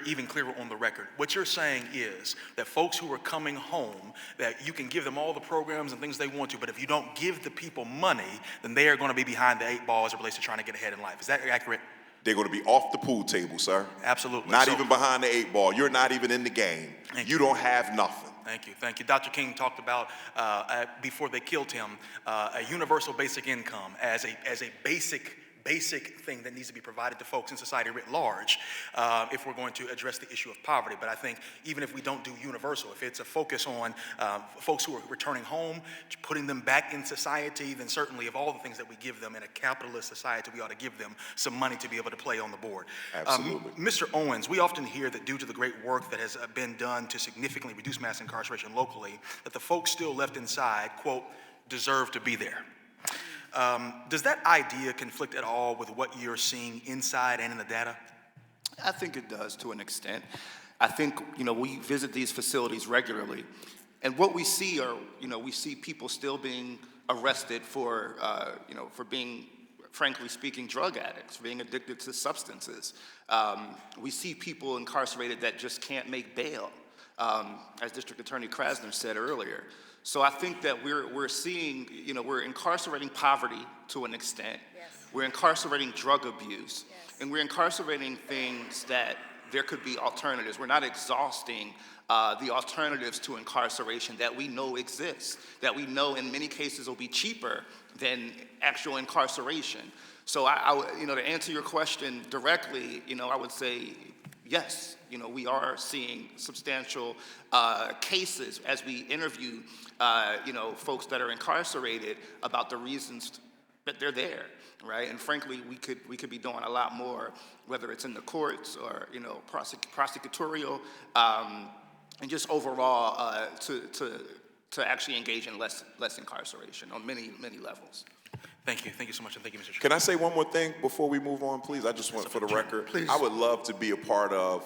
even clearer on the record. What you're saying is that folks who are coming home, that you can give them all the programs and things they want to, but if you don't give the people money, then they are going to be behind the 8 ball as it relates to trying to get ahead in life. Is that accurate? They're going to be off the pool table, sir. Absolutely. Not even behind the 8 ball. You're not even in the game. You don't have nothing. Thank you, thank you. Dr. King talked about, before they killed him, a universal basic income as a basic thing that needs to be provided to folks in society writ large if we're going to address the issue of poverty. But I think even if we don't do universal, if it's a focus on folks who are returning home, putting them back in society, then certainly of all the things that we give them in a capitalist society, we ought to give them some money to be able to play on the board. Absolutely. Mr. Owens, we often hear that due to the great work that has been done to significantly reduce mass incarceration locally, that the folks still left inside, quote, deserve to be there. Does that idea conflict at all with what you're seeing inside and in the data? I think it does to an extent. I think, we visit these facilities regularly, and what we see are, we see people still being arrested for, for being, frankly speaking, drug addicts, being addicted to substances. We see people incarcerated that just can't make bail, as District Attorney Krasner said earlier. So I think that we're seeing, we're incarcerating poverty to an extent. Yes. We're incarcerating drug abuse. Yes. And we're incarcerating things that there could be alternatives. We're not exhausting the alternatives to incarceration that we know exist, that we know in many cases will be cheaper than actual incarceration. So to answer your question directly, I would say yes. We are seeing substantial cases as we interview, folks that are incarcerated about the reasons that they're there, right? And frankly, we could be doing a lot more, whether it's in the courts or prosecutorial, and just overall to actually engage in less incarceration on many levels. Thank you so much, and thank you, Mr. Chairman. Can I say one more thing before we move on, please? I just want, for the record, I would love to be a part of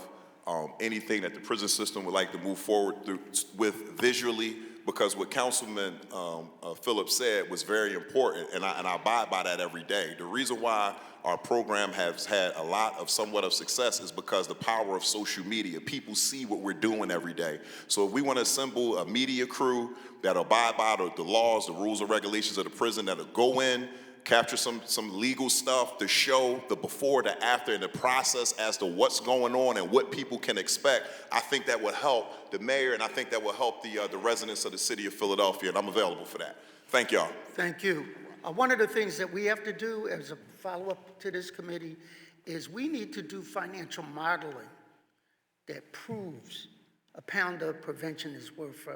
anything that the prison system would like to move forward with visually, because what Councilman Phillips said was very important, and I abide by that every day. The reason why our program has had a lot of somewhat of success is because the power of social media. People see what we're doing every day. So if we want to assemble a media crew that abide by the laws, the rules and regulations of the prison, that'll go in, capture some legal stuff to show the before, the after, and the process as to what's going on and what people can expect, I think that would help the mayor, and I think that will help the residents of the city of Philadelphia, and I'm available for that. Thank y'all. Thank you. One of the things that we have to do as a follow-up to this committee is we need to do financial modeling that proves a pound of prevention is worth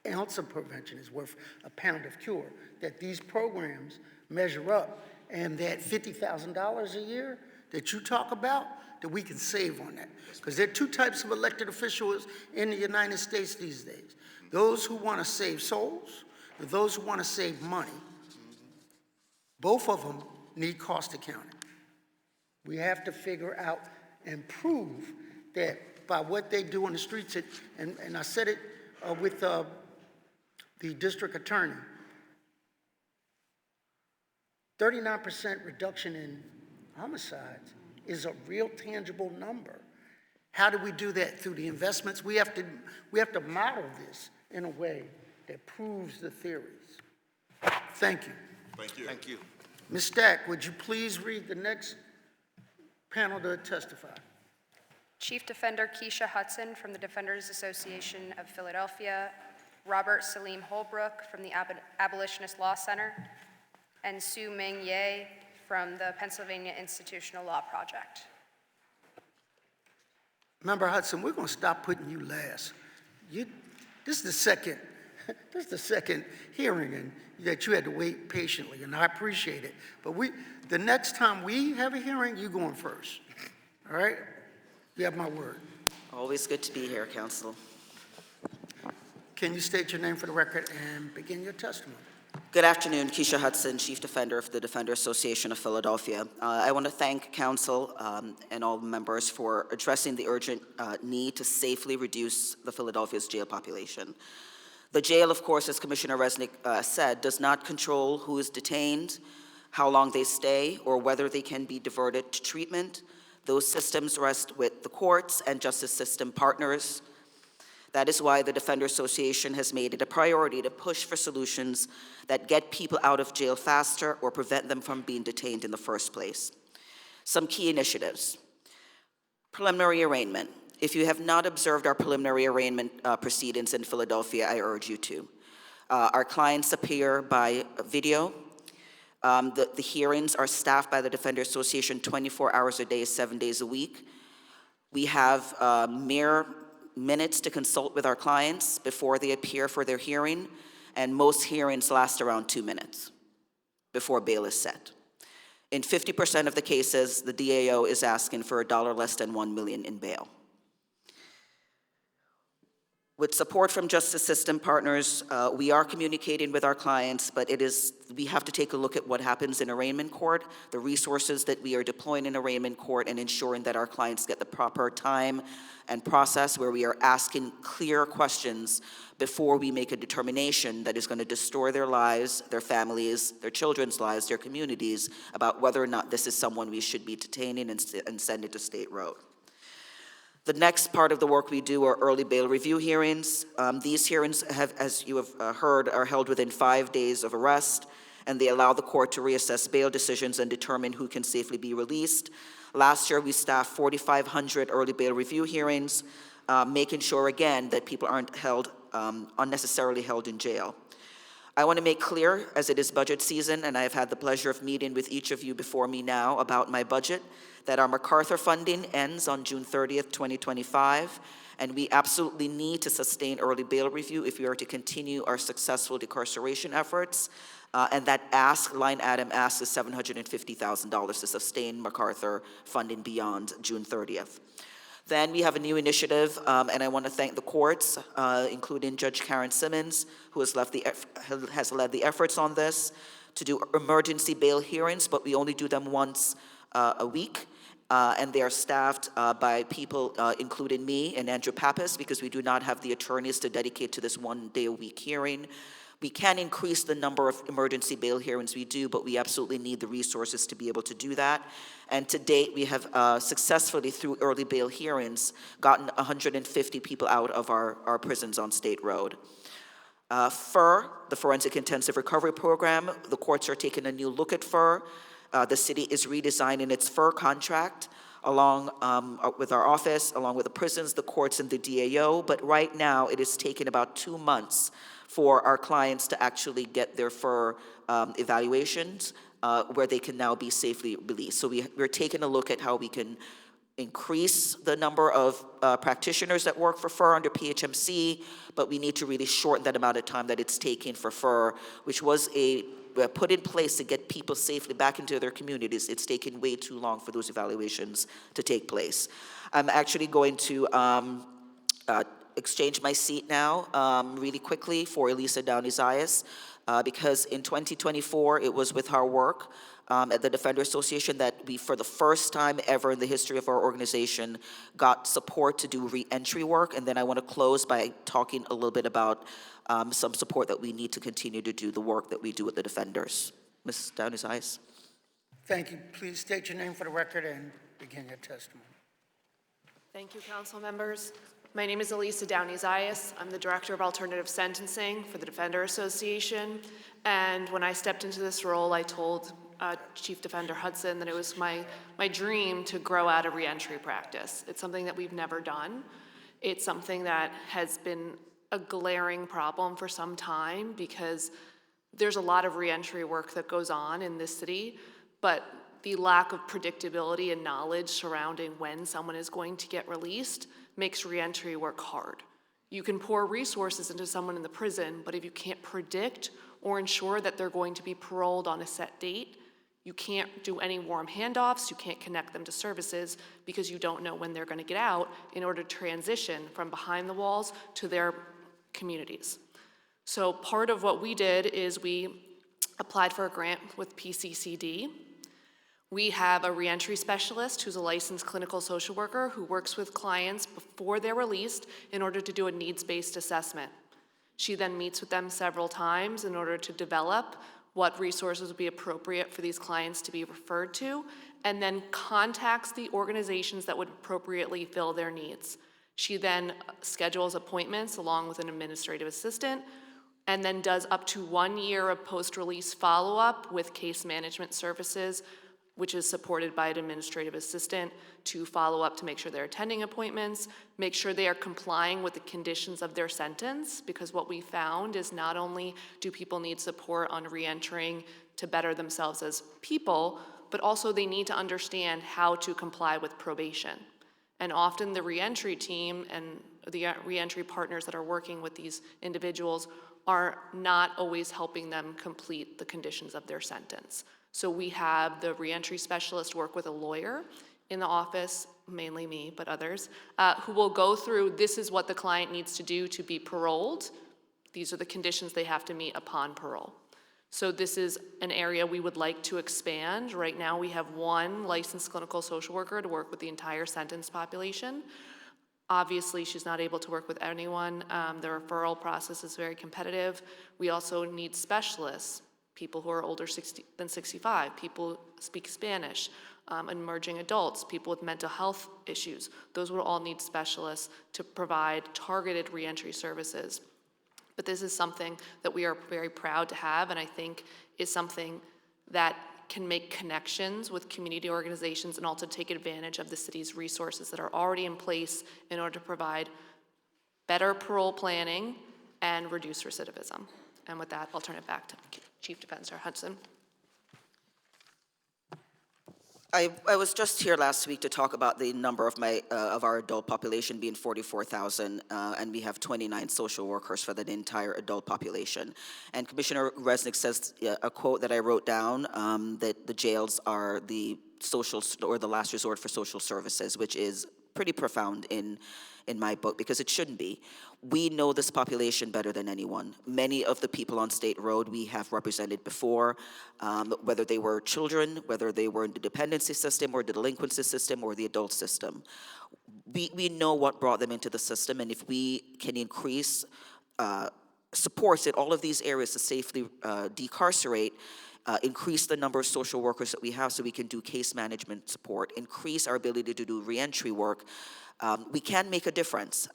an ounce of prevention is worth a pound of cure, that these programs measure up, and that $50,000 a year that you talk about, that we can save on that. Because there are two types of elected officials in the United States these days. Those who want to save souls, and those who want to save money. Both of them need cost accounting. We have to figure out and prove that by what they do on the streets, and I said it with the district attorney, 39% reduction in homicides is a real tangible number. How do we do that? Through the investments. We have to model this in a way that proves the theories. Thank you. Thank you. Thank you. Ms. Stack, would you please read the next panel to testify? Chief Defender Keisha Hudson from the Defenders Association of Philadelphia, Robert Salim Holbrook from the Abolitionist Law Center, and Sue Ming Ye from the Pennsylvania Institutional Law Project. Member Hudson, we're going to stop putting you last. This is the second hearing, and that you had to wait patiently, and I appreciate it. But the next time we have a hearing, you're going first. All right? You have my word. Always good to be here, Council. Can you state your name for the record and begin your testimony? Good afternoon, Keisha Hudson, Chief Defender of the Defender Association of Philadelphia. I want to thank Council and all the members for addressing the urgent need to safely reduce the Philadelphia's jail population. The jail, of course, as Commissioner Resnick said, does not control who is detained, how long they stay, or whether they can be diverted to treatment. Those systems rest with the courts and justice system partners. That is why the Defender Association has made it a priority to push for solutions that get people out of jail faster or prevent them from being detained in the first place. Some key initiatives. Preliminary arraignment. If you have not observed our preliminary arraignment proceedings in Philadelphia, I urge you to. Our clients appear by video. The hearings are staffed by the Defender Association 24 hours a day, 7 days a week. We have mere minutes to consult with our clients before they appear for their hearing, and most hearings last around 2 minutes before bail is set. In 50% of the cases, the DAO is asking for $1 less than $1 million in bail. With support from justice system partners, we are communicating with our clients, but we have to take a look at what happens in arraignment court, the resources that we are deploying in arraignment court, and ensuring that our clients get the proper time and process where we are asking clear questions before we make a determination that is going to destroy their lives, their families, their children's lives, their communities, about whether or not this is someone we should be detaining and sending to state road. The next part of the work we do are early bail review hearings. These hearings have, as you have heard, are held within 5 days of arrest, and they allow the court to reassess bail decisions and determine who can safely be released. Last year, we staffed 4,500 early bail review hearings, making sure, again, that people aren't held, unnecessarily held in jail. I want to make clear, as it is budget season, and I have had the pleasure of meeting with each of you before me now about my budget, that our MacArthur funding ends on June 30th, 2025, and we absolutely need to sustain early bail review if we are to continue our successful decarceration efforts. And that line item ask is $750,000 to sustain MacArthur funding beyond June 30th. Then we have a new initiative, and I want to thank the courts, including Judge Karen Simmons, who has led the efforts on this, to do emergency bail hearings, but we only do them once a week. And they are staffed by people, including me and Andrew Pappas, because we do not have the attorneys to dedicate to this 1 day a week hearing. We can increase the number of emergency bail hearings we do, but we absolutely need the resources to be able to do that. And to date, we have successfully, through early bail hearings, gotten 150 people out of our prisons on State Road. FIR, the Forensic Intensive Recovery Program, the courts are taking a new look at FIR. The city is redesigning its FIR contract along with our office, along with the prisons, the courts, and the DAO. But right now, it is taking about 2 months for our clients to actually get their FIR evaluations where they can now be safely released. So we're taking a look at how we can increase the number of practitioners that work for FIR under PHMC, but we need to really shorten that amount of time that it's taking for FIR, which was put in place to get people safely back into their communities. It's taken way too long for those evaluations to take place. I'm actually going to exchange my seat now really quickly for Elisa Downey-Zayas, because in 2024, it was with her work at the Defender Association that we, for the first time ever in the history of our organization, got support to do re-entry work. And then I want to close by talking a little bit about some support that we need to continue to do the work that we do with the Defenders. Ms. Downey-Zayas. Thank you. Please state your name for the record and begin your testimony. Thank you, council members. My name is Elisa Downey-Zayas. I'm the Director of Alternative Sentencing for the Defender Association. And when I stepped into this role, I told Chief Defender Hudson that it was my dream to grow out a reentry practice. It's something that we've never done. It's something that has been a glaring problem for some time because there's a lot of reentry work that goes on in this city, but the lack of predictability and knowledge surrounding when someone is going to get released makes reentry work hard. You can pour resources into someone in the prison, but if you can't predict or ensure that they're going to be paroled on a set date, you can't do any warm handoffs, you can't connect them to services because you don't know when they're going to get out in order to transition from behind the walls to their communities. So part of what we did is we applied for a grant with PCCD. We have a reentry specialist who's a licensed clinical social worker who works with clients before they're released in order to do a needs-based assessment. She then meets with them several times in order to develop what resources would be appropriate for these clients to be referred to, and then contacts the organizations that would appropriately fill their needs. She then schedules appointments along with an administrative assistant, and then does up to 1 year of post-release follow-up with case management services, which is supported by an administrative assistant to follow up to make sure they're attending appointments, make sure they are complying with the conditions of their sentence, because what we found is not only do people need support on re-entering to better themselves as people, but also they need to understand how to comply with probation. And often the re-entry team and the re-entry partners that are working with these individuals are not always helping them complete the conditions of their sentence. So we have the reentry specialist work with a lawyer in the office, mainly me, but others, who will go through, this is what the client needs to do to be paroled. These are the conditions they have to meet upon parole. So this is an area we would like to expand. Right now, we have one licensed clinical social worker to work with the entire sentence population. Obviously, she's not able to work with anyone. The referral process is very competitive. We also need specialists, people who are older than 65, people who speak Spanish, emerging adults, people with mental health issues. Those will all need specialists to provide targeted reentry services. But this is something that we are very proud to have, and I think is something that can make connections with community organizations and also take advantage of the city's resources that are already in place in order to provide better parole planning and reduce recidivism. And with that, I'll turn it back to Chief Defender Hudson. I was just here last week to talk about the number of our adult population being 44,000, and we have 29 social workers for the entire adult population. And Commissioner Resnick says a quote that I wrote down, that the jails are the last resort for social services, which is pretty profound in my book, because it shouldn't be. We know this population better than anyone. Many of the people on State Road we have represented before, whether they were children, whether they were in the dependency system or the delinquency system or the adult system. We know what brought them into the system, and if we can increase supports in all of these areas to safely decarcerate, increase the number of social workers that we have so we can do case management support, increase our ability to do reentry work, we can make a difference.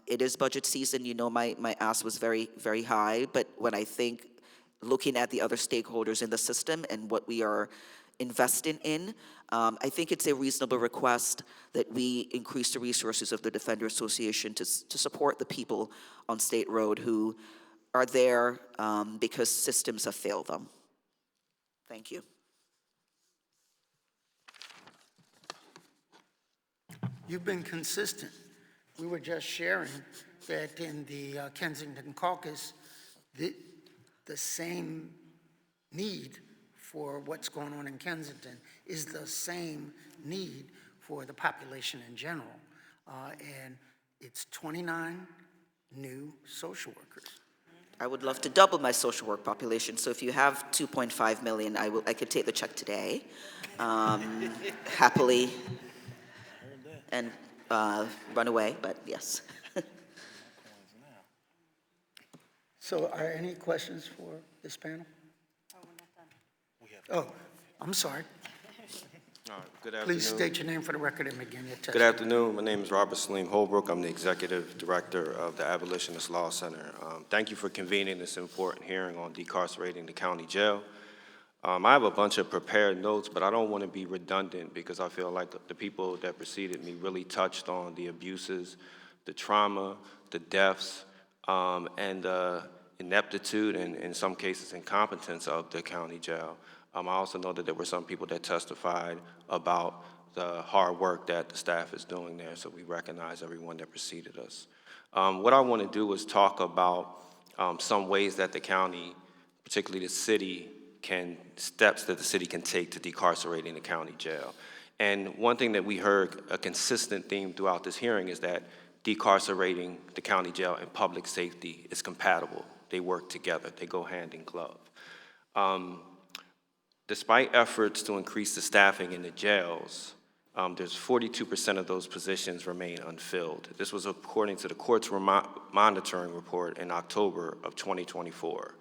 It is budget season. You know, my ask was very, very high, but when I think looking at the other stakeholders in the system and what we are investing in, I think it's a reasonable request that we increase the resources of the Defender Association to support the people on State Road who are there because systems have failed them. Thank you. You've been consistent. We were just sharing that in the Kensington caucus, the same need for what's going on in Kensington is the same need for the population in general. And it's 29 new social workers. I would love to double my social work population, so if you have 2.5 million, I could take the check today, happily, and run away, but yes. So are any questions for this panel? Oh, I'm sorry. Good afternoon. Please state your name for the record and begin your testimony. Good afternoon. My name is Robert Salim Holbrook. I'm the Executive Director of the Abolitionist Law Center. Thank you for convening this important hearing on decarcerating the county jail. I have a bunch of prepared notes, but I don't want to be redundant because I feel like the people that preceded me really touched on the abuses, the trauma, the deaths, and the ineptitude and in some cases incompetence of the county jail. I also know that there were some people that testified about the hard work that the staff is doing there, so we recognize everyone that preceded us. What I want to do is talk about some ways that the county, particularly the city, steps that the city can take to decarcerating the county jail. And one thing that we heard, a consistent theme throughout this hearing, is that decarcerating the county jail and public safety is compatible. They work together, they go hand in glove. Despite efforts to increase the staffing in the jails, there's 42% of those positions remain unfilled. This was according to the court's monitoring report in October of 2024.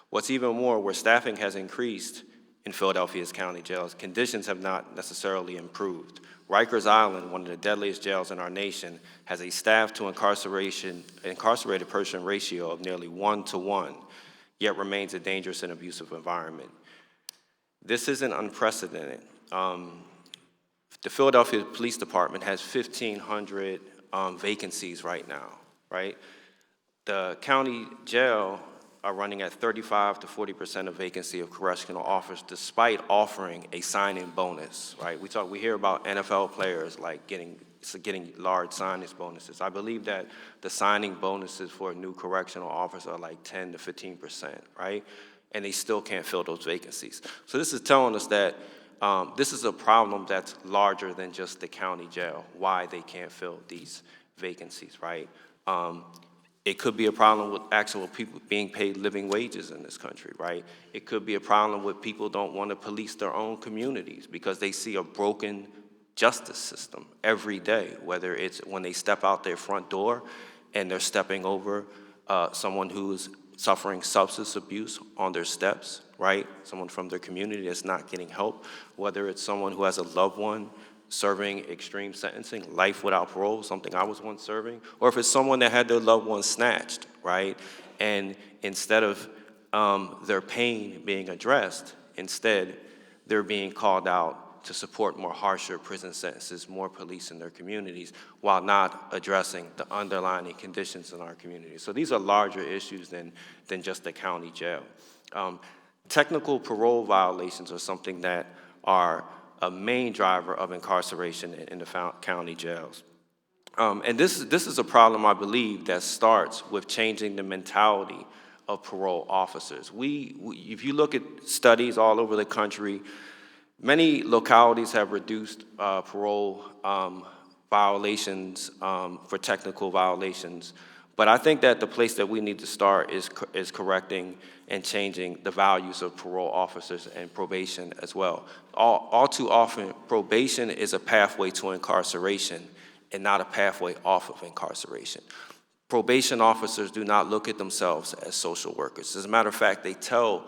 What's even more, where staffing has increased in Philadelphia's county jails, conditions have not necessarily improved. Rikers Island, one of the deadliest jails in our nation, has a staff to incarcerated person ratio of nearly 1-to-1, yet remains a dangerous and abusive environment. This isn't unprecedented. The Philadelphia Police Department has 1,500 vacancies right now, right? The county jail are running at 35 to 40% of vacancy of correctional officers, despite offering a signing bonus, right? We hear about NFL players like getting large signing bonuses. I believe that the signing bonuses for a new correctional officer are like 10 to 15%, right? And they still can't fill those vacancies. So this is telling us that This is a problem that's larger than just the county jail, why they can't fill these vacancies, right? It could be a problem with actual people being paid living wages in this country, right? It could be a problem with people don't want to police their own communities because they see a broken justice system every day, whether it's when they step out their front door and they're stepping over someone who's suffering substance abuse on their steps, right? Someone from their community that's not getting help, whether it's someone who has a loved one serving extreme sentencing, life without parole, something I was once serving, or if it's someone that had their loved one snatched, right? And instead of their pain being addressed, instead they're being called out to support more harsher prison sentences, more police in their communities, while not addressing the underlying conditions in our communities. So these are larger issues than just the county jail. Technical parole violations are something that are a main driver of incarceration in the county jails. And this is a problem, I believe, that starts with changing the mentality of parole officers. If you look at studies all over the country, many localities have reduced parole violations for technical violations. But I think that the place that we need to start is correcting and changing the values of parole officers and probation as well. All too often, probation is a pathway to incarceration and not a pathway off of incarceration. Probation officers do not look at themselves as social workers. As a matter of fact, they tell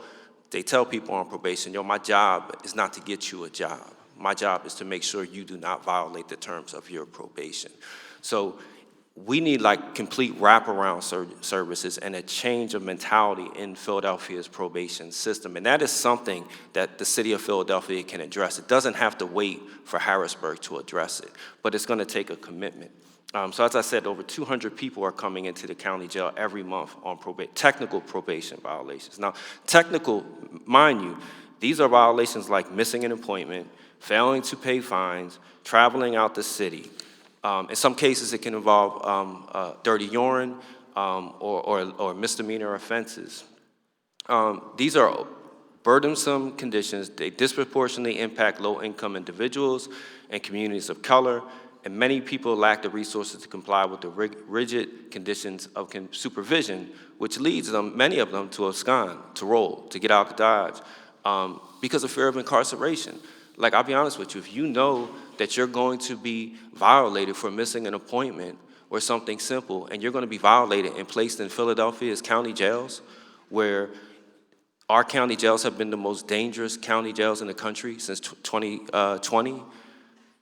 people on probation, my job is not to get you a job. My job is to make sure you do not violate the terms of your probation. So we need complete wraparound services and a change of mentality in Philadelphia's probation system. And that is something that the city of Philadelphia can address. It doesn't have to wait for Harrisburg to address it, but it's going to take a commitment. So as I said, over 200 people are coming into the county jail every month on technical probation violations. Now, technical, mind you, these are violations like missing an appointment, failing to pay fines, traveling out the city. In some cases, it can involve dirty urine or misdemeanor offenses. These are burdensome conditions. They disproportionately impact low-income individuals and communities of color, and many people lack the resources to comply with the rigid conditions of supervision, which leads many of them to abscond, to roll, to get out of Dodge, because of fear of incarceration. I'll be honest with you, if you know that you're going to be violated for missing an appointment or something simple, and you're going to be violated and placed in Philadelphia's county jails, where our county jails have been the most dangerous county jails in the country since 2020,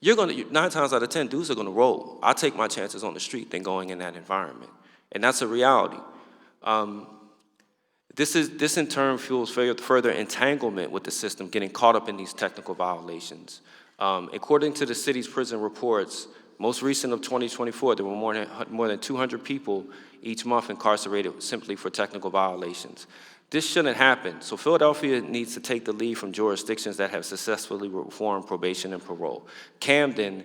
you're going to, 9 times out of 10, dudes are going to roll. I'll take my chances on the street than going in that environment. And that's a reality. This in turn fuels further entanglement with the system, getting caught up in these technical violations. According to the city's prison reports, most recent of 2024, there were more than 200 people each month incarcerated simply for technical violations. This shouldn't happen, so Philadelphia needs to take the lead from jurisdictions that have successfully reformed probation and parole. Camden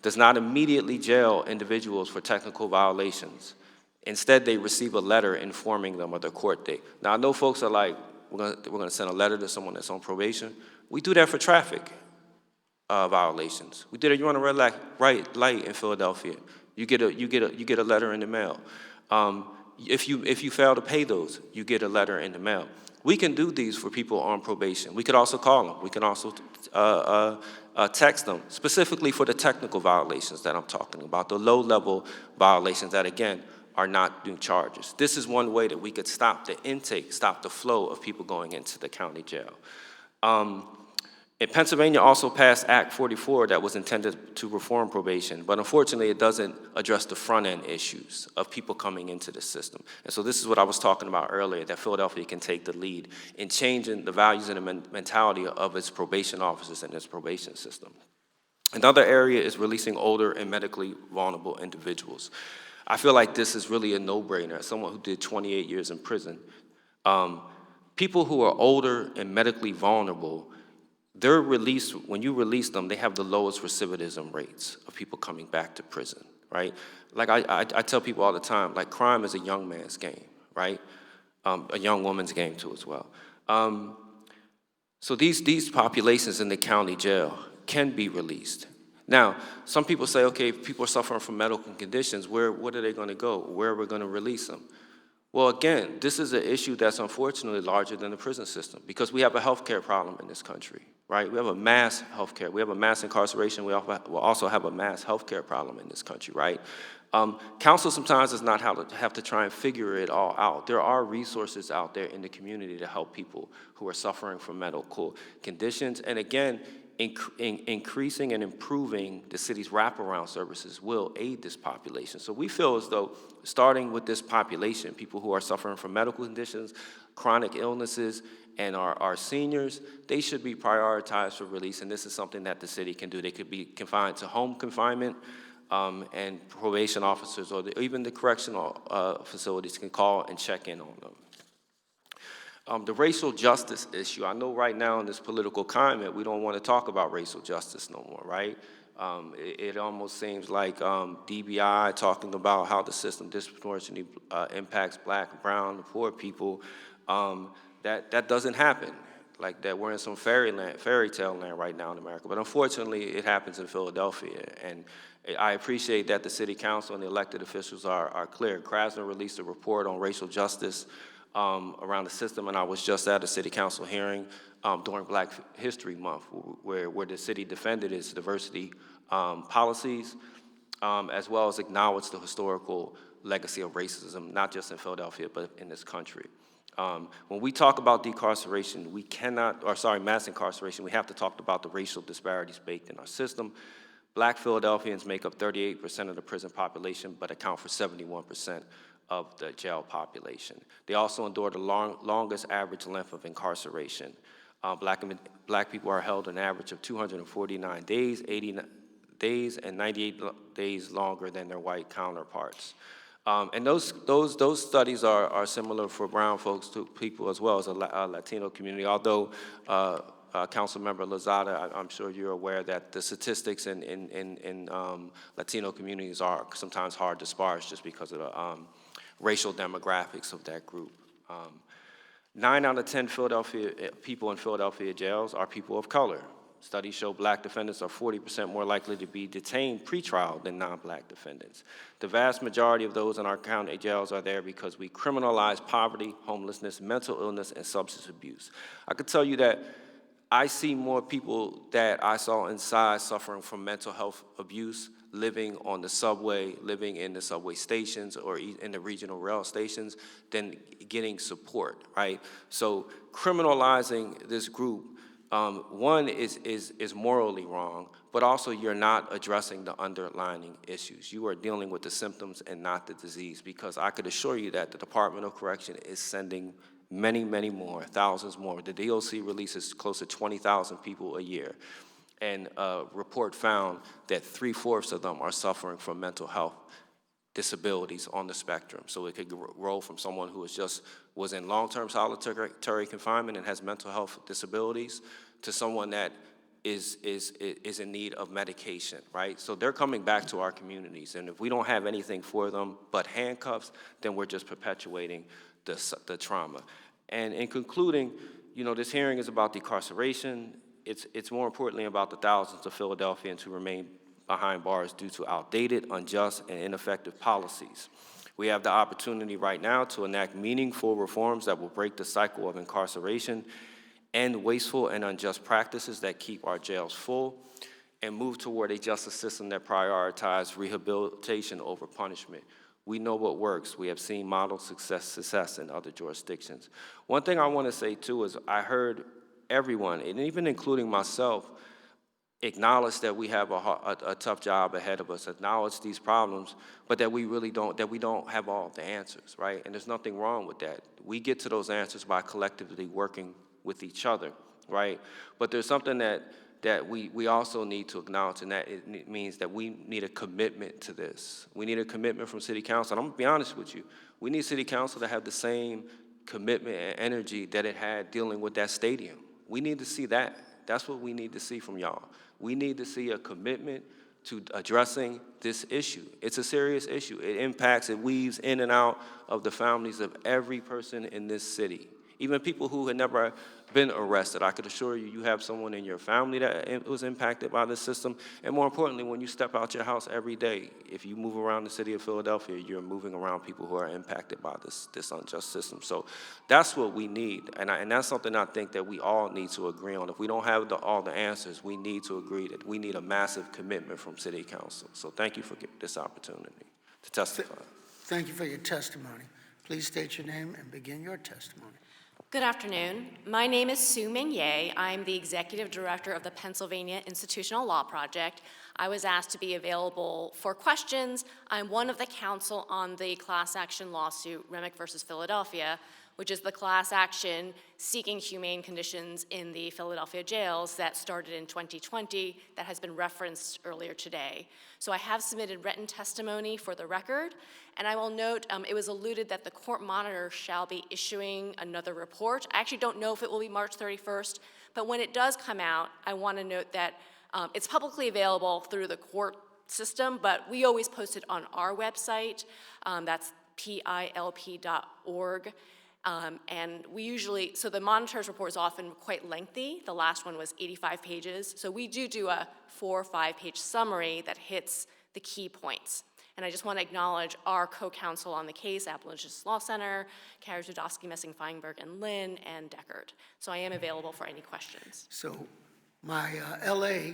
does not immediately jail individuals for technical violations. Instead, they receive a letter informing them of their court date. Now, I know folks are like, we're gonna send a letter to someone that's on probation. We do that for traffic violations. We did it. You run a red light in Philadelphia, you get a letter in the mail. If you fail to pay those, you get a letter in the mail. We can do these for people on probation. We could also call them. We can also text them, specifically for the technical violations that I'm talking about, the low-level violations that, again, are not new charges. This is one way that we could stop the intake, stop the flow of people going into the county jail. And Pennsylvania also passed Act 44 that was intended to reform probation, but unfortunately it doesn't address the front-end issues of people coming into the system. And so this is what I was talking about earlier, that Philadelphia can take the lead in changing the values and the mentality of its probation officers and its probation system. Another area is releasing older and medically vulnerable individuals. I feel like this is really a no-brainer. As someone who did 28 years in prison, people who are older and medically vulnerable, they're released, when you release them, they have the lowest recidivism rates of people coming back to prison, right? Like I tell people all the time, like crime is a young man's game, right? A young woman's game too as well. So these populations in the county jail can be released. Now, some people say, okay, if people are suffering from medical conditions, what are they going to go? Where are we going to release them? Well, again, this is an issue that's unfortunately larger than the prison system because we have a healthcare problem in this country, right? We have a mass healthcare. We have a mass incarceration. We also have a mass healthcare problem in this country, right? Council sometimes does not have to try and figure it all out. There are resources out there in the community to help people who are suffering from medical conditions. And again, increasing and improving the city's wraparound services will aid this population. So we feel as though starting with this population, people who are suffering from medical conditions, chronic illnesses, and our seniors, they should be prioritized for release, and this is something that the city can do. They could be confined to home confinement, and probation officers or even the correctional facilities can call and check in on them. The racial justice issue, I know right now in this political climate, we don't want to talk about racial justice no more, right? It almost seems like DBI talking about how the system disproportionately impacts black, brown, and poor people. That doesn't happen. Like that we're in some fairy tale land right now in America. But unfortunately, it happens in Philadelphia. And I appreciate that the city council and the elected officials are clear. Krasner released a report on racial justice around the system, and I was just at a city council hearing during Black History Month where the city defended its diversity policies, as well as acknowledged the historical legacy of racism, not just in Philadelphia, but in this country. When we talk about decarceration, mass incarceration, we have to talk about the racial disparities baked in our system. Black Philadelphians make up 38% of the prison population, but account for 71% of the jail population. They also endure the longest average length of incarceration. Black people are held an average of 249 days, 80 days, and 98 days longer than their white counterparts. And those studies are similar for brown folks to people as well as a Latino community, although Councilmember Lozada, I'm sure you're aware that the statistics in Latino communities are sometimes hard to sparse just because of the racial demographics of that group. 9 out of 10 people in Philadelphia jails are people of color. Studies show black defendants are 40% more likely to be detained pretrial than non-black defendants. The vast majority of those in our county jails are there because we criminalize poverty, homelessness, mental illness, and substance abuse. I could tell you that I see more people that I saw inside suffering from mental health abuse, living on the subway, living in the subway stations or in the regional rail stations, than getting support, right? So criminalizing this group, one is morally wrong, but also you're not addressing the underlying issues. You are dealing with the symptoms and not the disease, because I could assure you that the Department of Correction is sending many, many more, thousands more. The DOC releases close to 20,000 people a year. And a report found that 3/4 of them are suffering from mental health disabilities on the spectrum. So it could roll from someone who was in long-term solitary confinement and has mental health disabilities to someone that is in need of medication, right? So they're coming back to our communities, and if we don't have anything for them but handcuffs, then we're just perpetuating the trauma. And in concluding, this hearing is about decarceration. It's more importantly about the thousands of Philadelphians who remain behind bars due to outdated, unjust, and ineffective policies. We have the opportunity right now to enact meaningful reforms that will break the cycle of incarceration, end wasteful and unjust practices that keep our jails full, and move toward a justice system that prioritizes rehabilitation over punishment. We know what works. We have seen model success in other jurisdictions. One thing I want to say, too, is I heard everyone, and even including myself, acknowledge that we have a tough job ahead of us, acknowledge these problems, but that we don't have all the answers, right? And there's nothing wrong with that. We get to those answers by collectively working with each other, right? But there's something that we also need to acknowledge, and that it means that we need a commitment to this. We need a commitment from City Council. And I'm gonna be honest with you, we need City Council to have the same commitment and energy that it had dealing with that stadium. We need to see that. That's what we need to see from y'all. We need to see a commitment to addressing this issue. It's a serious issue. It weaves in and out of the families of every person in this city. Even people who had never been arrested. I could assure you, you have someone in your family that was impacted by this system. And more importantly, when you step out your house every day, if you move around the city of Philadelphia, you're moving around people who are impacted by this unjust system. So that's what we need. And that's something I think that we all need to agree on. If we don't have all the answers, we need to agree that we need a massive commitment from City Council. So thank you for this opportunity to testify. Thank you for your testimony. Please state your name and begin your testimony. Good afternoon. My name is Sue Minier. I'm the Executive Director of the Pennsylvania Institutional Law Project. I was asked to be available for questions. I'm one of the counsel on the class action lawsuit, Remick versus Philadelphia, which is the class action seeking humane conditions in the Philadelphia jails that started in 2020 that has been referenced earlier today. So I have submitted written testimony for the record, and I will note it was alluded that the court monitor shall be issuing another report. I actually don't know if it will be March 31st, but when it does come out, I want to note that it's publicly available through the court system, but we always post it on our website. That's pilp.org. And we usually, so the monitor's report is often quite lengthy. The last one was 85 pages. So we do a 4 or 5 page summary that hits the key points. And I just want to acknowledge our co-counsel on the case, Appalachian Law Center, Carrie Zudowski, Messing, Feinberg, and Lynn, and Deckard. So I am available for any questions. So my LA,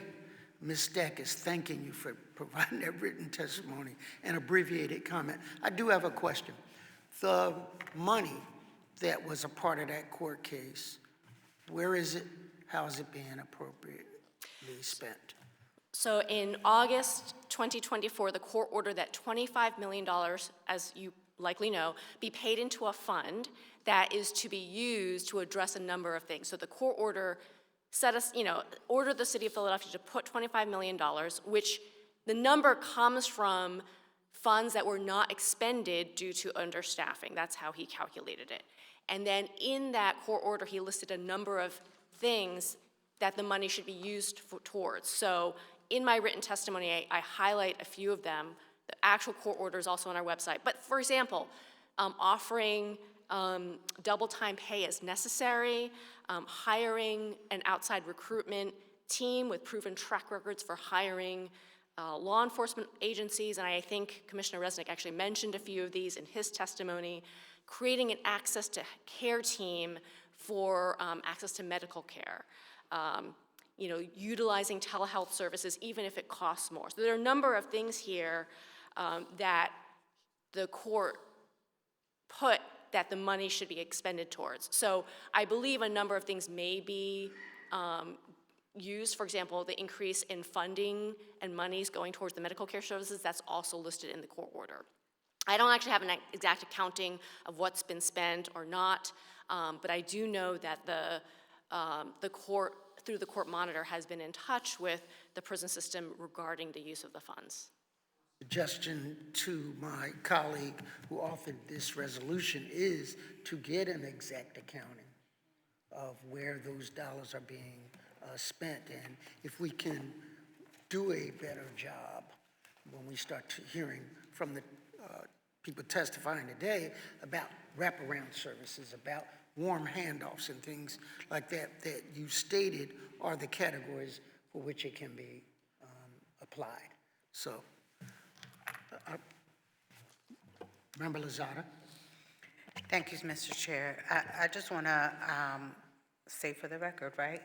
Ms. Deck, is thanking you for providing that written testimony and abbreviated comment. I do have a question. The money that was a part of that court case, where is it? How is it being appropriately spent? So in August 2024, the court ordered that $25 million, as you likely know, be paid into a fund that is to be used to address a number of things. So the court order ordered the city of Philadelphia to put $25 million, which the number comes from funds that were not expended due to understaffing. That's how he calculated it. And then in that court order, he listed a number of things that the money should be used towards. So in my written testimony, I highlight a few of them. The actual court order is also on our website. But for example, offering double time pay as necessary, hiring an outside recruitment team with proven track records for hiring law enforcement agencies, and I think Commissioner Resnick actually mentioned a few of these in his testimony, creating an access to care team for access to medical care, utilizing telehealth services even if it costs more. So there are a number of things here that the court put that the money should be expended towards. So I believe a number of things may be used. For example, the increase in funding and monies going towards the medical care services, that's also listed in the court order. I don't actually have an exact accounting of what's been spent or not, but I do know that the court, through the court monitor, has been in touch with the prison system regarding the use of the funds. Suggestion to my colleague who authored this resolution is to get an exact accounting of where those dollars are being spent. And if we can do a better job when we start hearing from the people testifying today about wraparound services, about warm handoffs and things like that, that you stated are the categories for which it can be applied. So, Member Lozada. Thank you, Mr. Chair. I just want to say for the record, right?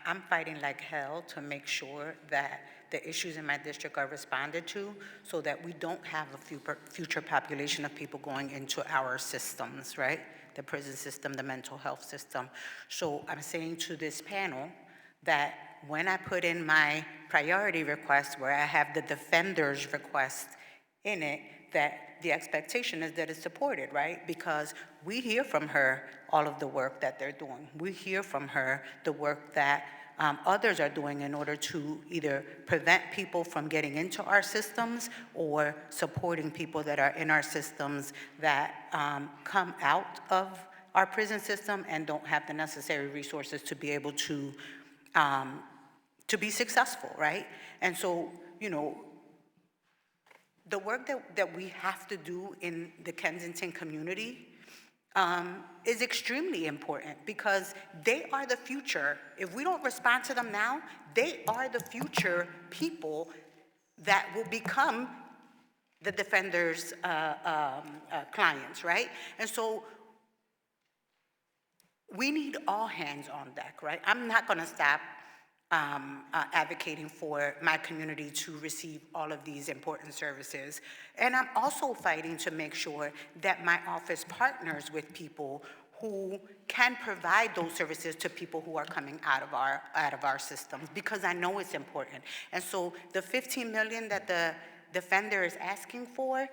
I'm fighting like hell to make sure that the issues in my district are responded to so that we don't have a future population of people going into our systems, right? The prison system, the mental health system. So I'm saying to this panel that when I put in my priority request where I have the defender's request in it, that the expectation is that it's supported, right? Because we hear from her all of the work that they're doing. We hear from her the work that others are doing in order to either prevent people from getting into our systems or supporting people that are in our systems that come out of our prison system and don't have the necessary resources to be able to be successful, right? And so, the work that we have to do in the Kensington community is extremely important because they are the future. If we don't respond to them now, they are the future people that will become the defenders' clients, right? And so we need all hands on deck, right? I'm not going to stop advocating for my community to receive all of these important services. And I'm also fighting to make sure that my office partners with people who can provide those services to people who are coming out of our systems, because I know it's important. And so the $15 million that the defender is asking for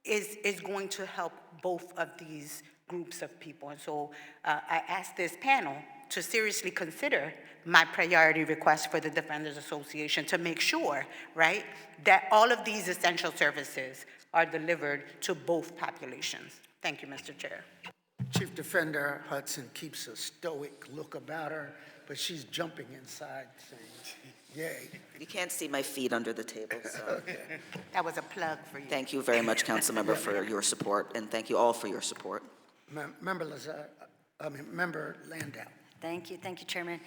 is going to help both of these groups of people. And so I ask this panel to seriously consider my priority request for the Defenders Association to make sure, right, that all of these essential services are delivered to both populations. Thank you, Mr. Chair. Chief Defender Hudson keeps a stoic look about her, but she's jumping inside saying, yay. You can't see my feet under the table, so. Okay. That was a plug for you. Thank you very much, Councilmember, for your support, and thank you all for your support. Member Landau. Thank you, Chairman.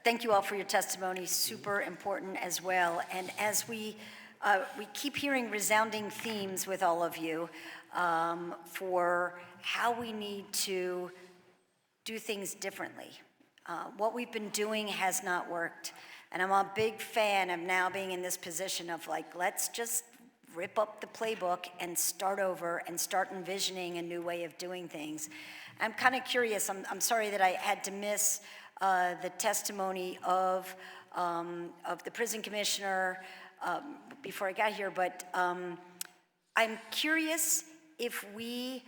Thank you all for your testimony, super important as well. And as we keep hearing resounding themes with all of you for how we need to do things differently. What we've been doing has not worked. And I'm a big fan of now being in this position of like, let's just rip up the playbook and start over and start envisioning a new way of doing things. I'm kind of curious, I'm sorry that I had to miss the testimony of the prison commissioner before I got here, but I'm curious if we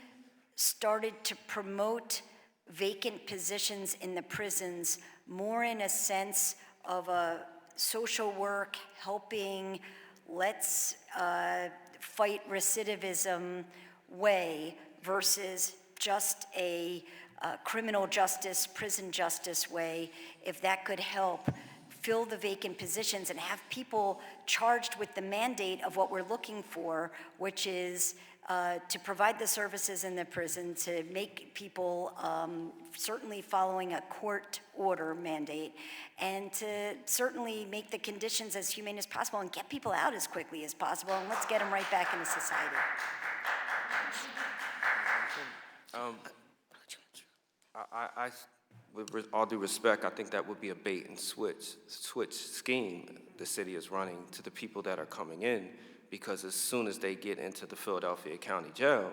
started to promote vacant positions in the prisons more in a sense of a social work, helping, let's fight recidivism way versus just a criminal justice, prison justice way, if that could help fill the vacant positions and have people charged with the mandate of what we're looking for, which is to provide the services in the prison, to make people certainly following a court order mandate, and to certainly make the conditions as humane as possible and get people out as quickly as possible, and let's get them right back into society. With all due respect, I think that would be a bait and switch scheme the city is running to the people that are coming in, because as soon as they get into the Philadelphia County Jail,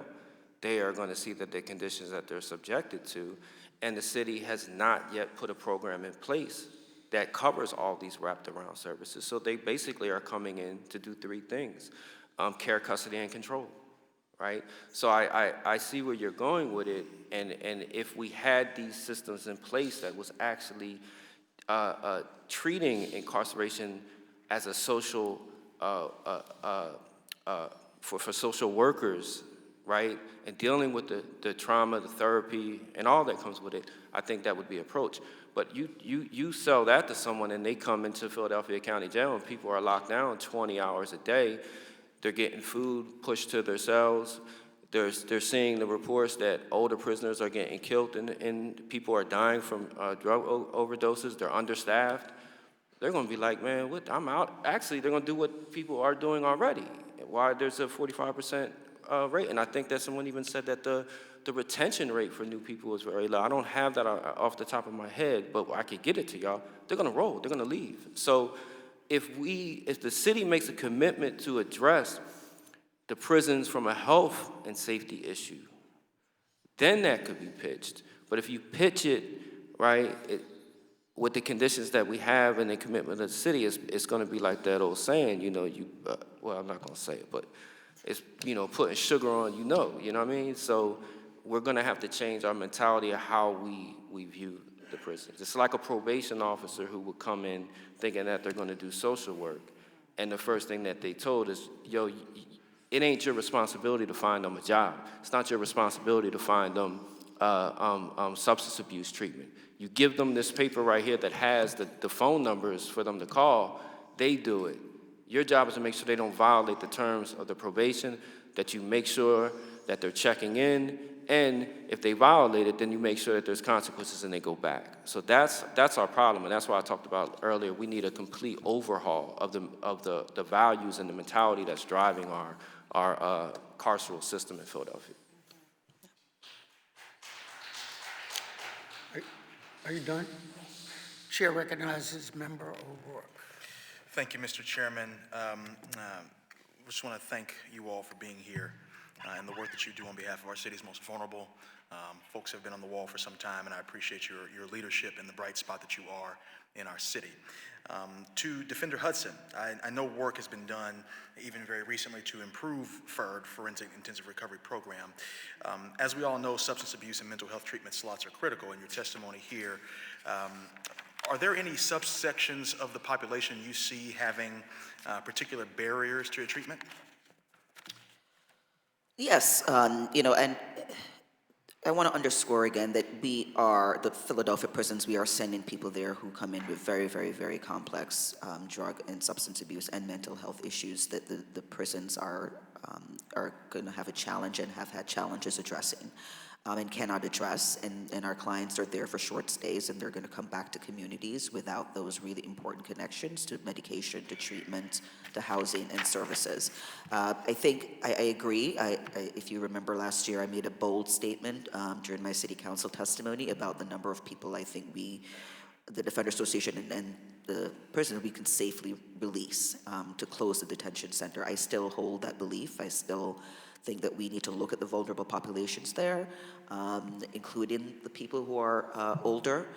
they are going to see that the conditions that they're subjected to, and the city has not yet put a program in place that covers all these wrapped around services. So they basically are coming in to do three things: care, custody, and control. Right? So I see where you're going with it, and if we had these systems in place that was actually treating incarceration as a social, for social workers, right, and dealing with the trauma, the therapy, and all that comes with it, I think that would be approach. But you sell that to someone and they come into Philadelphia County Jail and people are locked down 20 hours a day. They're getting food pushed to their cells. They're seeing the reports that older prisoners are getting killed and people are dying from drug overdoses. They're understaffed. They're going to be like, man, what? I'm out. Actually, they're going to do what people are doing already. Why there's a 45% rate. And I think that someone even said that the retention rate for new people is very low. I don't have that off the top of my head, but I could get it to y'all. They're going to roll. They're going to leave. So if the city makes a commitment to address the prisons from a health and safety issue, then that could be pitched. But if you pitch it, right, with the conditions that we have and the commitment of the city, it's going to be like that old saying, well, I'm not going to say it, but it's, putting sugar on, you know what I mean? So we're going to have to change our mentality of how we view the prisons. It's like a probation officer who would come in thinking that they're going to do social work, and the first thing that they told is, it ain't your responsibility to find them a job. It's not your responsibility to find them substance abuse treatment. You give them this paper right here that has the phone numbers for them to call, they do it. Your job is to make sure they don't violate the terms of the probation, that you make sure that they're checking in And if they violate it, then you make sure that there's consequences and they go back. So that's our problem, and that's why I talked about earlier. We need a complete overhaul of the values and the mentality that's driving our carceral system in Philadelphia. Are you done? Chair recognizes Member O'Rourke. Thank you, Mr. Chairman. Just want to thank you all for being here and the work that you do on behalf of our city's most vulnerable. Folks have been on the wall for some time, and I appreciate your leadership and the bright spot that you are in our city. To Defender Hudson, I know work has been done, even very recently, to improve FIRD, Forensic Intensive Recovery Program. As we all know, substance abuse and mental health treatment slots are critical. In your testimony here, are there any subsections of the population you see having particular barriers to your treatment? Yes, and I want to underscore again that we are, the Philadelphia prisons, we are sending people there who come in with very, very, very complex drug and substance abuse and mental health issues that the prisons are going to have a challenge and have had challenges addressing and cannot address. And our clients are there for short stays, and they're going to come back to communities without those really important connections to medication, to treatment, to housing and services. I think I agree. If you remember last year, I made a bold statement during my city council testimony about the number of people I think the Defender Association and the prison, we can safely release to close the detention center. I still hold that belief. I still think that we need to look at the vulnerable populations there, including the people who are older.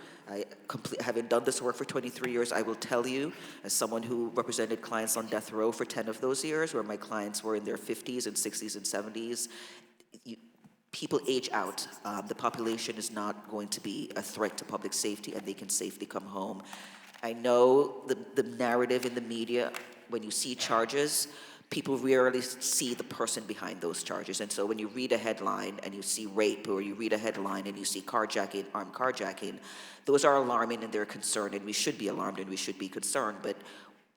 Having done this work for 23 years, I will tell you, as someone who represented clients on death row for 10 of those years, where my clients were in their 50s and 60s and 70s, people age out. The population is not going to be a threat to public safety, and they can safely come home. I know the narrative in the media, when you see charges, people rarely see the person behind those charges. And so when you read a headline and you see rape, or you read a headline and you see carjacking, armed carjacking, those are alarming and they're concerned, and we should be alarmed and we should be concerned. But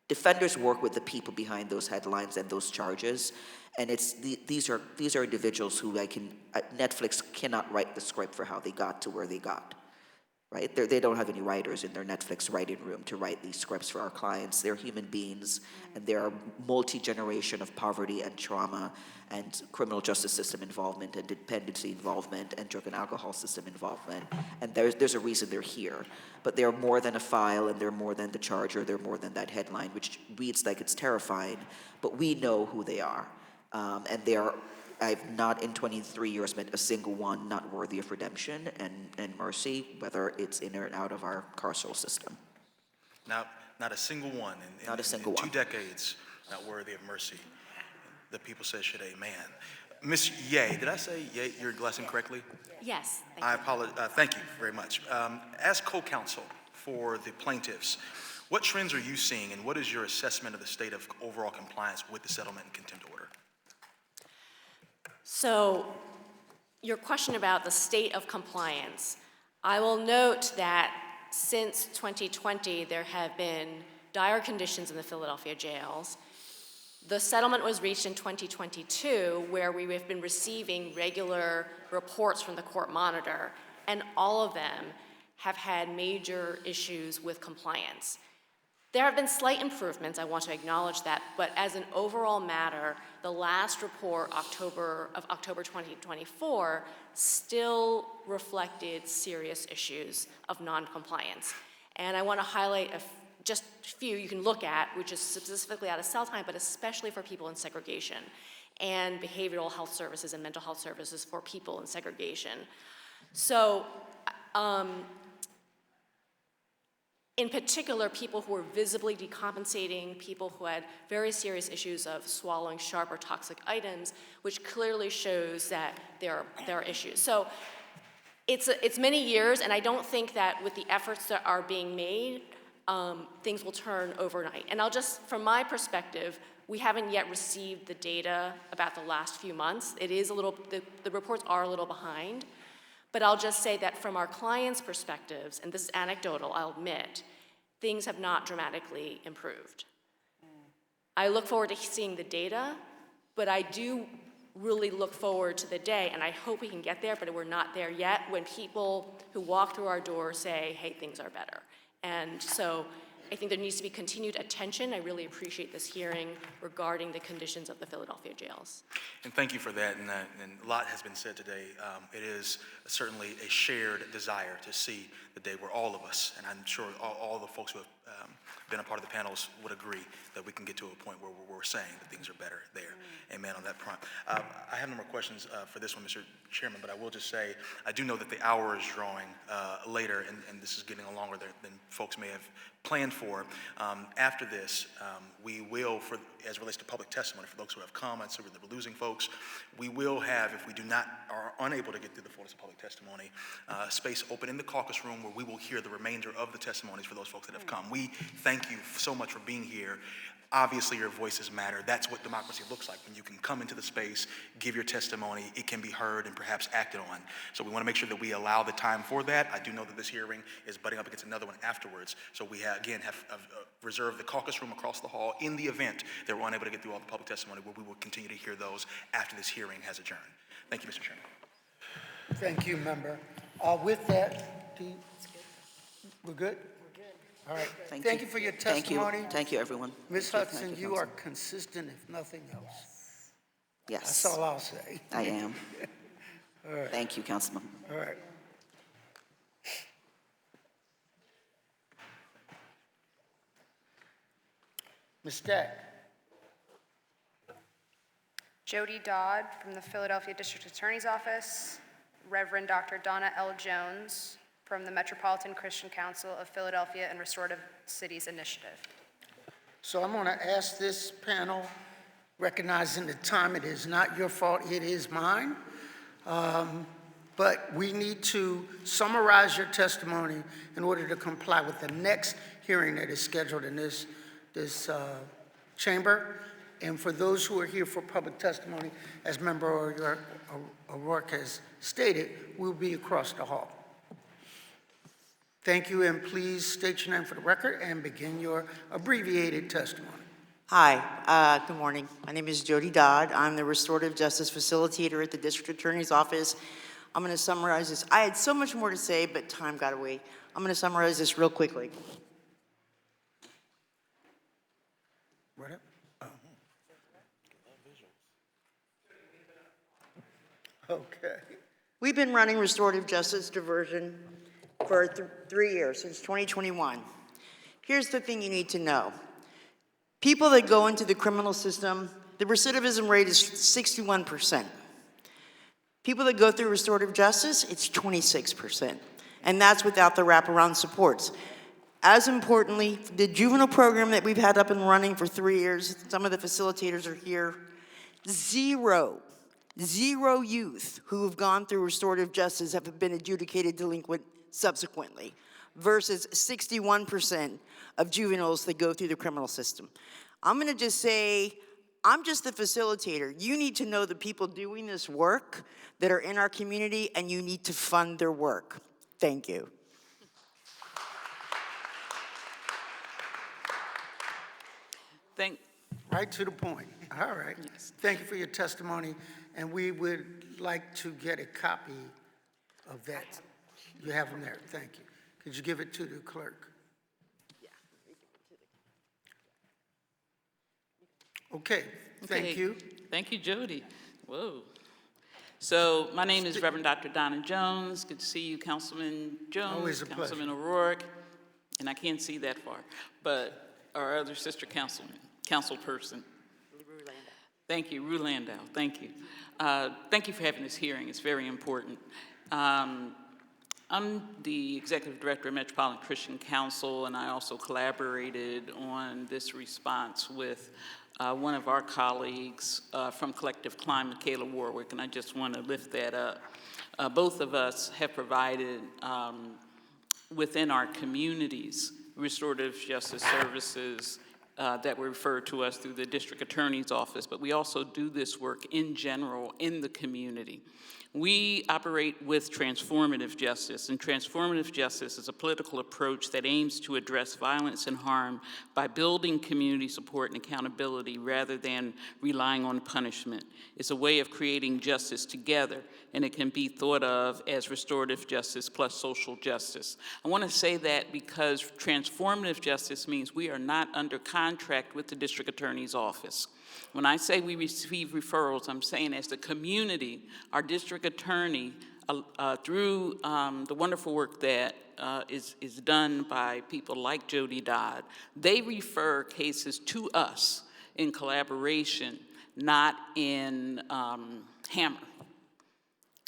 defenders work with the people behind those headlines and those charges. And these are individuals who Netflix cannot write the script for how they got to where they got. Right? They don't have any writers in their Netflix writing room to write these scripts for our clients. They're human beings, and there are multi-generation of poverty and trauma and criminal justice system involvement and dependency involvement and drug and alcohol system involvement. And there's a reason they're here. But they're more than a file, and they're more than the charger, they're more than that headline, which reads like it's terrifying, but we know who they are. And I've not in 23 years met a single one not worthy of redemption and mercy, whether it's in or out of our carceral system. Not a single one in 2 decades not worthy of mercy. The people say should amen. Ms. Ye, did I say Ye, your last name correctly? Yes. I apologize. Thank you very much. As co-counsel for the plaintiffs, what trends are you seeing, and what is your assessment of the state of overall compliance with the settlement and contempt order? So, your question about the state of compliance, I will note that since 2020, there have been dire conditions in the Philadelphia jails. The settlement was reached in 2022, where we have been receiving regular reports from the court monitor, and all of them have had major issues with compliance. There have been slight improvements, I want to acknowledge that, but as an overall matter, the last report, October 2024, still reflected serious issues of non-compliance. And I want to highlight just a few you can look at, which is specifically out of cell time, but especially for people in segregation, and behavioral health services and mental health services for people in segregation. So, in particular, people who were visibly decompensating, people who had very serious issues of swallowing sharp or toxic items, which clearly shows that there are issues. So it's many years, and I don't think that with the efforts that are being made, things will turn overnight. And I'll just, from my perspective, we haven't yet received the data about the last few months. It is a little, the reports are a little behind. But I'll just say that from our clients' perspectives, and this is anecdotal, I'll admit, things have not dramatically improved. I look forward to seeing the data, but I do really look forward to the day, and I hope we can get there, but we're not there yet, when people who walk through our doors say, hey, things are better. And so I think there needs to be continued attention. I really appreciate this hearing regarding the conditions of the Philadelphia jails. And thank you for that, and a lot has been said today. It is certainly a shared desire to see the day where all of us, and I'm sure all the folks who have been a part of the panels would agree that we can get to a point where we're saying that things are better there. Amen on that front. I have no more questions for this one, Mr. Chairman, but I will just say, I do know that the hour is drawing later, and this is getting longer than folks may have planned for. After this, we will, as it relates to public testimony, for those who have comments, or we're losing folks, we will have, if we are unable to get through the fullness of public testimony, space open in the caucus room where we will hear the remainder of the testimonies for those folks that have come. We thank you so much for being here. Obviously, your voices matter. That's what democracy looks like. When you can come into the space, give your testimony, it can be heard and perhaps acted on. So we want to make sure that we allow the time for that. I do know that this hearing is butting up against another one afterwards. So we, have reserved the caucus room across the hall in the event that we're unable to get through all the public testimony, where we will continue to hear those after this hearing has adjourned. Thank you, Mr. Chairman. Thank you, member. With that, we're good? All right. Thank you for your testimony. Thank you, everyone. Ms. Hudson, you are consistent, if nothing else. Yes. That's all I'll say. I am. All right. Thank you, Councilman. All right. Ms. Stack. Jody Dodd from the Philadelphia District Attorney's Office, Reverend Dr. Donna L. Jones from the Metropolitan Christian Council of Philadelphia and Restorative Cities Initiative. So I'm going to ask this panel, recognizing the time, it is not your fault, it is mine. But we need to summarize your testimony in order to comply with the next hearing that is scheduled in this chamber. And for those who are here for public testimony, as Member O'Rourke has stated, we'll be across the hall. Thank you, and please state your name for the record and begin your abbreviated testimony. Hi, good morning. My name is Jody Dodd. I'm the Restorative Justice Facilitator at the District Attorney's Office. I'm going to summarize this. I had so much more to say, but time got away. I'm going to summarize this real quickly. Right up. Okay. We've been running restorative justice diversion for 3 years, since 2021. Here's the thing you need to know. People that go into the criminal system, the recidivism rate is 61%. People that go through restorative justice, it's 26%. And that's without the wraparound supports. As importantly, the juvenile program that we've had up and running for 3 years, some of the facilitators are here, zero youth who have gone through restorative justice have been adjudicated delinquent subsequently, versus 61% of juveniles that go through the criminal system. I'm gonna just say, I'm just the facilitator. You need to know the people doing this work that are in our community, and you need to fund their work. Thank you. Right to the point. All right. Yes. Thank you for your testimony, and we would like to get a copy of that. You have them there. Thank you. Could you give it to the clerk? Yeah. Okay. Thank you. Thank you, Jody. Whoa. So my name is Reverend Dr. Donna Jones. Good to see you, Councilman Jones. Always a pleasure. Councilman O'Rourke, and I can't see that far, but our other sister council person. Thank you, Rue Landau. Thank you. Thank you for having this hearing. It's very important. I'm the Executive Director of Metropolitan Christian Council, and I also collaborated on this response with one of our colleagues from Collective Climate, Kayla Warwick, and I just want to lift that up. Both of us have provided within our communities restorative justice services that were referred to us through the District Attorney's Office, but we also do this work in general in the community. We operate with transformative justice, and transformative justice is a political approach that aims to address violence and harm by building community support and accountability rather than relying on punishment. It's a way of creating justice together, and it can be thought of as restorative justice plus social justice. I want to say that because transformative justice means we are not under contract with the district attorney's office. When I say we receive referrals, I'm saying as the community, our district attorney, through the wonderful work that is done by people like Jody Dodd, they refer cases to us in collaboration, not in hammer.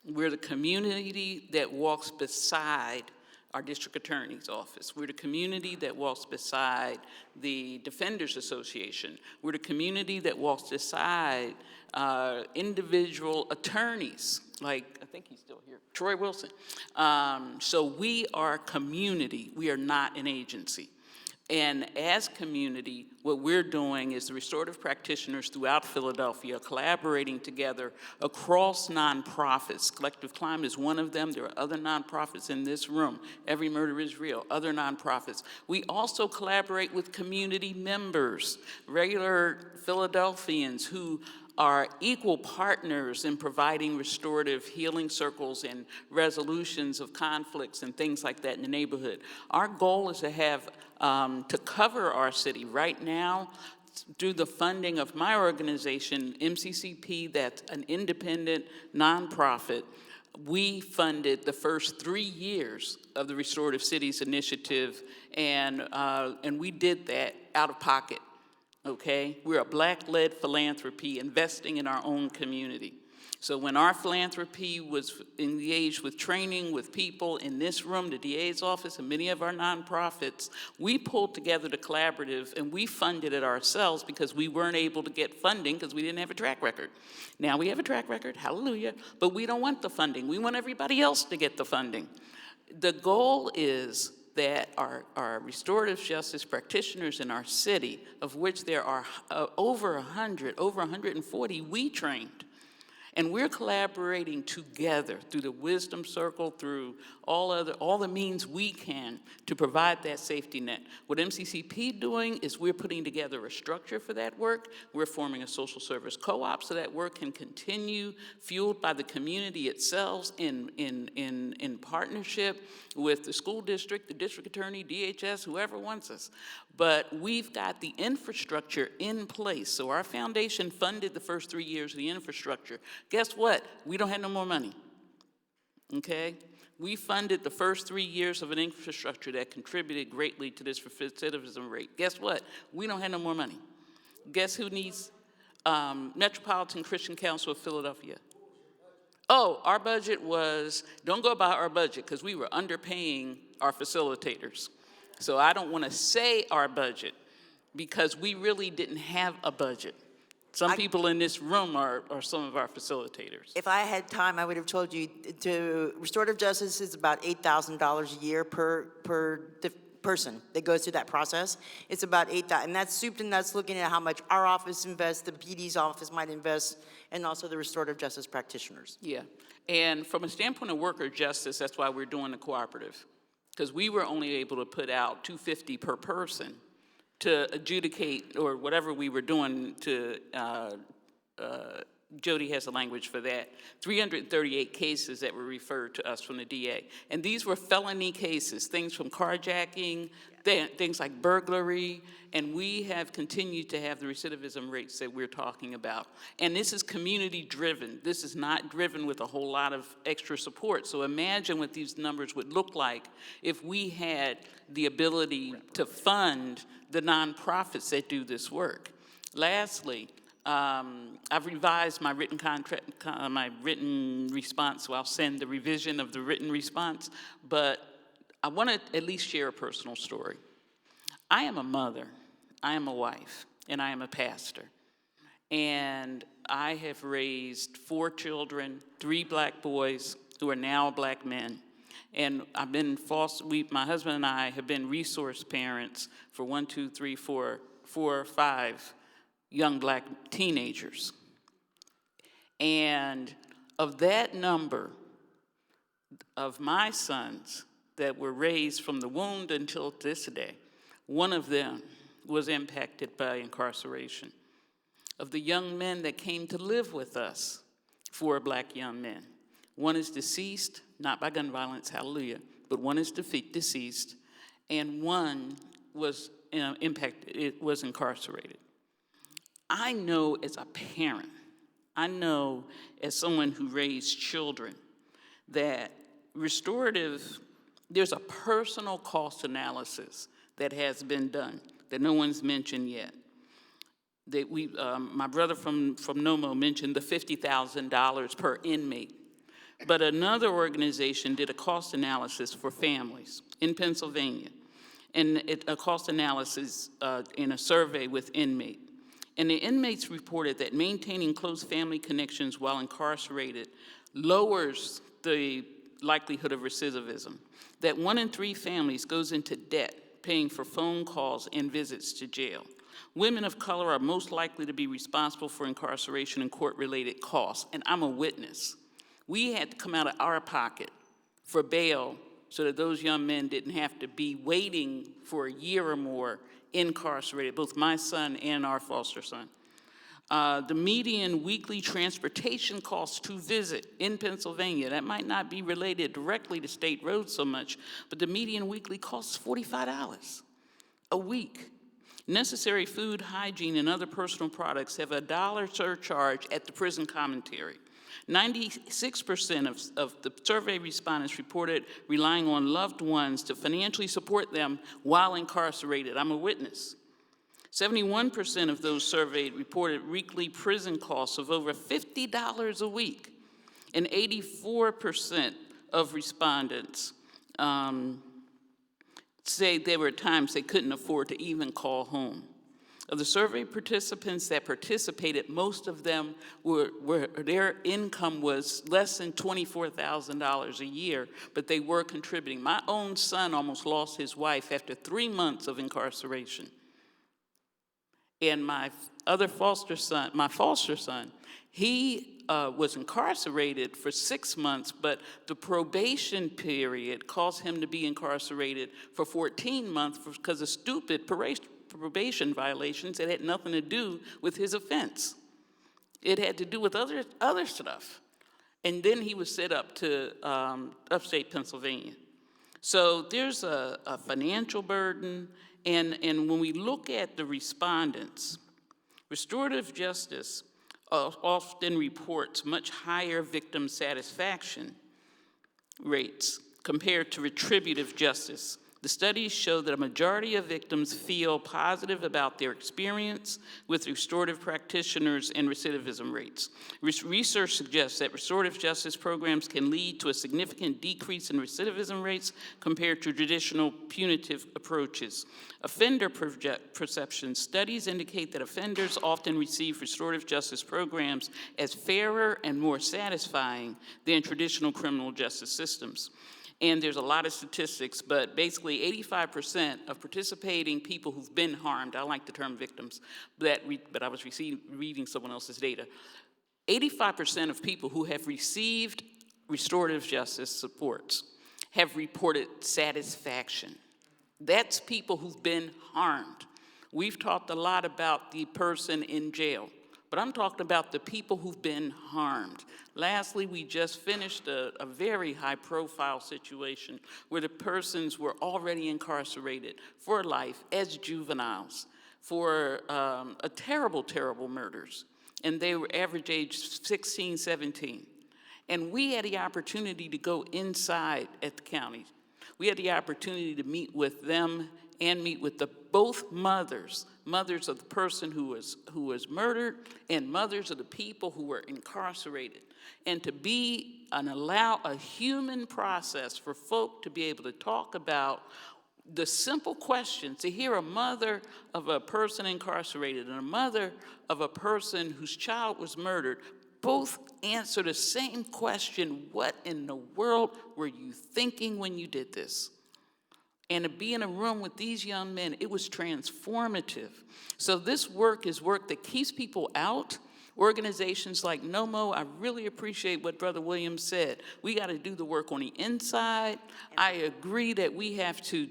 We're the community that walks beside our district attorney's office. We're the community that walks beside the Defenders Association. We're the community that walks beside individual attorneys, like, I think he's still here, Troy Wilson. So we are community. We are not an agency. And as community, what we're doing is the restorative practitioners throughout Philadelphia collaborating together across nonprofits. Collective Climate is one of them. There are other nonprofits in this room. Every Murder is Real, other nonprofits. We also collaborate with community members, regular Philadelphians who are equal partners in providing restorative healing circles and resolutions of conflicts and things like that in the neighborhood. Our goal is to have, to cover our city right now through the funding of my organization, MCCP, that's an independent nonprofit. We funded the first 3 years of the Restorative Cities Initiative, and we did that out of pocket. Okay, we're a Black-led philanthropy investing in our own community. So when our philanthropy was engaged with training with people in this room, the DA's office, and many of our nonprofits, we pulled together the collaborative and we funded it ourselves because we weren't able to get funding because we didn't have a track record. Now we have a track record, hallelujah, but we don't want the funding. We want everybody else to get the funding. The goal is that our restorative justice practitioners in our city, of which there are over 100, over 140 we trained. And we're collaborating together through the Wisdom Circle, through all the means we can to provide that safety net. What MCCP doing is we're putting together a structure for that work. We're forming a social service co-op so that work can continue, fueled by the community itself in partnership with the school district, the district attorney, DHS, whoever wants us. But we've got the infrastructure in place. So our foundation funded the first 3 years of the infrastructure. Guess what? We don't have no more money, okay? We funded the first 3 years of an infrastructure that contributed greatly to this recidivism rate. Guess what? We don't have no more money. Guess who needs Metropolitan Christian Council of Philadelphia? Oh, our budget was, don't go by our budget because we were underpaying our facilitators. So I don't want to say our budget because we really didn't have a budget. Some people in this room are some of our facilitators. If I had time, I would have told you restorative justice is about $8,000 a year per person that goes through that process. It's about $8,000, and that's soup to nuts looking at how much our office invests, the PD's office might invest, and also the restorative justice practitioners. Yeah, and from a standpoint of worker justice, that's why we're doing the cooperative, because we were only able to put out $250 per person to adjudicate, or whatever we were doing to, Jody has a language for that, 338 cases that were referred to us from the DA. And these were felony cases, things from carjacking, things like burglary, and we have continued to have the recidivism rates that we're talking about. And this is community driven. This is not driven with a whole lot of extra support. So imagine what these numbers would look like if we had the ability to fund the nonprofits that do this work. Lastly, I've revised my written contract, my written response, so I'll send the revision of the written response, but I want to at least share a personal story. I am a mother, I am a wife, and I am a pastor. And I have raised 4 children, 3 black boys who are now black men. And I've been my husband and I have been resource parents for 4 or 5 young black teenagers. And Of that number of my sons that were raised from the womb until this day, one of them was impacted by incarceration. Of the young men that came to live with us, 4 black young men, one is deceased, not by gun violence, hallelujah, but one is deceased, and one was impacted, it was incarcerated. I know as a parent, I know as someone who raised children, that there's a personal cost analysis that has been done that no one's mentioned yet. That my brother from NOMO mentioned the $50,000 per inmate. But another organization did a cost analysis for families in Pennsylvania, and a cost analysis in a survey with inmates. And the inmates reported that maintaining close family connections while incarcerated lowers the likelihood of recidivism, that 1 in 3 families goes into debt paying for phone calls and visits to jail. Women of color are most likely to be responsible for incarceration and court-related costs, and I'm a witness. We had to come out of our pocket for bail so that those young men didn't have to be waiting for a year or more incarcerated, both my son and our foster son. The median weekly transportation costs to visit in Pennsylvania, that might not be related directly to state roads so much, but the median weekly cost is $45 a week. Necessary food, hygiene, and other personal products have a $1 surcharge at the prison commissary. 96% of the survey respondents reported relying on loved ones to financially support them while incarcerated. I'm a witness. 71% of those surveyed reported weekly prison costs of over $50 a week, and 84% of respondents say there were times they couldn't afford to even call home. Of the survey participants that participated, most of them their income was less than $24,000 a year, but they were contributing. My own son almost lost his wife after 3 months of incarceration. And my foster son, he was incarcerated for 6 months, but the probation period caused him to be incarcerated for 14 months because of stupid probation violations that had nothing to do with his offense. It had to do with other stuff. And then he was sent up to upstate Pennsylvania. So there's a financial burden, and when we look at the respondents, restorative justice often reports much higher victim satisfaction rates compared to retributive justice. The studies show that a majority of victims feel positive about their experience with restorative practitioners and recidivism rates. Research suggests that restorative justice programs can lead to a significant decrease in recidivism rates compared to traditional punitive approaches. Offender perception studies indicate that offenders often receive restorative justice programs as fairer and more satisfying than traditional criminal justice systems. And there's a lot of statistics, but basically 85% of participating people who've been harmed, I like the term victims, but I was reading someone else's data, 85% of people who have received restorative justice supports have reported satisfaction. That's people who've been harmed. We've talked a lot about the person in jail, but I'm talking about the people who've been harmed. Lastly, we just finished a very high-profile situation where the persons were already incarcerated for life as juveniles for a terrible, terrible murders. And they were average age 16, 17. And we had the opportunity to go inside at the county. We had the opportunity to meet with them and meet with both mothers of the person who was murdered and mothers of the people who were incarcerated, and to be and allow a human process for folk to be able to talk about the simple questions, to hear a mother of a person incarcerated and a mother of a person whose child was murdered both answer the same question: what in the world were you thinking when you did this? And to be in a room with these young men, it was transformative. So this work is work that keeps people out. Organizations like NOMO, I really appreciate what Brother Williams said. We got to do the work on the inside. I agree that we have to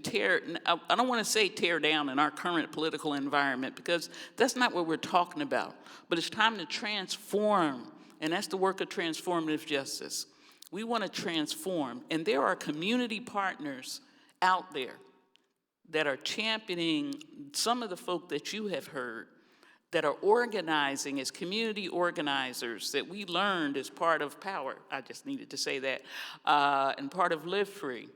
I don't want to say tear down in our current political environment, because that's not what we're talking about. But it's time to transform, and that's the work of transformative justice. We want to transform, and there are community partners out there that are championing some of the folk that you have heard, that are organizing as community organizers that we learned as part of Power. I just needed to say that, and part of Live Free,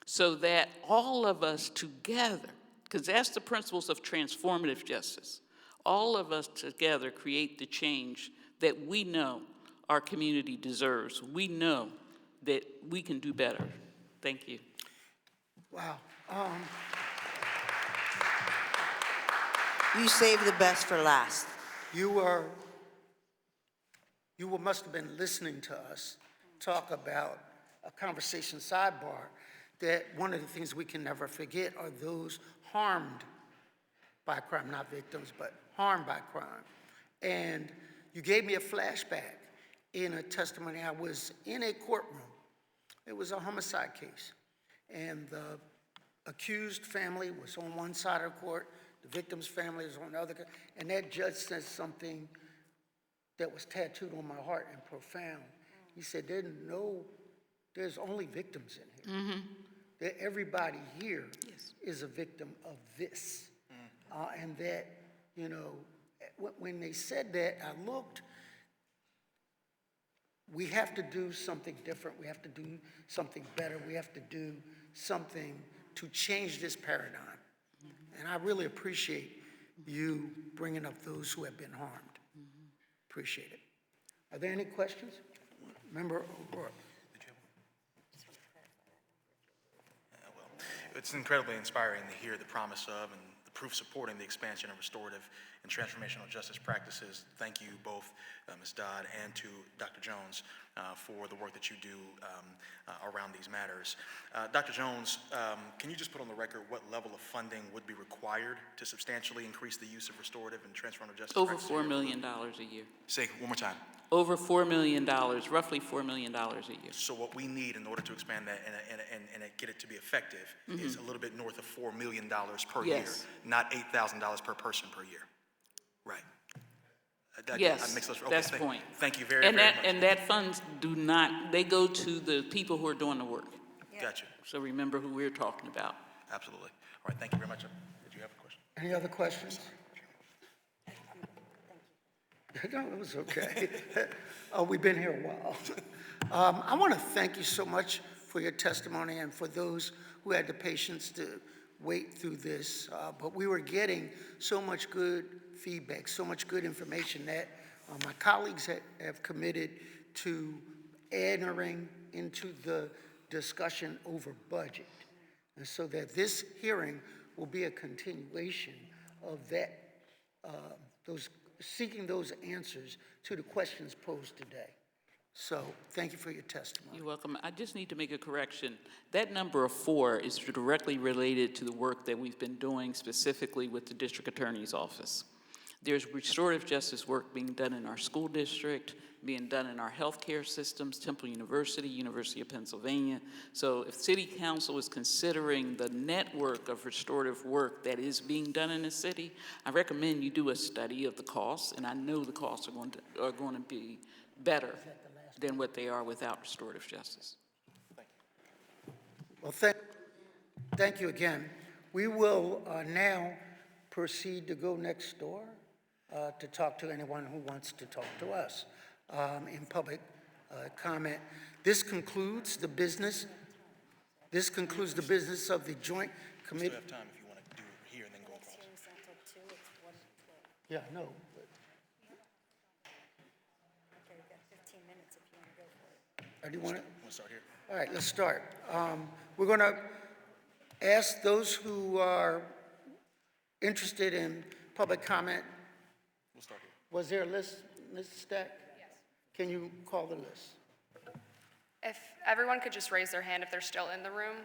so that all of us together, because that's the principles of transformative justice, all of us together create the change that we know our community deserves. We know that we can do better. Thank you. Wow. You saved the best for last. You must have been listening to us talk about a conversation sidebar that one of the things we can never forget are those harmed by crime, not victims, but harmed by crime. And you gave me a flashback in a testimony. I was in a courtroom. It was a homicide case. And the accused family was on one side of the court, the victim's family was on the other, and that judge said something that was tattooed on my heart and profound. He said, there's only victims in here. Mm-hmm. That everybody here is a victim of this. And that, when they said that, I looked, we have to do something different. We have to do something better. We have to do something to change this paradigm. And I really appreciate you bringing up those who have been harmed. Appreciate it. Are there any questions? Member O'Rourke. It's incredibly inspiring to hear the promise of and the proof supporting the expansion of restorative and transformational justice practices. Thank you both, Ms. Dodd, and to Dr. Jones for the work that you do around these matters. Dr. Jones, can you just put on the record what level of funding would be required to substantially increase the use of restorative and transformative justice Over practices? $4 million a year. Say one more time. Over $4 million, roughly $4 million a year. So what we need in order to expand that and get it to be effective is a little bit north of $4 million per year, not $8,000 per person per year. Right. Yes, that's the point. Thank you very much. And that funds they go to the people who are doing the work. Gotcha. So remember who we're talking about. Absolutely. All right, thank you very much. Did you have a question? Any other questions? No, it was okay. We've been here a while. I want to thank you so much for your testimony and for those who had the patience to wait through this. But we were getting so much good feedback, so much good information that my colleagues have committed to entering into the discussion over budget. And so that this hearing will be a continuation of that, seeking those answers to the questions posed today. So thank you for your testimony. You're welcome. I just need to make a correction. That number of 4 is directly related to the work that we've been doing specifically with the district attorney's office. There's restorative justice work being done in our school district, being done in our healthcare systems, Temple University, University of Pennsylvania. So if City Council is considering the network of restorative work that is being done in the city, I recommend you do a study of the costs, and I know the costs are going to be better than what they are without restorative justice. Well, thank you again. We will now proceed to go next door to talk to anyone who wants to talk to us in public comment. This concludes the business. This concludes the business of the joint committee. We still have time if you want to do it here and then go across. Yeah, no. Do you want to? We'll start here. All right, let's start. We're going to ask those who are interested in public comment. We'll start here. Was there a list, Ms. Stack? Yes. Can you call the list? If everyone could just raise their hand if they're still in the room.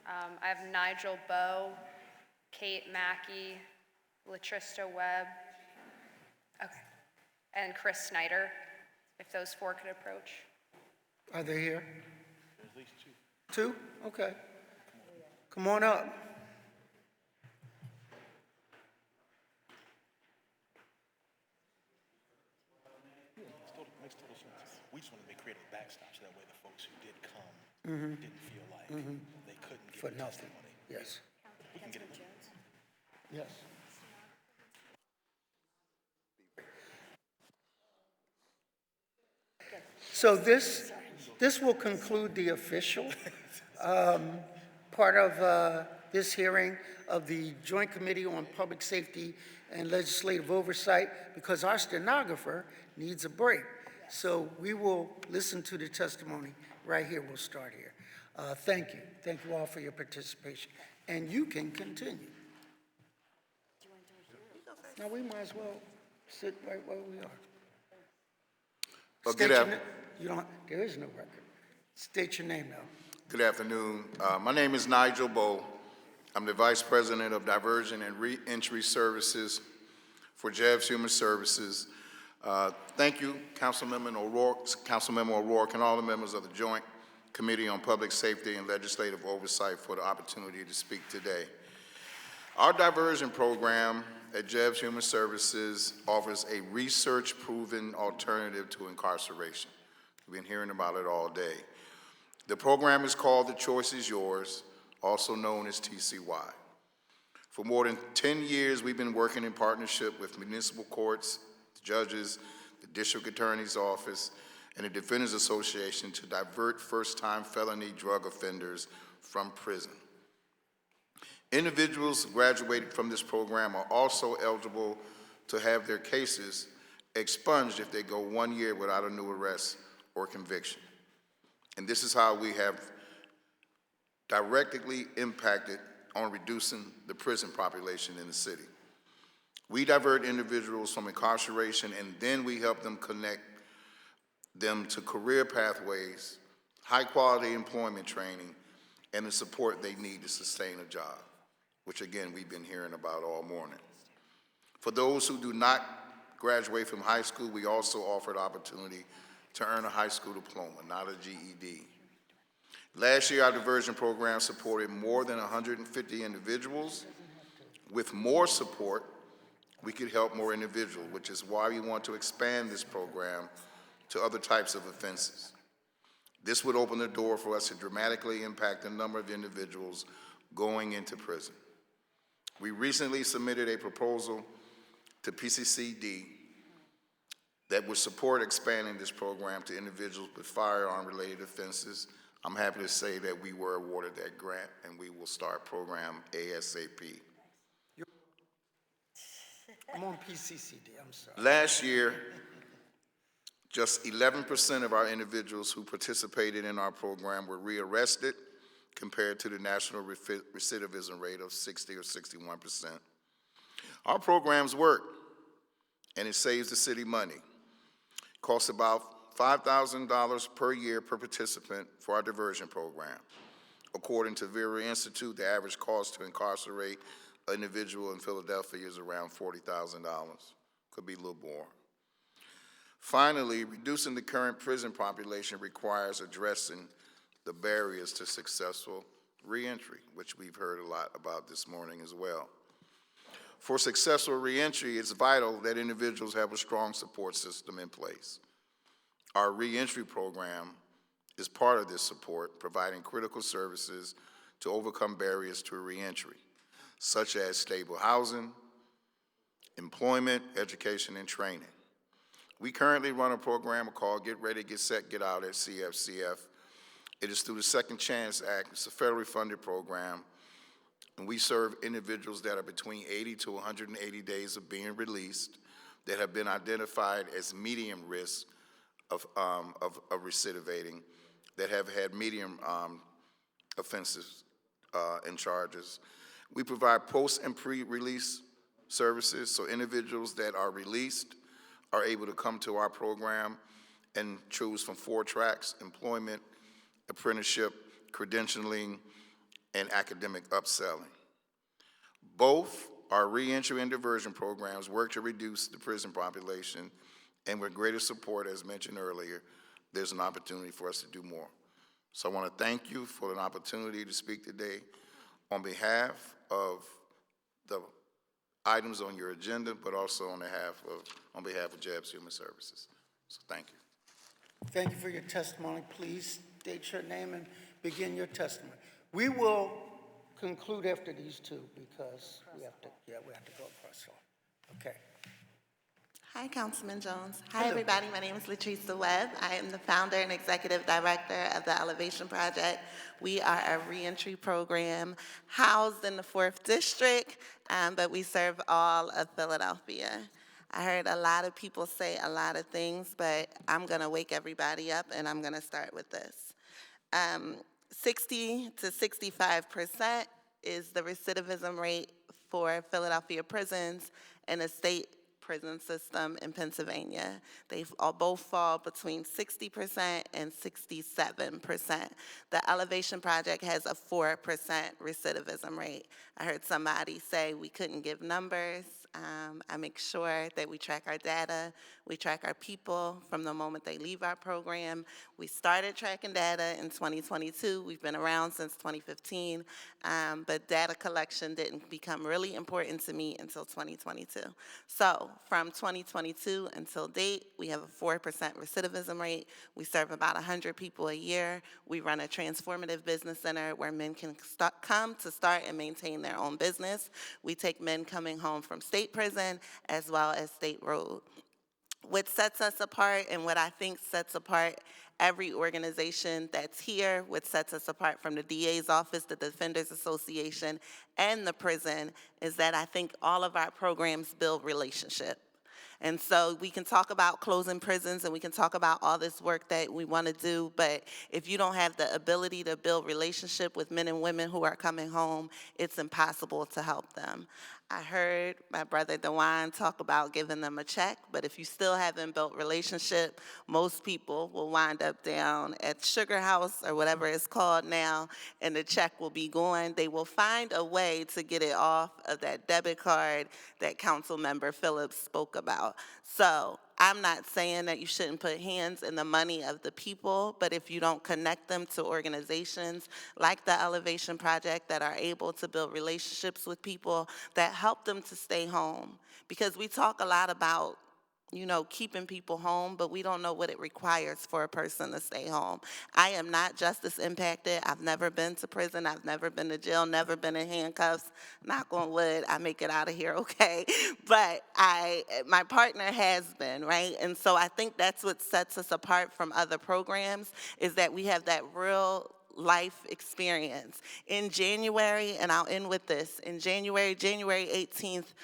I have Nigel Bowe, Kate Mackey, Latrista Webb. Okay. and Chris Snyder, if those four could approach. Are they here? At least two. Two? Okay. Come on up. Makes total sense. We just want to create a backstop so that way the folks who did come didn't feel like they couldn't get For the nothing. testimony. Yes. We can get it. Yes. So this will conclude the official part of this hearing of the Joint Committee on Public Safety and Legislative Oversight, because our stenographer needs a break. So we will listen to the testimony right here. We'll start here. Thank you. Thank you all for your participation. And you can continue. Now, we might as well sit right where we are. Well, State good your af- na- you don't, there is no record. State your name now. Good afternoon. My name is Nigel Bowe. I'm the Vice President of Diversion and Reentry Services for JEVS Human Services. Thank you, Councilmember O'Rourke, and all the members of the Joint Committee on Public Safety and Legislative Oversight for the opportunity to speak today. Our diversion program at JEVS Human Services offers a research-proven alternative to incarceration. We've been hearing about it all day. The program is called The Choice is Yours, also known as TCY. For more than 10 years, we've been working in partnership with municipal courts, judges, the District Attorney's Office, and the Defenders Association to divert first-time felony drug offenders from prison. Individuals graduated from this program are also eligible to have their cases expunged if they go 1 year without a new arrest or conviction. And this is how we have directly impacted on reducing the prison population in the city. We divert individuals from incarceration, and then we help them connect them to career pathways, high-quality employment training, and the support they need to sustain a job, which again, we've been hearing about all morning. For those who do not graduate from high school, we also offer the opportunity to earn a high school diploma, not a GED. Last year, our diversion program supported more than 150 individuals. With more support, we could help more individuals, which is why we want to expand this program to other types of offenses. This would open the door for us to dramatically impact the number of individuals going into prison. We recently submitted a proposal to PCCD that would support expanding this program to individuals with firearm-related offenses. I'm happy to say that we were awarded that grant, and we will start program ASAP. I'm on PCCD, I'm sorry. Last year, just 11% of our individuals who participated in our program were rearrested compared to the national recidivism rate of 60 or 61%. Our programs work, and it saves the city money. It costs about $5,000 per year per participant for our diversion program. According to Vera Institute, the average cost to incarcerate an individual in Philadelphia is around $40,000. Could be a little more. Finally, reducing the current prison population requires addressing the barriers to successful reentry, which we've heard a lot about this morning as well. For successful reentry, it's vital that individuals have a strong support system in place. Our reentry program is part of this support, providing critical services to overcome barriers to reentry, such as stable housing, employment, education, and training. We currently run a program called Get Ready, Get Set, Get Out at CFCF. It is through the Second Chance Act. It's a federally funded program, and we serve individuals that are between 80 to 180 days of being released that have been identified as medium risk of recidivating, that have had medium offenses and charges. We provide post and pre-release services, so individuals that are released are able to come to our program and choose from 4 tracks: employment, apprenticeship, credentialing, and academic upselling. Both our reentry and diversion programs work to reduce the prison population And with greater support, as mentioned earlier, there's an opportunity for us to do more. So I want to thank you for an opportunity to speak today on behalf of the items on your agenda, but also on behalf of JABS Human Services. So thank you. Thank you for your testimony. Please state your name and begin your testimony. We will conclude after these two because we have to go across the hall. Okay. Hi, Councilman Jones. Hi, Hello. everybody. My name is Latrice Webb. I am the founder and executive director of the Elevation Project. We are a reentry program housed in the 4th District, but we serve all of Philadelphia. I heard a lot of people say a lot of things, but I'm going to wake everybody up, and I'm going to start with this. 60 to 65% is the recidivism rate for Philadelphia prisons and the state prison system in Pennsylvania. They all both fall between 60% and 67%. The Elevation Project has a 4% recidivism rate. I heard somebody say we couldn't give numbers. I make sure that we track our data, we track our people from the moment they leave our program. We started tracking data in 2022. We've been around since 2015, but data collection didn't become really important to me until 2022. So from 2022 until date, we have a 4% recidivism rate. We serve about 100 people a year. We run a transformative business center where men can come to start and maintain their own business. We take men coming home from state prison as well as state road. What sets us apart and what I think sets apart every organization that's here, what sets us apart from the DA's office, the Defenders Association, and the prison, is that I think all of our programs build relationship. And so we can talk about closing prisons and we can talk about all this work that we want to do, but if you don't have the ability to build relationship with men and women who are coming home, it's impossible to help them. I heard my brother DeWine talk about giving them a check, but if you still haven't built relationship, most people will wind up down at Sugar House or whatever it's called now, and the check will be gone. They will find a way to get it off of that debit card that Councilmember Phillips spoke about. So I'm not saying that you shouldn't put hands in the money of the people, but if you don't connect them to organizations like the Elevation Project that are able to build relationships with people that help them to stay home. Because we talk a lot about, keeping people home, but we don't know what it requires for a person to stay home. I am not justice impacted. I've never been to prison. I've never been to jail, never been in handcuffs. Knock on wood, I make it out of here okay. But my partner has been, right? And so I think that's what sets us apart from other programs, is that we have that real life experience. In January, and I'll end with this, in January 18th,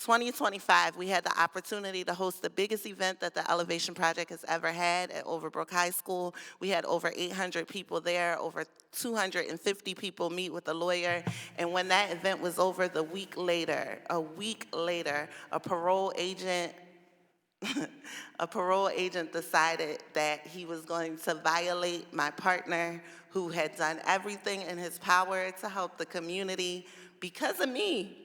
2025, we had the opportunity to host the biggest event that the Elevation Project has ever had at Overbrook High School. We had over 800 people there, over 250 people meet with a lawyer, and when that event was over, a week later, a parole agent decided that he was going to violate my partner, who had done everything in his power to help the community, because of me.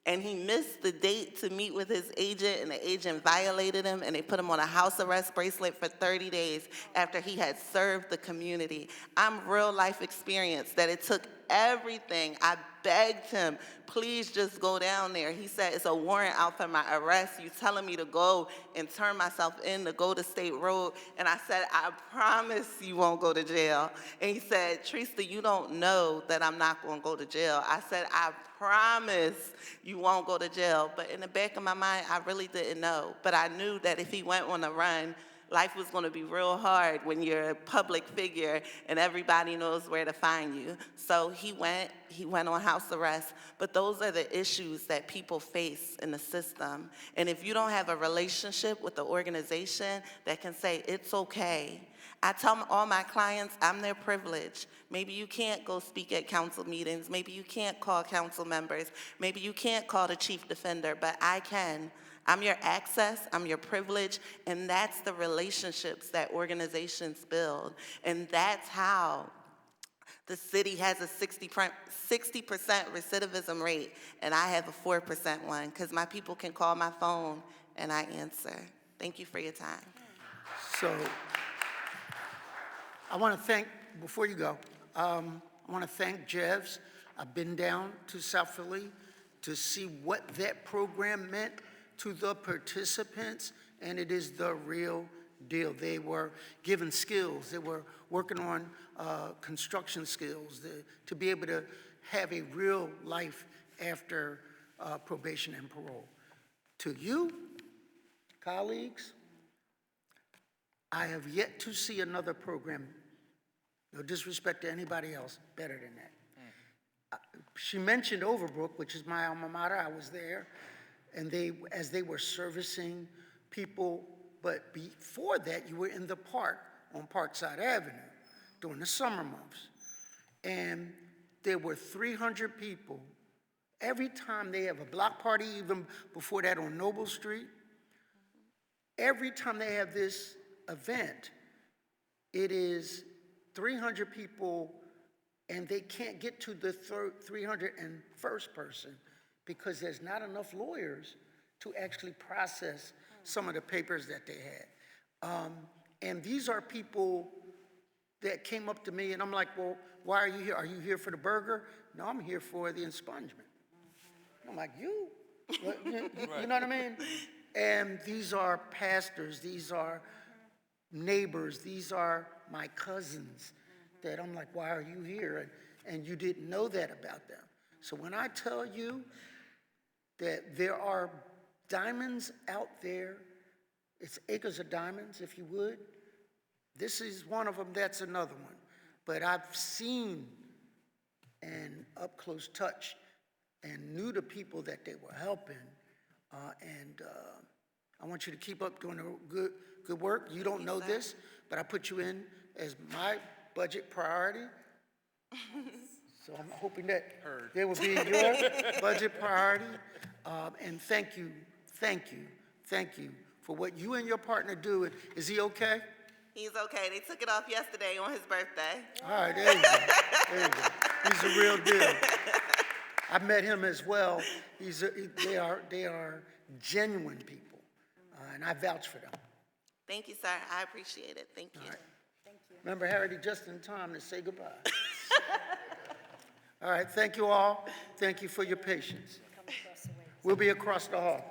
And he missed the date to meet with his agent, and the agent violated him, and they put him on a house arrest bracelet for 30 days after he had served the community. I'm real life experience that it took everything. I begged him, please just go down there. He said, it's a warrant out for my arrest. You telling me to go and turn myself in to go to State Road? And I said, I promise you won't go to jail. And he said, Teresa, you don't know that I'm not going to go to jail. I said, I promise you won't go to jail. But in the back of my mind, I really didn't know. But I knew that if he went on a run, life was going to be real hard when you're a public figure and everybody knows where to find you. So he went on house arrest. But those are the issues that people face in the system. And if you don't have a relationship with the organization that can say, it's okay. I tell all my clients, I'm their privilege. Maybe you can't go speak at council meetings. Maybe you can't call council members. Maybe you can't call the chief defender, but I can. I'm your access, I'm your privilege, and that's the relationships that organizations build. And that's how the city has a 60% recidivism rate, and I have a 4% one, because my people can call my phone and I answer. Thank you for your time. So I want to thank, before you go, I want to thank Jevs. I've been down to South Philly to see what that program meant to the participants, and it is the real deal. They were given skills. They were working on construction skills to be able to have a real life after probation and parole. To you, colleagues, I have yet to see another program, no disrespect to anybody else, better than that. She mentioned Overbrook, which is my alma mater. I was there, and as they were servicing people, but before that, you were in the park on Parkside Avenue during the summer months. And there were 300 people. Every time they have a block party, even before that on Noble Street, every time they have this event, it is 300 people, and they can't get to the 301st person because there's not enough lawyers to actually process some of the papers that they had. And these are people that came up to me, and I'm like, well, why are you here? Are you here for the burger? No, I'm here for the expungement. I'm like, you? You know what I mean? And these are pastors, these are neighbors, these are my cousins that I'm like, why are you here? And you didn't know that about them. So when I tell you that there are diamonds out there, it's acres of diamonds, if you would. This is one of them, that's another one. But I've seen and up close touch and knew the people that they were helping. And I want you to keep up doing the good work. You don't know this, but I put you in as my budget priority. So I'm hoping that there will be your budget priority. And thank you for what you and your partner do. Is he okay? He's okay. They took it off yesterday on his birthday. All right, there you go. There you go. He's a real deal. I met him as well. They are genuine people, and I vouch for them. Thank you, sir. I appreciate it. Thank you. All right. Remember, Harry, just in time to say goodbye. All right, thank you all. Thank you for your patience. We'll be across the hall.